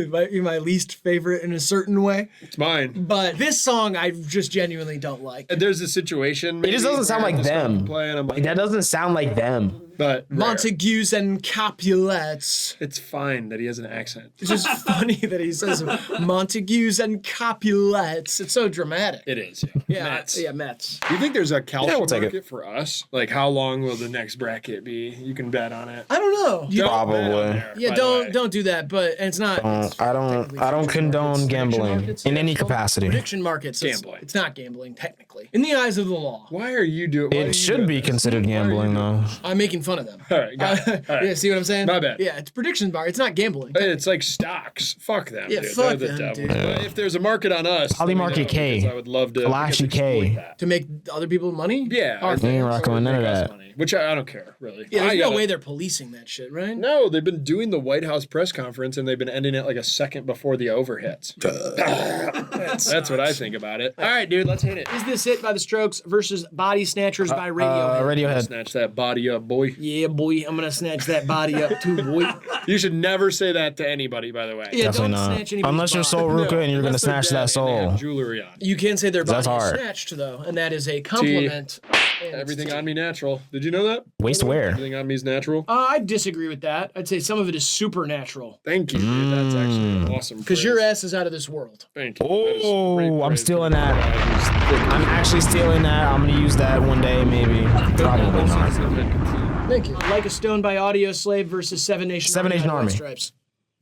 might be my least favorite in a certain way. It's mine. But this song I just genuinely don't like. And there's a situation. It just doesn't sound like them. Playing, I'm Like, that doesn't sound like them. But rare. Montagues and Capulets. It's fine that he has an accent. It's just funny that he says Montagues and Capulets. It's so dramatic. It is. Yeah, Mets. yeah, Mets. Do you think there's a calcium we'll take it. market for us? Like, how long will the next bracket be? You can bet on it. I don't know. Don't Probably. bet on there, Yeah, by the way. don't do that. But and it's not. it's I don't technically condone prediction gambling markets. in any capacity. Prediction markets. Gambling. It's not gambling technically in the eyes of the law. Why are you doing? why are you It should doing be this? considered Why are you gambling doing though. this? I'm making fun of them. All right, got it. All right. Yeah, see what I'm saying? My bad. Yeah, it's prediction bar. It's not gambling. It's like stocks. Fuck them. Yeah, dude. fuck They're the them, devil. dude. But if there's a market on us, Poly let me Market know, K. because I would love to Flashy K. exploit that. To make other people money? Yeah, Our I think ain't so. rocking with none of Make us that. money, which I don't care really. Yeah, I there's no gotta- way they're policing that shit, right? No, they've been doing the White House press conference and they've been ending it like a second before the over hits. That's what I think about it. All right, dude, let's hit it. Is This It by The Strokes versus Body Snatchers by Radiohead? Radiohead. Snatch that body up, boy. Yeah, boy, I'm gonna snatch that body up too, boy. You should never say that to anybody, by the way. Yeah, Definitely don't not. snatch anybody's Unless you're body. Soul Ruka and you're gonna Unless they're snatch dead that and they soul. have jewelry on. You can say their body That's is hard. snatched though, and that is a compliment. And Everything it's- on me natural. Did you know that? Waste wear. Everything on me is natural. I disagree with that. I'd say some of it is supernatural. Thank you. Dude. That's actually an awesome. Because phrase. your ass is out of this world. Thank you. That is great Oh, I'm praise stealing for the that. guy who's I'm actually stealing that. I'm gonna use that one day, maybe. Probably not. Thank you. Like a Stone by Audio Slave versus Seven Nation Seven Nation by White Army. Stripes.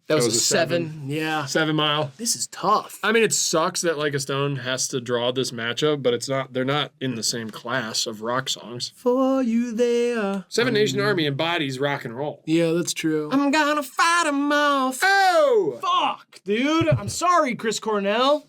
That was a seven. Yeah. 7 Mile. This is tough. I mean, it sucks that Like a Stone has to draw this matchup, but it's not. They're not in the same class of rock songs. For you there. Seven Nation Army embodies rock and roll. Yeah, that's true. I'm gonna fight him off. Oh, Fuck, dude. I'm sorry, Chris Cornell.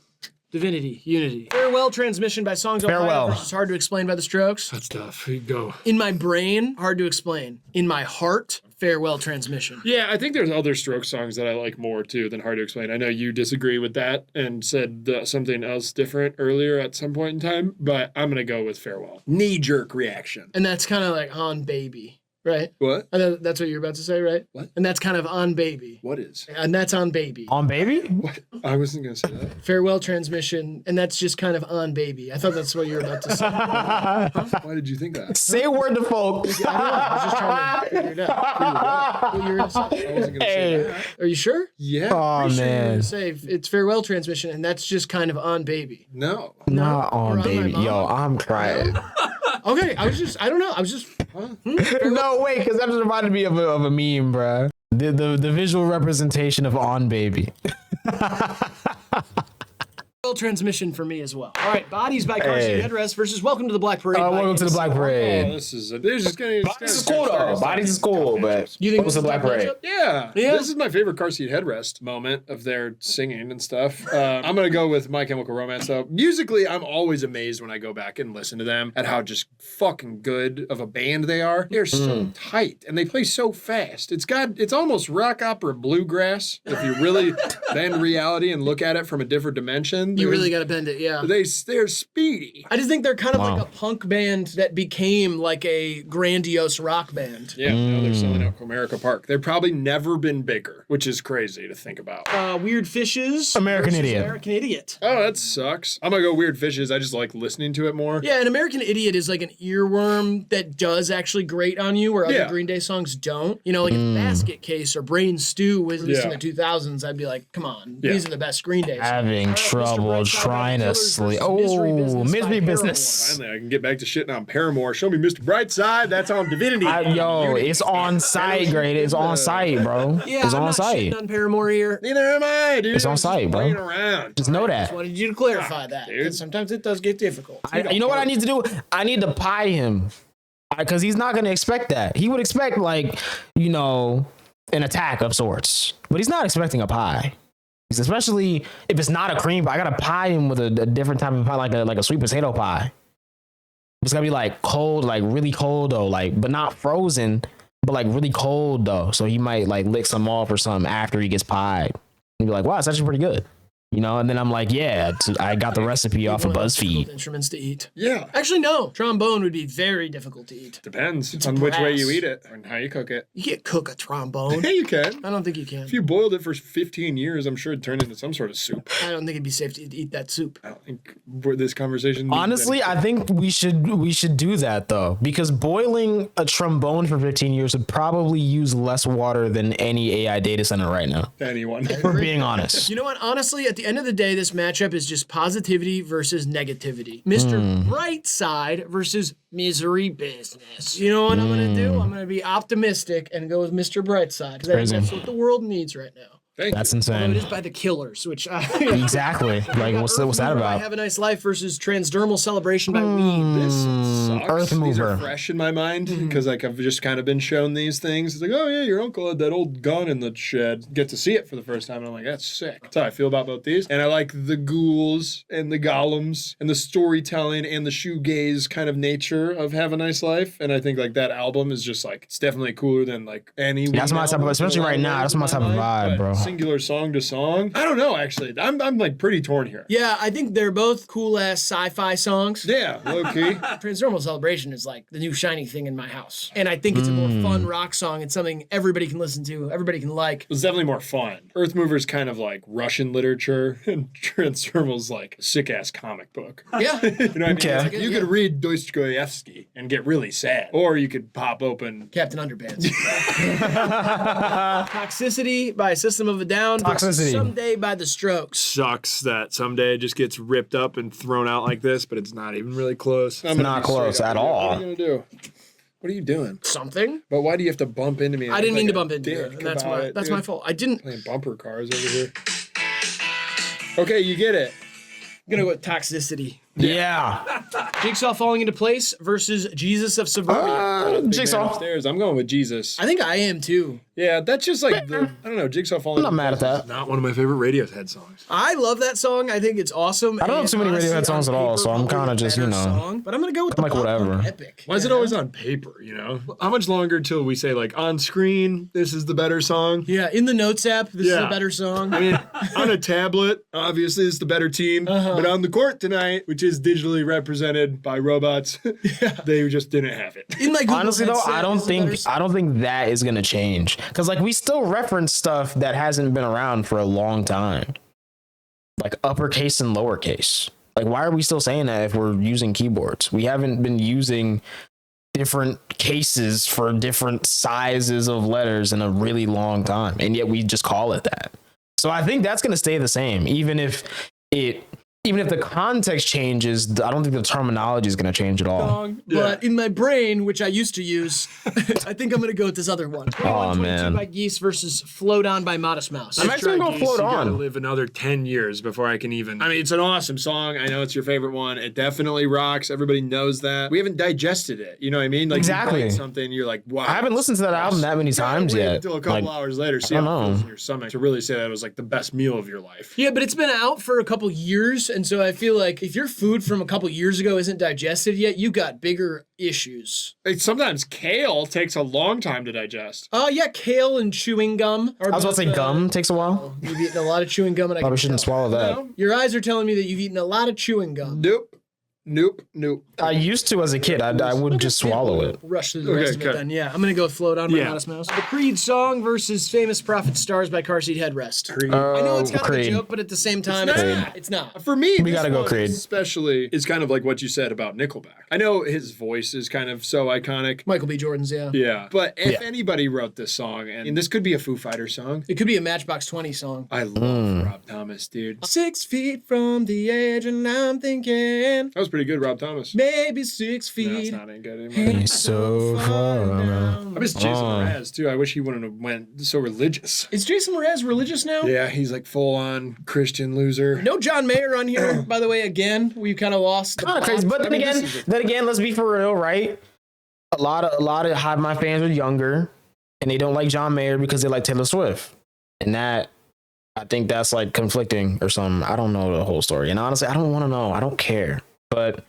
Divinity, Unity. Farewell Transmission by Songs on Fire Farewell. versus Hard to Explain by The Strokes. that's tough. Here you go. In my brain, Hard to Explain. In my heart, Farewell Transmission. Yeah, I think there's other Strokes songs that I like more too than Hard to Explain. I know you disagree with that and said something else different earlier at some point in time, but I'm gonna go with Farewell. Knee jerk reaction. And that's kind of like on Baby, right? What? I know that's what you're about to say, right? What? And that's kind of on Baby. What is? And that's on Baby. On baby? What? I wasn't gonna say that. Farewell Transmission, and that's just kind of on Baby. I thought that's what you were about to say. Why did you think that? Say a word to folks. I don't know. I was just trying to figure it out. What you were gonna say. I wasn't gonna say Hey. that. Are you sure? Yeah. Oh Pretty sure you were man. gonna say it's Farewell Transmission, and that's just kind of on Baby. No. Not Or on on my baby. mom? Yo, I'm crying. Okay, I don't know. I was just, No, wait, because that just reminded me of a meme, bruh. The visual representation of on baby. Farewell Transmission for me as well. All right, Bodies by Car Seat Hey. Headrest versus Welcome to the Black Parade. by Welcome to the Black Oh, Parade. this is. They're just gonna. Bodies is cool though. Bodies is cool, but You think welcome to the Black Parade. Yeah. Yeah. This is my favorite car seat headrest moment of their singing and stuff. I'm going to go with My Chemical Romance, though. Musically, I'm always amazed when I go back and listen to them at how just fucking good of a band they are. They're so tight and they play so fast. It's almost rock opera bluegrass if you really bend reality and look at it from a different dimension. You really got to bend it, yeah. They're speedy. I just think they're kind of Wow. like a punk band that became like a grandiose rock band. Yeah, now they're selling out Comerica Park. They've probably never been bigger, which is crazy to think about. Weird Fishes. American versus Idiot. American Idiot. Oh, that sucks. I'm gonna go Weird Fishes. I just like listening to it more. Yeah, an American Idiot is like an earworm that does actually grate on you, where other Yeah. Green Day songs don't. You know, like if Basket Case or Brain Stew was released in Yeah. the 2000s, I'd be like, come on, Yeah. these are the best Green Day songs. Having All right, Mr. trouble Brightside by trying the to Killers sleep. versus Misery Oh, Business by misery Paramore. business. Finally, I can get back to shitting on Paramore. Show me Mr. Brightside. That's on Divinity. Yo, it's on site, great. It's on site, bro. Yeah, It's I'm on not site. shitting on Paramore here. Neither am I, dude. It's on I'm just site, bro. playing around. Just know that. Wanted you to clarify that, dude. because sometimes it does get difficult. You know what I need to do? I need to pie him. Because he's not going to expect that. He would expect, like, you know, an attack of sorts. But he's not expecting a pie. He's especially if it's not a cream pie. I got to pie him with a different type of pie, like a sweet potato pie. It's going to be, like, cold, like, really cold, though. Like, but not frozen, but, like, really cold, though. So he might, like, lick some off or something after he gets pied. He'd be like, wow, it's actually pretty good. You know, and then I'm like, yeah, I got the recipe off of One the most difficult BuzzFeed. instruments to eat. Yeah. Actually, no. Trombone would be very difficult to eat. Depends on which way brass. you eat it and how you cook it. You can't cook a trombone. Yeah, you can. I don't think you can. If you boiled it for 15 years, I'm sure it'd turn into some sort of soup. I don't think it'd be safe to eat that soup. I don't think this conversation. Honestly, I think we should do that though, because boiling a trombone for 15 years would probably use less water than any AI data center right now. anyone. For being honest. You know what? Honestly, at the end of the day, this matchup is just positivity versus negativity. Mr. Brightside versus misery business. You know what I'm going to do? I'm going to be optimistic and go with Mr. Brightside. 'Cause I think Crazy. that's what the world needs right now. Thank That's you. Although it insane. is by the Killers, which Exactly. Like, what's that I about? Have a Nice Life versus Transdermal Celebration by Weed. This sucks. Earth These are Mover. fresh in my mind because like I've just kind of been shown these things. It's like, oh yeah, your uncle had that old gun in the shed. Get to see it for the first time, and I'm like, that's sick. That's how I feel about both these. And I like the ghouls and the golems and the storytelling and the shoegaze kind of nature of Have a Nice Life. And I think like that album is just like it's definitely cooler than like any. That's my type of, especially right now. That's my type of vibe, bro. Singular song to song. I don't know actually. I'm like pretty torn here. Yeah, I think they're both cool ass sci-fi songs. Yeah, low key. Transdermal Celebration is like the new shiny thing in my house. And I think it's a more fun rock song. It's something everybody can listen to, everybody can like. It's definitely more fun. Earth Mover's kind of like Russian literature, and Transdermal's like a sick ass comic book. Yeah. You know what I mean? Okay. It's like, you could read Dostoevsky and get really sad, or you could pop open. Captain Underpants. Toxicity by System of a Down. versus Toxicity. Someday by The Strokes. Sucks that someday it just gets ripped up and thrown out like this, but it's not even really close. I'm gonna not be straight close up at with you. all. What are you gonna do? What are you doing? Something. But why do you have to bump into me? I didn't Like mean to a bump into dick it. And that's about my it, that's dude? my fault. I didn't. Playing bumper cars over here. Okay, you get it. I'm gonna go with Toxicity. Yeah. Jigsaw Falling Into Place versus Jesus of Suburbia. Man Jigsaw. upstairs. I'm going with Jesus. I think I am too. Yeah, that's just like the I don't know. Jigsaw Falling. I'm not mad at that. Not one of my favorite Radiohead songs. I love that song. I think it's awesome. I don't have And too many honestly, Radiohead songs on at all, paper, so I'm probably kinda the just, better you know, song, but I'm gonna go with the like, pop punk whatever. Epic. Why is it Yeah. always on paper? You know, how much longer till we say like on screen? This is the better song. Yeah, in the Notes app, this is Yeah. a better song. I mean, on a tablet, obviously it's the better team. But on the court tonight, which is digitally represented by robots, they just didn't have it. In my Google Honestly though, headset, I don't this is a better think song. that is gonna change. Cause like we still reference stuff that hasn't been around for a long time. Like uppercase and lowercase. Like why are we still saying that if we're using keyboards? We haven't been using different cases for different sizes of letters in a really long time. And yet we just call it that. So I think that's gonna stay the same, even if the context changes. I don't think the terminology is going to change at all. Song, but in my brain, which I used to use, I think I'm gonna go with this other one. 2122 man. by Geese versus Float On by Modest Mouse. I'm actually going to go Float You gotta On. live another 10 years before I can even. I mean, it's an awesome song. I know it's your favorite one. It definitely rocks. Everybody knows that. We haven't digested it. You know what I mean? Like, Exactly. You bite something, you're like, wow. I haven't listened to that album that many You gotta times wait yet. Until a couple Like, hours later, see I how don't it feels know. in your stomach to really say that it was like the best meal of your life. Yeah, but it's been out for a couple years, and so I feel like if your food from a couple years ago isn't digested yet, you got bigger issues. Sometimes kale takes a long time to digest. Yeah, kale and chewing gum. I was about to say gum takes a while. You've eaten a lot of chewing gum, and I Probably can shouldn't tell. swallow that. No. Your eyes are telling me that you've eaten a lot of chewing gum. Nope. I used to as a kid. I would just swallow it. Rush through the rest of it okay. then. Yeah, I'm gonna go with Float On by Yeah. Modest Mouse. The Creed song versus Famous Prophet Stars by Car Seat Headrest. I know it's kind of a Creed. joke, but at the same time, it's not. For me, We this gotta go one Creed. especially is kind of like what you said about Nickelback. I know his voice is kind of so iconic. Michael B. Jordan's, yeah. Yeah, but if Yeah. anybody wrote this song, and this could be a Foo Fighters song, It could be a Matchbox 20 song. I love Rob Thomas, dude. 6 feet from the edge, and I'm thinking That was pretty good, Rob Thomas. maybe 6 No, it's feet. not any good anymore. He's so far now. I miss Jason Oh. Mraz too. I wish he wouldn't have went so religious. Is Jason Mraz religious now? Yeah, he's like full on Christian loser. No John Mayer on here, by the way. Again, we kind of lost. The Kind of crazy, plot. but then again, let's be for real, right? A lot of Hive Mind fans are younger, and they don't like John Mayer because they like Taylor Swift, and that I think that's like conflicting or something. I don't know the whole story, and honestly, I don't want to know. I don't care, but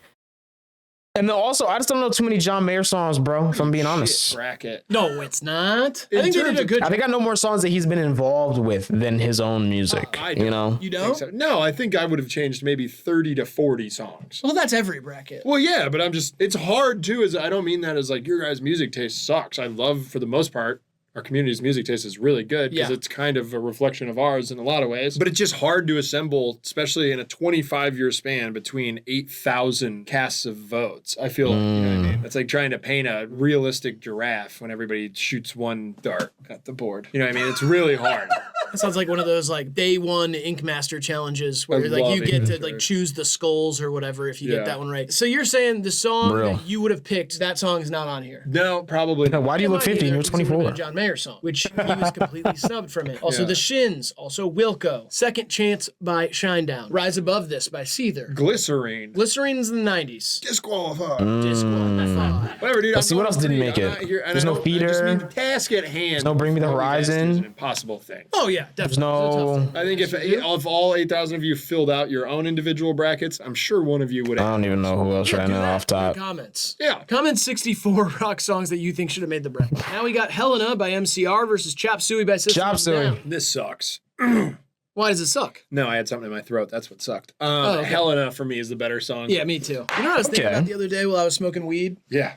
And then also, I just don't know too many John Mayer songs, bro, if I'm being Shit honest. bracket. No, it's not. I In think they terms did a of- good I job. think I know more songs that he's been involved with than his own music. I You know? You think don't? so. No, I think I would have changed maybe 30 to 40 songs. Well, that's every bracket. Well, yeah, but it's hard too, I don't mean that as like your guys' music taste sucks. I love, for the most part, our community's music taste is really good because Yeah. it's kind of a reflection of ours in a lot of ways. But it's just hard to assemble, especially in a 25-year span between 8,000 casts of votes. I feel, you know what I mean? It's like trying to paint a realistic giraffe when everybody shoots one dart at the board. You know what I mean? It's really hard. That sounds like one of those like day one Ink Master challenges where I like you love get Ink to Master. like choose the skulls or whatever if you Yeah. get that one right. So you're saying the song Real. that you would have picked, that song is not on here. No, probably not. Why do you look Mine 50 and either, you're because it would've been 24? a John Mayer song, which he was completely snubbed from it. Also Yeah. The Shins, also Wilco, Second Chance by Shinedown, Rise Above This by Seether. Glycerine. Glycerine's in the 90s. Disqualified. Disqualified. Whatever, dude. Let's see what else didn't make it. There's no I just mean Feeder. the task at hand. no Bring Me the for all you guys Horizon. is an impossible thing. Oh yeah, definitely. There's no- It's a tough thing. I think if all 8,000 of you filled out your own individual brackets, I'm sure one of you would I have. don't even know who else right Do now that. off top. Comments. Yeah. Comment 64 rock songs that you think should have made the bracket. Now we got Helena by MCR versus Chop Suey by System of a Chop Suey. Down. This sucks. Why does it suck? No, I had something in my throat. That's what sucked. okay. Helena for me is the better song. Yeah, me too. You know what I was thinking Okay. about the other day while I was smoking weed? Yeah.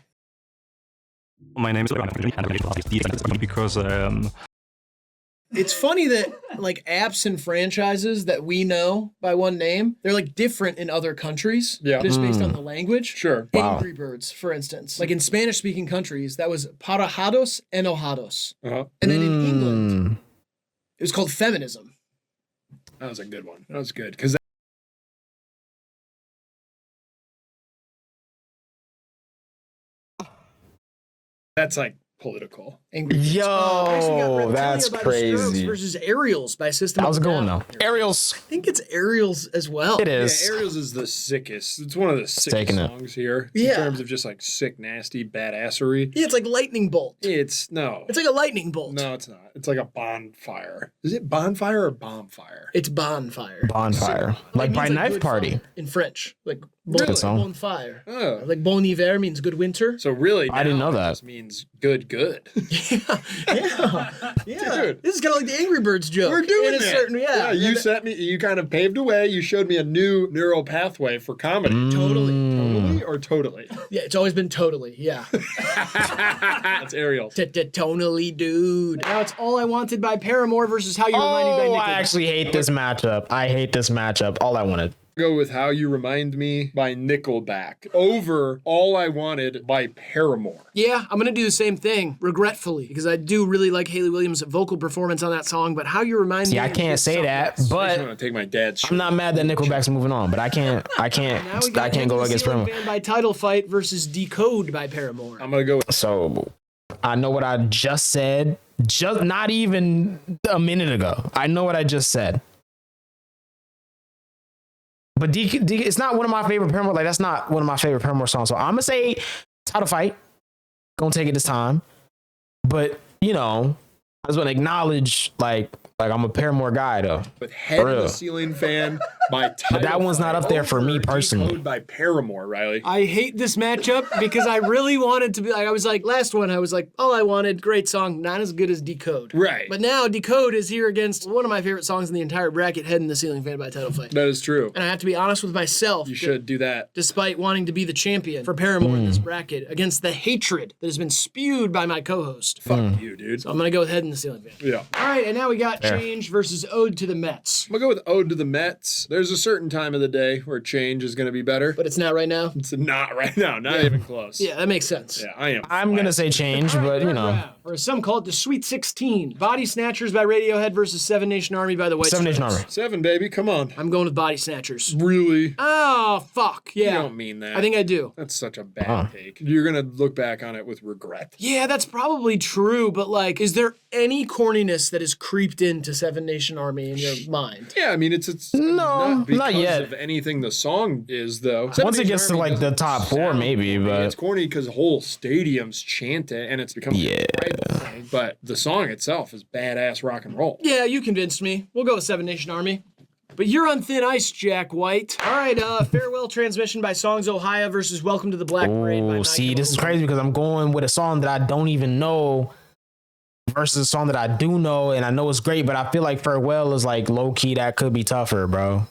My name is because It's funny that like apps and franchises that we know by one name, they're like different in other countries. Yeah. Just based on the language. Sure. Wow. Angry Birds, for instance. Like in Spanish speaking countries, that was parajados enojados. Uh-huh. And then in England, Mm. it was called feminism. That was a good one. That was good. Because that's like political. Angry Birds. Yo, Next we got Reptilia that's by the Strokes crazy. versus Aerials by System That of was a a good one, Down. though. Aerials. I think it's Aerials as well. It Yeah, is. Aerials is the sickest. It's one of the sickest taking it. songs here. Yeah. In terms of just like sick, nasty, badassery. Yeah, it's like lightning bolt. It's no. It's like a lightning bolt. No, it's not. It's like a bonfire. Is it bonfire or bonfire? It's bonfire. Bonfire. Like It by means, Knife good Party. fire in French. Like Really? Good song. bonfire. Oh. Like bon hiver means good winter. So really, I didn't now know it that. just means good. Yeah. Dude. This is kind of like the Angry Birds joke. We're doing in a that. certain, yeah. You And- set me. You kind of paved a way. You showed me a new neural pathway for comedy. Totally. Totally or totally? Yeah, it's always been totally. Yeah. That's Ariel. Tonally, dude. Now it's All I Wanted by Paramore versus How You Remind Me by Oh, Nickelback. I actually hate this matchup. I hate this matchup. All I wanted. Go with How You Remind Me by Nickelback over All I Wanted by Paramore. Yeah, I'm gonna do the same thing, regretfully, because I do really like Haley Williams' vocal performance on that song. But How You Remind Me, See, I is can't just say something that, else. I just but want to take my dad's shirt. I'm not mad that Nickelback's moving on. But I can't Now we got go Head to the against Ceiling Paramore. Fan by Title Fight versus Decode by Paramore. I'm gonna go with So I know what I just said. Just not even a minute ago. I know what I just said. But it's not one of my favorite Paramore. Like that's not one of my favorite Paramore songs. So I'm gonna say Title Fight. Gonna take it this time. But you know, I just want to acknowledge like I'm a Paramore guy though. Head to real. the Ceiling Fan by Title that one's not Fight up there for me over personally. Decode by Paramore, Riley. I hate this matchup because I really wanted to be like, I was like, last one, I was like, All I Wanted, great song, not as good as Decode. Right. But now Decode is here against one of my favorite songs in the entire bracket, Head in the Ceiling Fan by Title Fight. That is true. And I have to be honest with myself. You should do that. Despite wanting to be the champion for Paramore in this bracket, against the hatred that has been spewed by my co-host. Fuck you, dude. So I'm gonna go with Head in the Ceiling Fan. Yeah. All right, and now we got Change versus Ode to the Mets. I'm gonna go with Ode to the Mets. There's a certain time of the day where change is gonna be better. But it's not right now. It's not right now, not even close. Yeah, that makes sense. Yeah, I am. I'm gonna say Change, but you know, Or as some call it, the Sweet 16. Body Snatchers by Radiohead versus Seven Nation Army by the White Seven Nation Stripes. Army. 7, baby, come on. I'm going with Body Snatchers. Really? Oh, fuck. Yeah. You don't mean that. I think I do. That's such a bad take. You're gonna look back on it with regret. Yeah, that's probably true, but like, is there any corniness that has creeped into Seven Nation Army in your mind? Yeah, I mean it's not because yet. of anything the song is though. Once Seven it Nation gets to Army like the doesn't top 4, sound maybe, corny. but It's corny because whole stadiums chant it and it's become a tribal thing. But the song itself is badass rock and roll. Yeah, you convinced me. We'll go with Seven Nation Army. But you're on thin ice, Jack White. All right, Farewell Transmission by Songs Ohio versus Welcome to the Black Parade by Oh, My see, this is Chemical crazy because I'm going with a song that I don't even know versus a song that I do know, and I know it's great, but I feel like Farewell is like low key. That could be tougher, bro.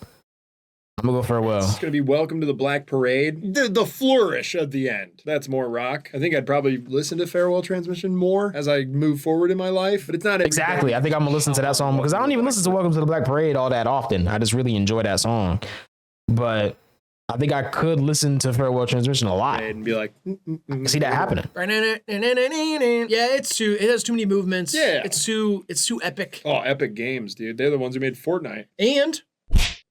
I'm gonna go Farewell. It's gonna be Welcome to the Black Parade. The flourish at the end. That's more rock. I think I'd probably listen to Farewell Transmission more as I move forward in my life, but it's not Exactly. I think I'm gonna listen to that song because I don't even listen to Welcome to the Black Parade all that often. I just really enjoy that song, but I think I could listen to Farewell Transmission a lot. and be like, I see that happening. Yeah, it has too many movements. Yeah. It's too epic. oh, Epic Games, dude. They're the ones who made Fortnite. And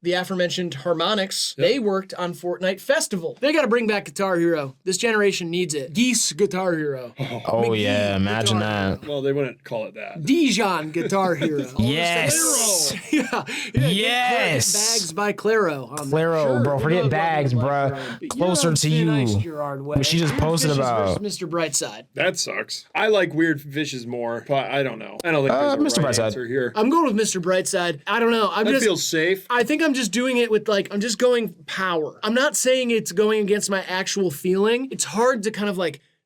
the aforementioned Harmonix, they worked on Fortnite Festival. They got to bring back Guitar Hero. This generation needs it. Geese Guitar Hero. Oh yeah, imagine that. Well, they wouldn't call it that. Dijon Guitar Hero. Yes. yeah. Yes. Bags by Claro. Claro, bro. Forget Bags, bro. Closer to you. What she just posted about. Mr. Brightside. That sucks. I like Weird Fishes more, but I don't know. I don't think there's a Mr. right Brightside. answer here. I'm going with Mr. Brightside. I don't know. That feels safe. I think I'm just doing it with I'm just going power. I'm not saying it's going against my actual feeling. It's hard to kind of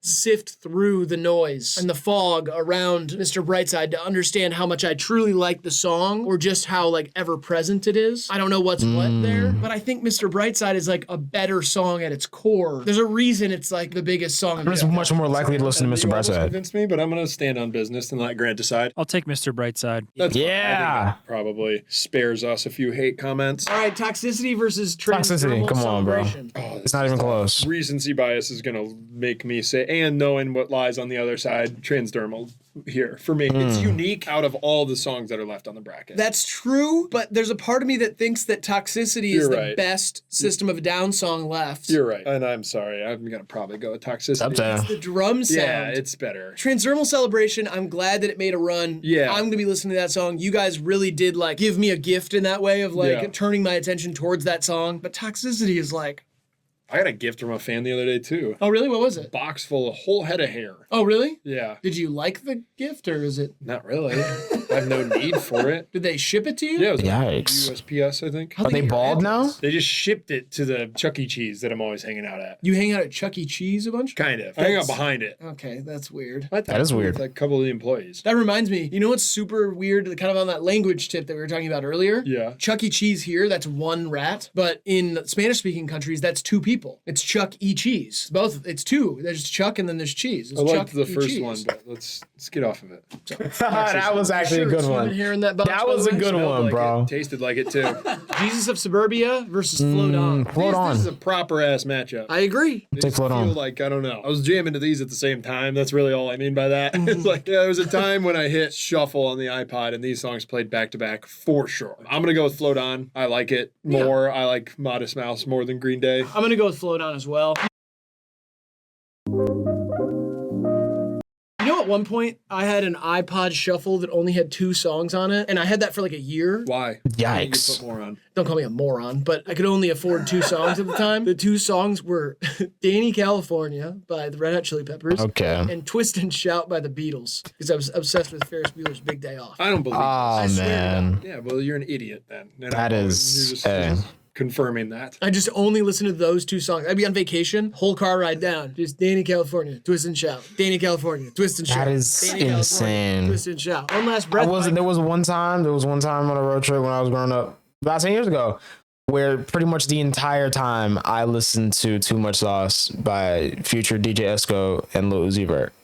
sift through the noise and the fog around Mr. Brightside to understand how much I truly like the song or just how ever present it is. I don't know what's what there, but I think Mr. Brightside is a better song at its core. There's a reason it's the biggest song. I'm just much more likely to listen to Mr. You almost Brightside. convinced me, but I'm gonna stand on business and let Grant decide. I'll take Mr. Brightside. That's fine. I think Yeah. that probably spares us a few hate comments. All right, Toxicity versus Toxicity, Transdermal come on, bro. Celebration. It's not even close. Recency bias is gonna make me say, and knowing what lies on the other side, transdermal here for me. It's unique out of all the songs that are left on the bracket. That's true, but there's a part of me that thinks that Toxicity is You're the right. best System of a Down song left. You're right, and I'm sorry. I'm gonna probably go with Toxicity. Up there. The drum sound. Yeah, it's better. Transdermal Celebration, I'm glad that it made a run. Yeah. I'm going to be listening to that song. You guys really did give me a gift in that way of Yeah. turning my attention towards that song. But Toxicity is I got a gift from a fan the other day too. oh really? What was it? Box full of whole head of hair. Oh really? Yeah, Did you like the gift or is it? not really. I have no need for it. Did they ship it to you? Yeah, it was Yikes. USPS, I think. How'd Are they get your bald now? address? They just shipped it to the Chuck E. Cheese that I'm always hanging out at. You hang out at Chuck E. Cheese a bunch? Kind of. I hang out behind it. Okay, that's weird. That is weird. With a couple of the employees. That reminds me, you know what's super weird, kind of on that language tip that we were talking about earlier? Yeah. Chuck E. Cheese here, that's one rat, but in Spanish-speaking countries, that's two people. It's Chuck E. Cheese. It's two. There's Chuck and then there's Cheese. It's I Chuck liked the E. first Cheese. one, but let's get off of it. That was actually a good one. Here in that box, That by was the a way. good Smelled one, like bro. It, tasted like it too. Jesus of Suburbia versus Float On. Float This is on. a proper ass matchup. I agree. They Take just Float feel On. like, I don't know. I was jamming to these at the same time. That's really all I mean by that. It's like, yeah, there was a time when I hit shuffle on the iPod and these songs played back to back for sure. I'm going to go with Float On. I like it more. I like Modest Mouse more than Green Day. I'm going to go with Float On as well. You know, at one point, I had an iPod Shuffle that only had 2 songs on it, and I had that for a year. Why? Yikes. You put more on. Don't call me a moron, but I could only afford 2 songs at the time. The 2 songs were Danny California by the Red Hot Chili Peppers Okay. and Twist and Shout by the Beatles, because I was obsessed with Ferris Bueller's Big Day Off. I don't believe Oh, swear to man. Yeah, well, you're an idiot then. And That you're is- just hey. confirming that. I just only listened to those 2 songs. I'd be on vacation, whole car ride down, just Danny California, Twist and Shout. Danny California, Twist and Shout. That is Danny California, insane. Twist and Shout. One last breath. There was one time on a road trip when I was growing up, about 10 years ago, where pretty much the entire time I listened to Too Much Sauce by Future, DJ Esco, and Lil Uzi Vert.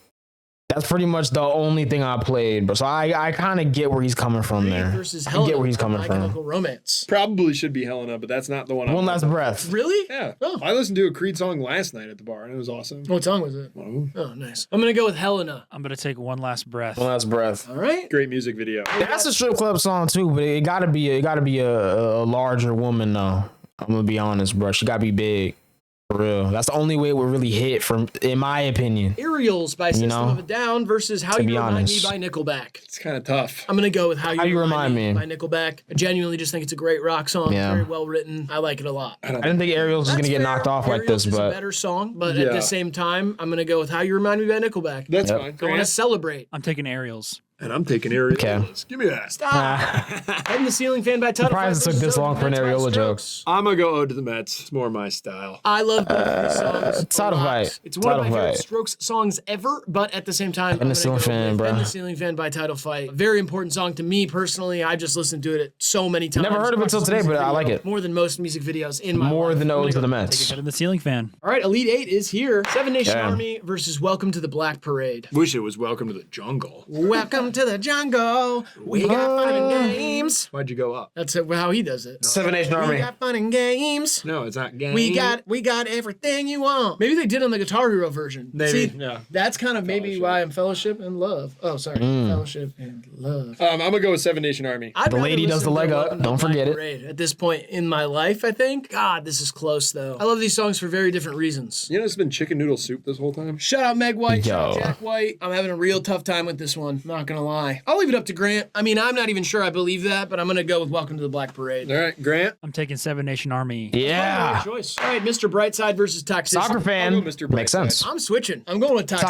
That's pretty much the only thing I played, but so I kind of get where he's coming from there. versus I Helena get where he's by coming My from. Chemical Romance. Probably should be Helena, but that's not the one. One last breath. Really? Yeah. Oh. I listened to a Creed song last night at the bar, and it was awesome. What song was it? Oh, Oh, nice. I'm gonna go with Helena. I'm going to take one last breath. One last breath. All right. great music video. That's a strip club song too, but it gotta be a larger woman though. I'm gonna be honest, bro. She gotta be big. For real. That's the only way it would really hit, in my opinion. Aerials by System know, of a Down versus How to You be Remind honest. Me by Nickelback. It's kind of tough. I'm gonna go with How You Remind Me. by Nickelback. I genuinely just think it's a great rock song. Yeah. Very well written. I like it a lot. I didn't think Ariel's was gonna That's get fair. knocked off like Aerials this, is a but better song, but Yeah. at the same time, I'm gonna go with How You Remind Me by Nickelback. That's Yep. fine. I want to celebrate. I'm taking Aerials. And I'm taking areolas. Okay. Give me that. Stop. Head in the Ceiling Fan by Title. Surprised it took this long for an areola joke. I'm gonna go Ode to the Mets. It's more my style. I love both of these songs. Title a lot. fight. It's one of my Title favorite fight. Strokes songs ever, but at the same time, And the Ceiling Fan, bro. And the Ceiling Fan by Title Fight. A very important song to me personally. I just listened to it so many times. Never heard of it till today, but I like it. More than most music videos in my More life. than Ode to the Take Mets. a head in the Ceiling Fan. All right, Elite Eight is here. Seven Nation Yeah. Army versus Welcome to the Black Parade. Wish it was Welcome to the Jungle. Welcome to the jungle. We got fun and games. Why'd you go up? That's how he does it. Seven Nation We Army. got fun and games. No, it's not game. We got everything you want. Maybe they did on the Guitar Hero version. Maybe, See, yeah. that's kind of maybe why I'm Fellowship and Love. Oh, sorry. Fellowship and Love. I'm gonna go with Seven Nation Army. I'd The rather lady does listen the to leg up. Welcome to Don't the Black forget it. Parade at this point in my life, I think. God, this is close, though. I love these songs for very different reasons. You know, it's been chicken noodle soup this whole time. Shout out Meg White, shout out Yo. Jack White. I'm having a real tough time with this one. Not gonna lie. I'll leave it up to Grant. I mean, I'm not even sure I believe that, but I'm gonna go with Welcome to the Black Parade. All right, Grant. I'm taking Seven Nation Army. Yeah. Good choice. All right, Mr. Brightside versus Toxicity. Soccer I'll fan. go Mr. Makes Brightside. sense. I'm switching. I'm going with Toxicity.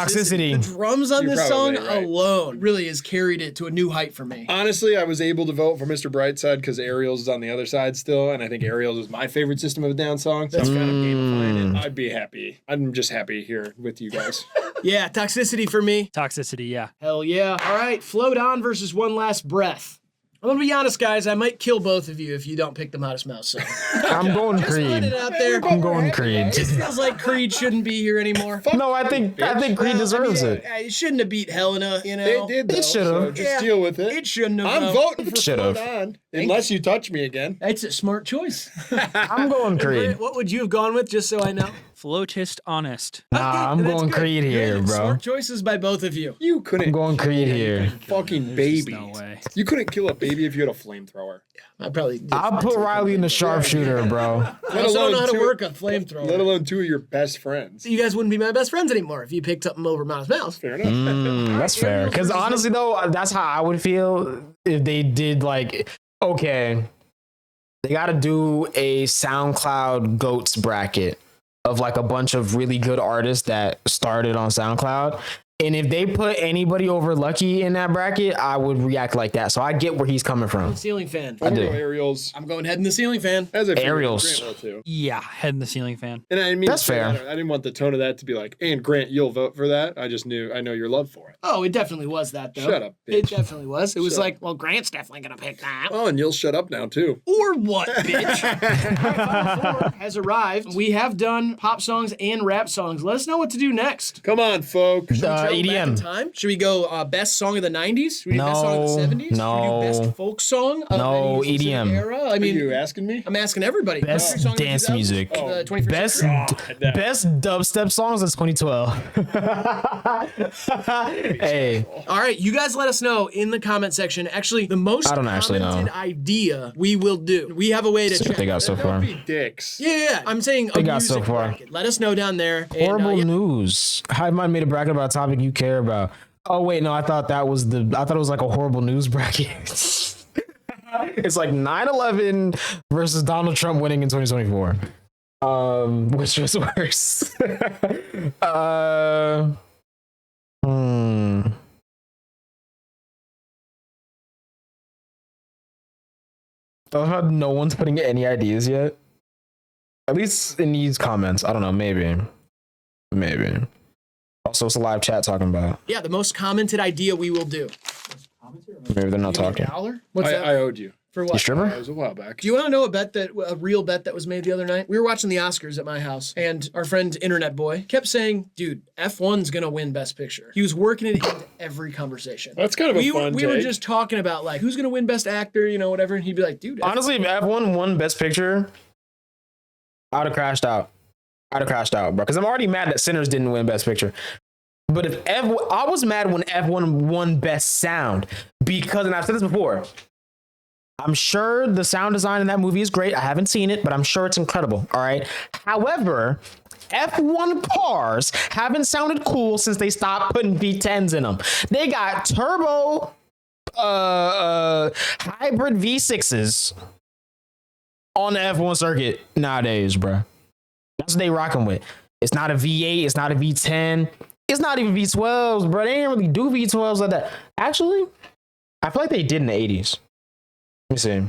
Toxicity. The drums on You're this song probably right. alone really has carried it to a new height for me. Honestly, I was able to vote for Mr. Brightside because Ariel's is on the other side still, and I think Ariel's is my favorite System of a Down song. So that's kind of gamifying it. I'd be happy. I'm just happy here with you guys. Yeah, Toxicity for me. Toxicity, yeah. Hell yeah. All right, Float On versus One Last Breath. I'm gonna be honest, guys. I might kill both of you if you don't pick the Modest Mouse song. I'm going Just putting it Creed. out there. I'm going Creed. It feels like Creed shouldn't be here anymore. No, I think Creed deserves it. It shouldn't have beat Helena, you know. They did, though. It should've. So just deal with it. It shouldn't have. I'm though. voting for Should've. Float On, unless you touch me again. It's a smart choice. I'm going Creed. Grant, what would you have gone with, just so I know? Floatist Honest. Nah, I'm That's going good. Creed here, Good. bro. Smart choices by both of you. You couldn't. I'm going Creed here. Fucking There's just baby. no way. You couldn't kill a baby if you had a flamethrower. I probably did. I'll put Riley in the sharpshooter, bro. I also don't know how to two- work a flamethrower. Let alone two of your best friends. You guys wouldn't be my best friends anymore if you picked up them over Modest Mouse. Fair enough. That's fair. Because honestly, though, that's how I would feel if they did like, okay, they got to do a SoundCloud GOATs bracket of like a bunch of really good artists that started on SoundCloud. And if they put anybody over Lucky in that bracket, I would react like that. So I get where he's coming from. Ceiling Fan. I'm do. gonna go Ariel's. I'm going Head in the Ceiling Fan. As I figured, Ariel's. Grant will too. Yeah, Head in the Ceiling Fan. And I mean, That's fair. I didn't want the tone of that to be like, and Grant, you'll vote for that. I know your love for it. Oh, it definitely was that, though. Shut up, It bitch. definitely was. It was Shut like, well, Grant's definitely going to pick that. Oh, and you'll shut up now too. Or what, bitch? Final Four has arrived. We have done pop songs and rap songs. Let us know what to do next. Come on, folks. Travel back in EDM. time? Should we go best song of the 90s? Should we do best song of the No, 70s? no. Should we do best folk song of No, any specific EDM. era? I Are mean, you asking me? I'm asking everybody. Best Favorite song of the dance 2000s? music. The 21st Best century? no. best dubstep songs is 2012. Hey, All right, you guys let us know in the comment section. Actually, the most I don't actually know. commented idea we will do. We have a way to see what check. they got so far. Be dicks. Yeah, I'm saying They a got so music far. bracket. Let us know down there. And, Horrible yeah. news. HIVEMIND made a bracket about a topic you care about. Oh wait, no, I thought it was like a horrible news bracket. It's like 9/11 versus Donald Trump winning in 2024. Which was worse? No one's putting any ideas yet. At least in these comments. I don't know. Maybe. Also, it's a live chat talking about. Yeah, the most commented idea we will do. Maybe they're not talking. $1? What's that? I owed you. For You what? That stripper? was a while back. Do you want to know a real bet that was made the other night? We were watching the Oscars at my house, and our friend Internet Boy kept saying, "Dude, F1's gonna win Best Picture." He was working it into every conversation. That's kind of a fun We were take. just talking about like who's gonna win Best Actor, you know, whatever. And he'd be like, "Dude, Honestly, if F1 won Best Picture, I'd have crashed out. Bro. Because I'm already mad that Sinners didn't win Best Picture. But I was mad when F1 won Best Sound. Because, and I've said this before, I'm sure the sound design in that movie is great. I haven't seen it, but I'm sure it's incredible. All right. However, F1 cars haven't sounded cool since they stopped putting V10s in them. They got turbo hybrid V6s on the F1 circuit nowadays, bro. That's what they rocking with. It's not a V8, it's not a V10. It's not even V12s, bro. They didn't really do V12s like that. Actually, I feel like they did in the 80s. Let me see.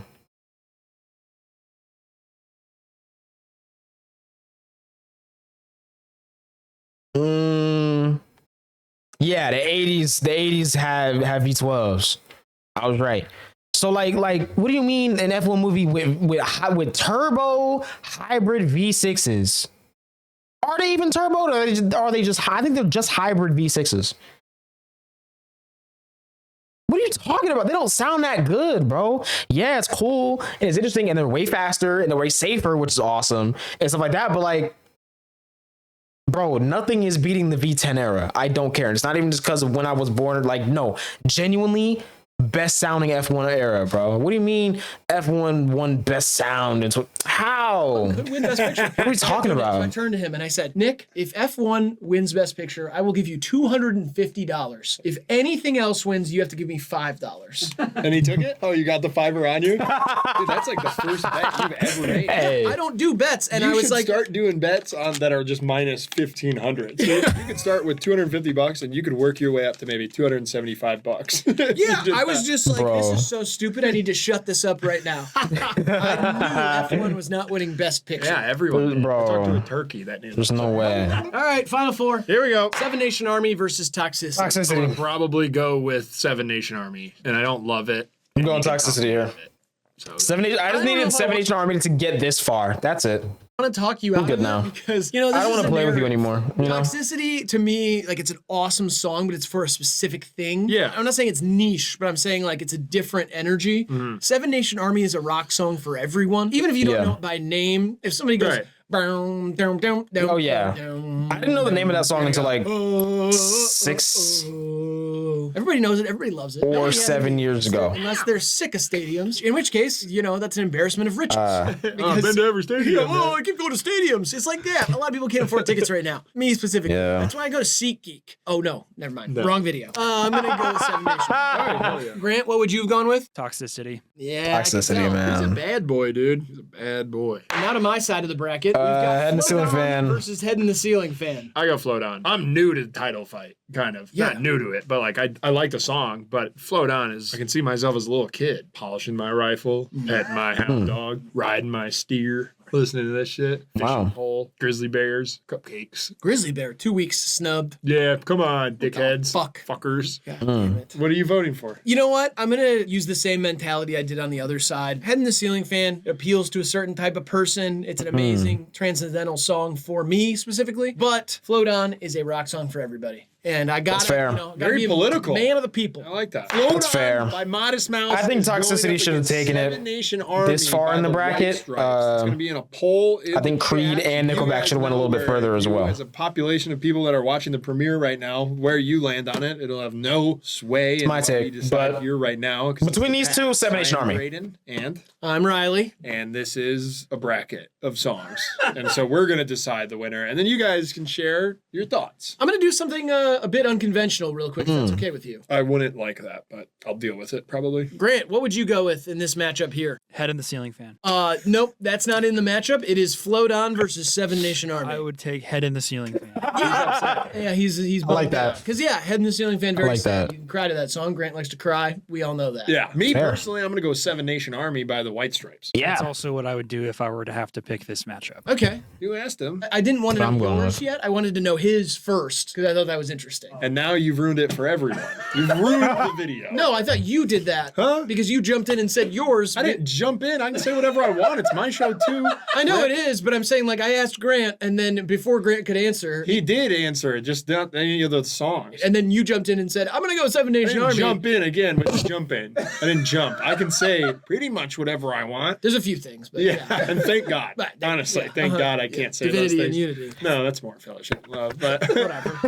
Yeah, the 80s have V12s. I was right. So like what do you mean an F1 movie with turbo hybrid V6s? Are they even turbo or are they just I think they're just hybrid V6s. What are you talking about? They don't sound that good, bro. Yeah, it's cool and it's interesting and they're way faster and they're way safer, which is awesome and stuff like that. But like, bro, nothing is beating the V10 era. I don't care. And it's not even just because of when I was born. Like, no, genuinely best sounding F1 era, bro. What do you mean F1 won best sound? And how? Could win best picture. What are we talking about? So I turned to him and I said, Nick, if F1 wins best picture, I will give you $250. If anything else wins, you have to give me $5. And he took it? Oh, you got the $5 on you? Dude, that's like the first bet you've ever made. Hey. I don't do bets. And You I was should like, start doing bets on that are just minus 1,500. So you could start with $250 and you could work your way up to maybe $275. yeah, I was just like, Bro. this is so stupid. I need to shut this up right now. I knew F1 was not winning best picture. Yeah, everyone. did. Bro. I talked to a turkey that knew. There's no way. All right, final four. Here we go. Seven Nation Army versus Toxicity. Toxicity. Probably go with Seven Nation Army, and I don't love it. I'm going Toxicity here. So Seven Nation, I just don't know needed if I Seven want- Nation Army to get this far. That's it. I want to talk you out good of it now. because, you know, this I don't is want a to play with you narrative. anymore. You know? Toxicity, to me, like, it's an awesome song, but it's for a specific thing. Yeah. I'm not saying it's niche, but I'm saying, like, it's a different energy. Seven Nation Army is a rock song for everyone. Even if you don't Yeah. know it by name, if somebody goes, Right. boom, down, down, down, Oh, yeah. down, I didn't know the name of that song until like oh, 6 everybody knows it. Everybody loves it. or Nobody has 7 any- years ago. Unless they're sick of stadiums, in which case, you know, that's an embarrassment of riches. I've been to every stadium. Oh, I keep going to stadiums. It's like that. A lot of people can't afford tickets right now. Me specifically. Yeah. That's why I go to SeatGeek. Oh, no. Never mind. Wrong video. I'm going to go with Seven Nation. Hell yeah. Grant, what would you have gone with? Toxicity. Yeah. I can Toxicity, tell. He's a man. bad boy, dude. He's a bad boy. Now to my side of the bracket. We've got Head in the Float Ceiling On fan. versus Head in the Ceiling fan. I go Float On. I'm new to the title fight, kind of. Yeah. Not new to it, but like I like the song, but Float On is, I can see myself as a little kid, polishing my rifle, petting my hound dog, riding my steer, listening to this shit, fishing Wow. pole, grizzly bears, cupcakes. Grizzly Bear, 2 weeks snubbed. Yeah, come on, dickheads. fuck? Fuckers. God damn it. What are you voting for? You know what? I'm going to use the same mentality I did on the other side. Head in the Ceiling fan appeals to a certain type of person. It's an amazing, transcendental song for me specifically. But Float On is a rock song for everybody. And I got That's fair. You know, gotta Very be a political. man of the people. I like that. Float That's On fair. By Modest Mouse. I think is going Toxicity up should have against taken it Seven Nation Army this far by in the White bracket. Stripes. It's going to be in a poll. In I think the Creed chat. and You Nickelback guys should have went a little know bit further where as you, well. As a population of people that are watching the premiere right now, where you land on it, it'll have no sway. in my what take, we decide but here right now. 'cause between it's these the two, past. Seven Nation I'm Army. Braden, I'm Riley. and this is a bracket of songs. And so we're going to decide the winner. And then you guys can share your thoughts. I'm going to do something a bit unconventional real quick, if that's okay with you. I wouldn't like that, but I'll deal with it probably. Grant, what would you go with in this matchup here? Head in the Ceiling fan. Nope, that's not in the matchup. It is Float On versus Seven Nation Army. I would take Head in the Ceiling fan. Yeah, he's like that. Because yeah, Head in the Ceiling fan very like sad. that. You can cry to that song. Grant likes to cry. We all know that. Yeah. Me Fair. personally, I'm going to go Seven Nation Army by the White Stripes. That's Yeah. also what I would do if I were to have to pick this matchup. Okay. You asked him. I didn't want to That's what know I'm going yours with. yet. I wanted to know his first because I thought that was interesting. And now you've ruined it for everyone. You've ruined the video. No, I thought you did that. Huh? Because you jumped in and said yours. I didn't jump in. I can say whatever I want. It's my show too. I know it is, but I'm saying like I asked Grant, and then before Grant could answer, He did answer it, just not any of the songs. and then you jumped in and said, "I'm gonna go Seven I Nation didn't Army." jump in again with the jump in. I didn't jump. I can say pretty much whatever I want. There's a few things, but Yeah, and thank God. Right, Honestly, yeah, thank God I can't say divinity those and things. unity. No, that's more fellowship and love. But Whatever.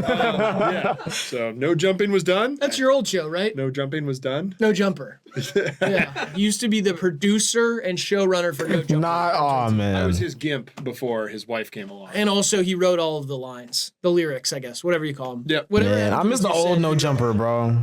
yeah. So no jumping was done. That's your old show, right? No jumping was done. No Jumper. Yeah. He used to be the producer and showrunner for No Jumper. Not. Oh I man. was his gimp before his wife came along. And also he wrote all of the lines, the lyrics, I guess, whatever you call them. Yep. Whatever. Man, I miss the you old said, No he wrote. Jumper, bro.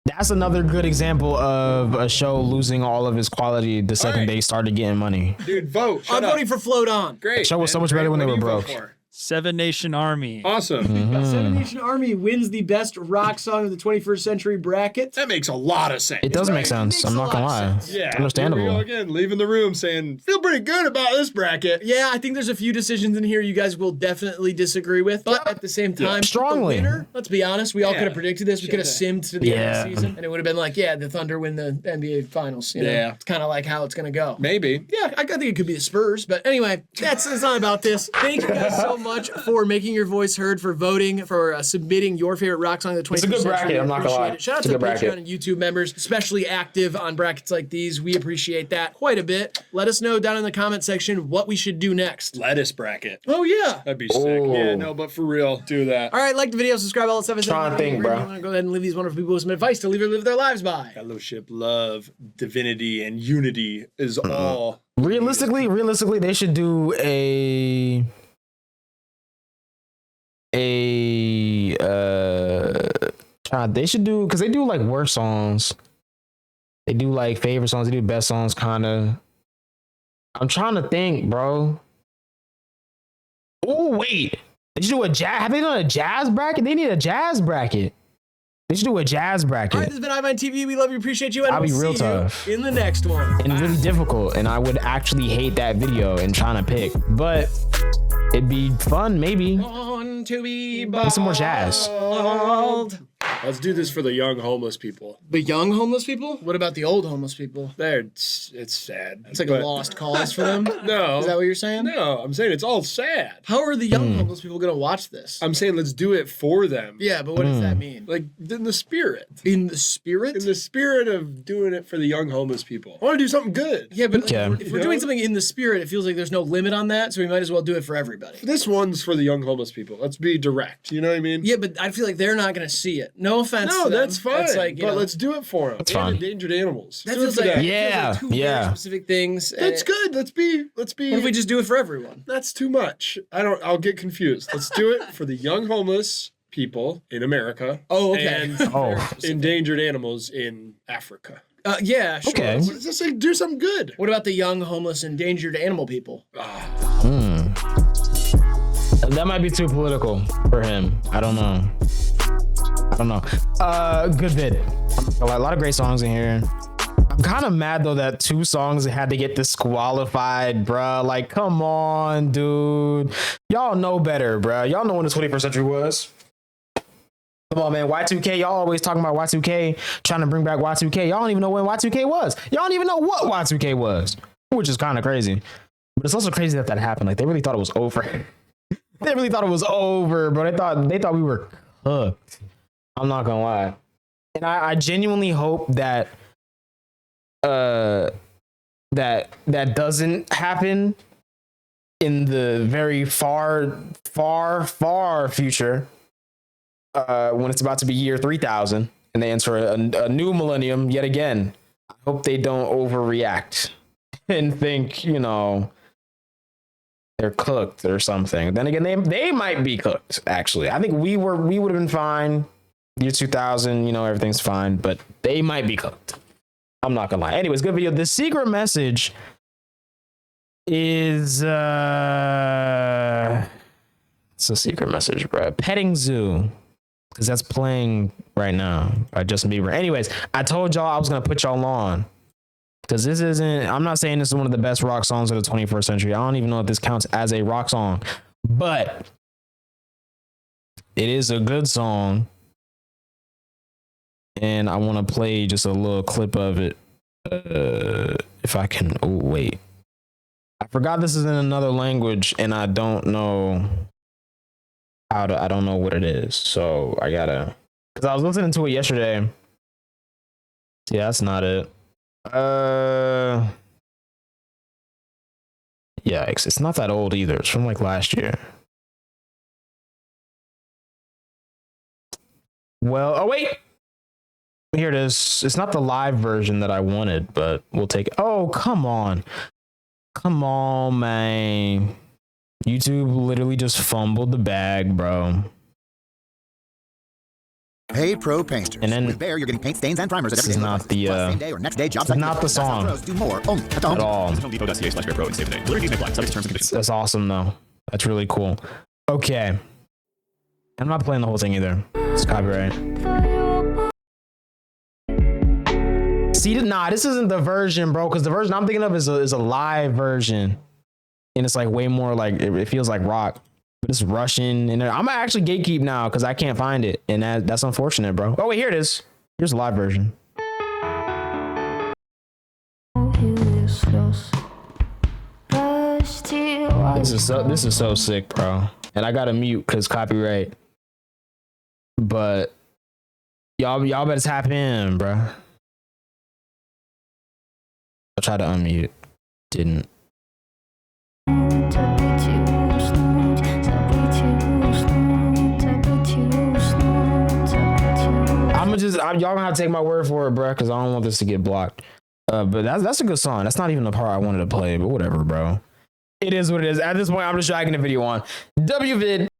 That's another good example of a show losing all of its quality the second right. they started getting money. Dude, vote. I'm Shut up. voting for Float On. Great. Show was so man. much better Great. when they What were do you vote broke. for? Seven Nation Army. Awesome. Seven Nation Army wins the best rock song of the 21st century bracket. That makes a lot of sense. It does make sense. makes I'm a not gonna lot of lie. sense. Yeah. Understandable. Here we go again, leaving the room saying, feel pretty good about this bracket. Yeah, I think there's a few decisions in here you guys will definitely disagree with, but at the same time, Strongly. the winner, let's be honest, we all Yeah. could have predicted this. We could have simmed to the end of Yeah. the season, and it would have been like, yeah, the Thunder win the NBA Finals. You know? Yeah. It's kind of like how it's going to go. Maybe. Yeah, I think it could be the Spurs, but anyway, it's not about this. Thank you guys so much for making your voice heard, for voting, for submitting your favorite rock song of the 21st It's a good century. bracket, I'm not gonna Appreciate lie. it. Shout out It's to a the good bracket. Patreon and YouTube members, especially active on brackets like these. We appreciate that quite a bit. Let us know down in the comment section what we should do next. Lettuce bracket. Oh, yeah. That'd be sick. Oh. Yeah, no, but for real, do that. All right, like the video, subscribe, all that stuff. Trying to think, bro. You want to go ahead and leave these wonderful people with some advice to live their lives by. Fellowship, love, divinity, and unity is all. Realistically, they should do they should do, because they do like worst songs. They do like favorite songs. They do best songs, kind of. I'm trying to think, bro. Oh wait, they should do a jazz. Have they done a jazz bracket? They need a jazz bracket. They should do a jazz bracket. All right, this has been HIVEMIND TV. We love you, appreciate you, and I'll be we'll real see tough. you in the next one. And really difficult, and I would actually hate that video and trying to pick, but it'd be fun, maybe. On to be Need some more jazz. bald. Let's do this for the young homeless people. The young homeless people? What about the old homeless people? It's sad. It's like a lost cause for them. No. Is that what you're saying? No, I'm saying it's all sad. How are the young homeless people gonna watch this? I'm saying let's do it for them. Yeah, but what does that mean? Like in the spirit. In the spirit? In the spirit of doing it for the young homeless people. I want to do something good. Yeah, but Okay. if we're doing something in the spirit, it feels like there's no limit on that, so we might as well do it for everybody. This one's for the young homeless people. Let's be direct. You know what I mean? Yeah, but I feel like they're not gonna see it. No offense. No, to them. that's fine. It's like, you but know, let's do it for them. That's fine. Endangered animals. that Do it feels for like, them. it feels Yeah, like two very yeah. specific things. That's good. Let's be. What if we just do it for everyone? That's too much. I'll get confused. Let's do it for the young homeless people in America. Oh, okay. And Oh. endangered animals in Africa. Yeah, sure. Okay. What does this say? Do something good. What about the young, homeless, endangered animal people? That might be too political for him. I don't know. Good vid. A lot of great songs in here. I'm kind of mad though that 2 songs had to get disqualified, bruh. Like, come on, dude. Y'all know better, bruh. Y'all know when the 21st century was. Come on, man. Y2K, y'all always talking about Y2K, trying to bring back Y2K. Y'all don't even know when Y2K was. Y'all don't even know what Y2K was, which is kind of crazy. But it's also crazy that happened. Like, they really thought it was over. They really thought it was over, bro. They thought we were cooked. I'm not gonna lie. And I genuinely hope that that doesn't happen in the very far future, when it's about to be year 3000 and they enter a new millennium yet again. I hope they don't overreact and think, you know, they're cooked or something. Then again, they might be cooked, actually. I think we would have been fine. Year 2000, you know, everything's fine, but they might be cooked. I'm not gonna lie. Anyways, good video. The secret message is it's a secret message, bro. Petting Zoo, because that's playing right now by Justin Bieber. Anyways, I told y'all I was gonna put y'all on, because this isn't, I'm not saying this is one of the best rock songs of the 21st century. I don't even know if this counts as a rock song, but it is a good song. And I want to play just a little clip of it. If I can. Oh, wait. I forgot this is in another language and I don't know I don't know what it is. So I gotta, because I was listening to it yesterday. Yeah, that's not it. Yeah, it's not that old either. It's from like last year. Well, oh wait. Here it is. It's not the live version that I wanted, but we'll take it. Oh, come on. Come on, man. YouTube literally just fumbled the bag, bro. Hey, Pro Painters. And then with Bear, you're getting paint stains and primers at this every is day. not the Plus, same day or next day job this site is not the delivery. That's how song pros do more only at the at all. HomeDepot.ca/bearpro and save the day. Delivery fees may apply. Subject to terms and conditions. That's awesome though. That's really cool. Okay. I'm not playing the whole thing either. It's copyright. See, nah, this isn't the version, bro, because the version I'm thinking of is a live version. And it's like way more like, it feels like rock. But it's Russian. And I'm gonna actually gatekeep now because I can't find it. And that's unfortunate, bro. Oh, wait, here it is. Here's a live version. This is so sick, bro. And I gotta mute because copyright. But y'all better tap in, bro. I tried to unmute. Didn't. Y'all gonna have to take my word for it, bro, because I don't want this to get blocked. But that's a good song. That's not even the part I wanted to play, but whatever, bro. It is what it is. At this point, I'm just dragging the video on. WVid.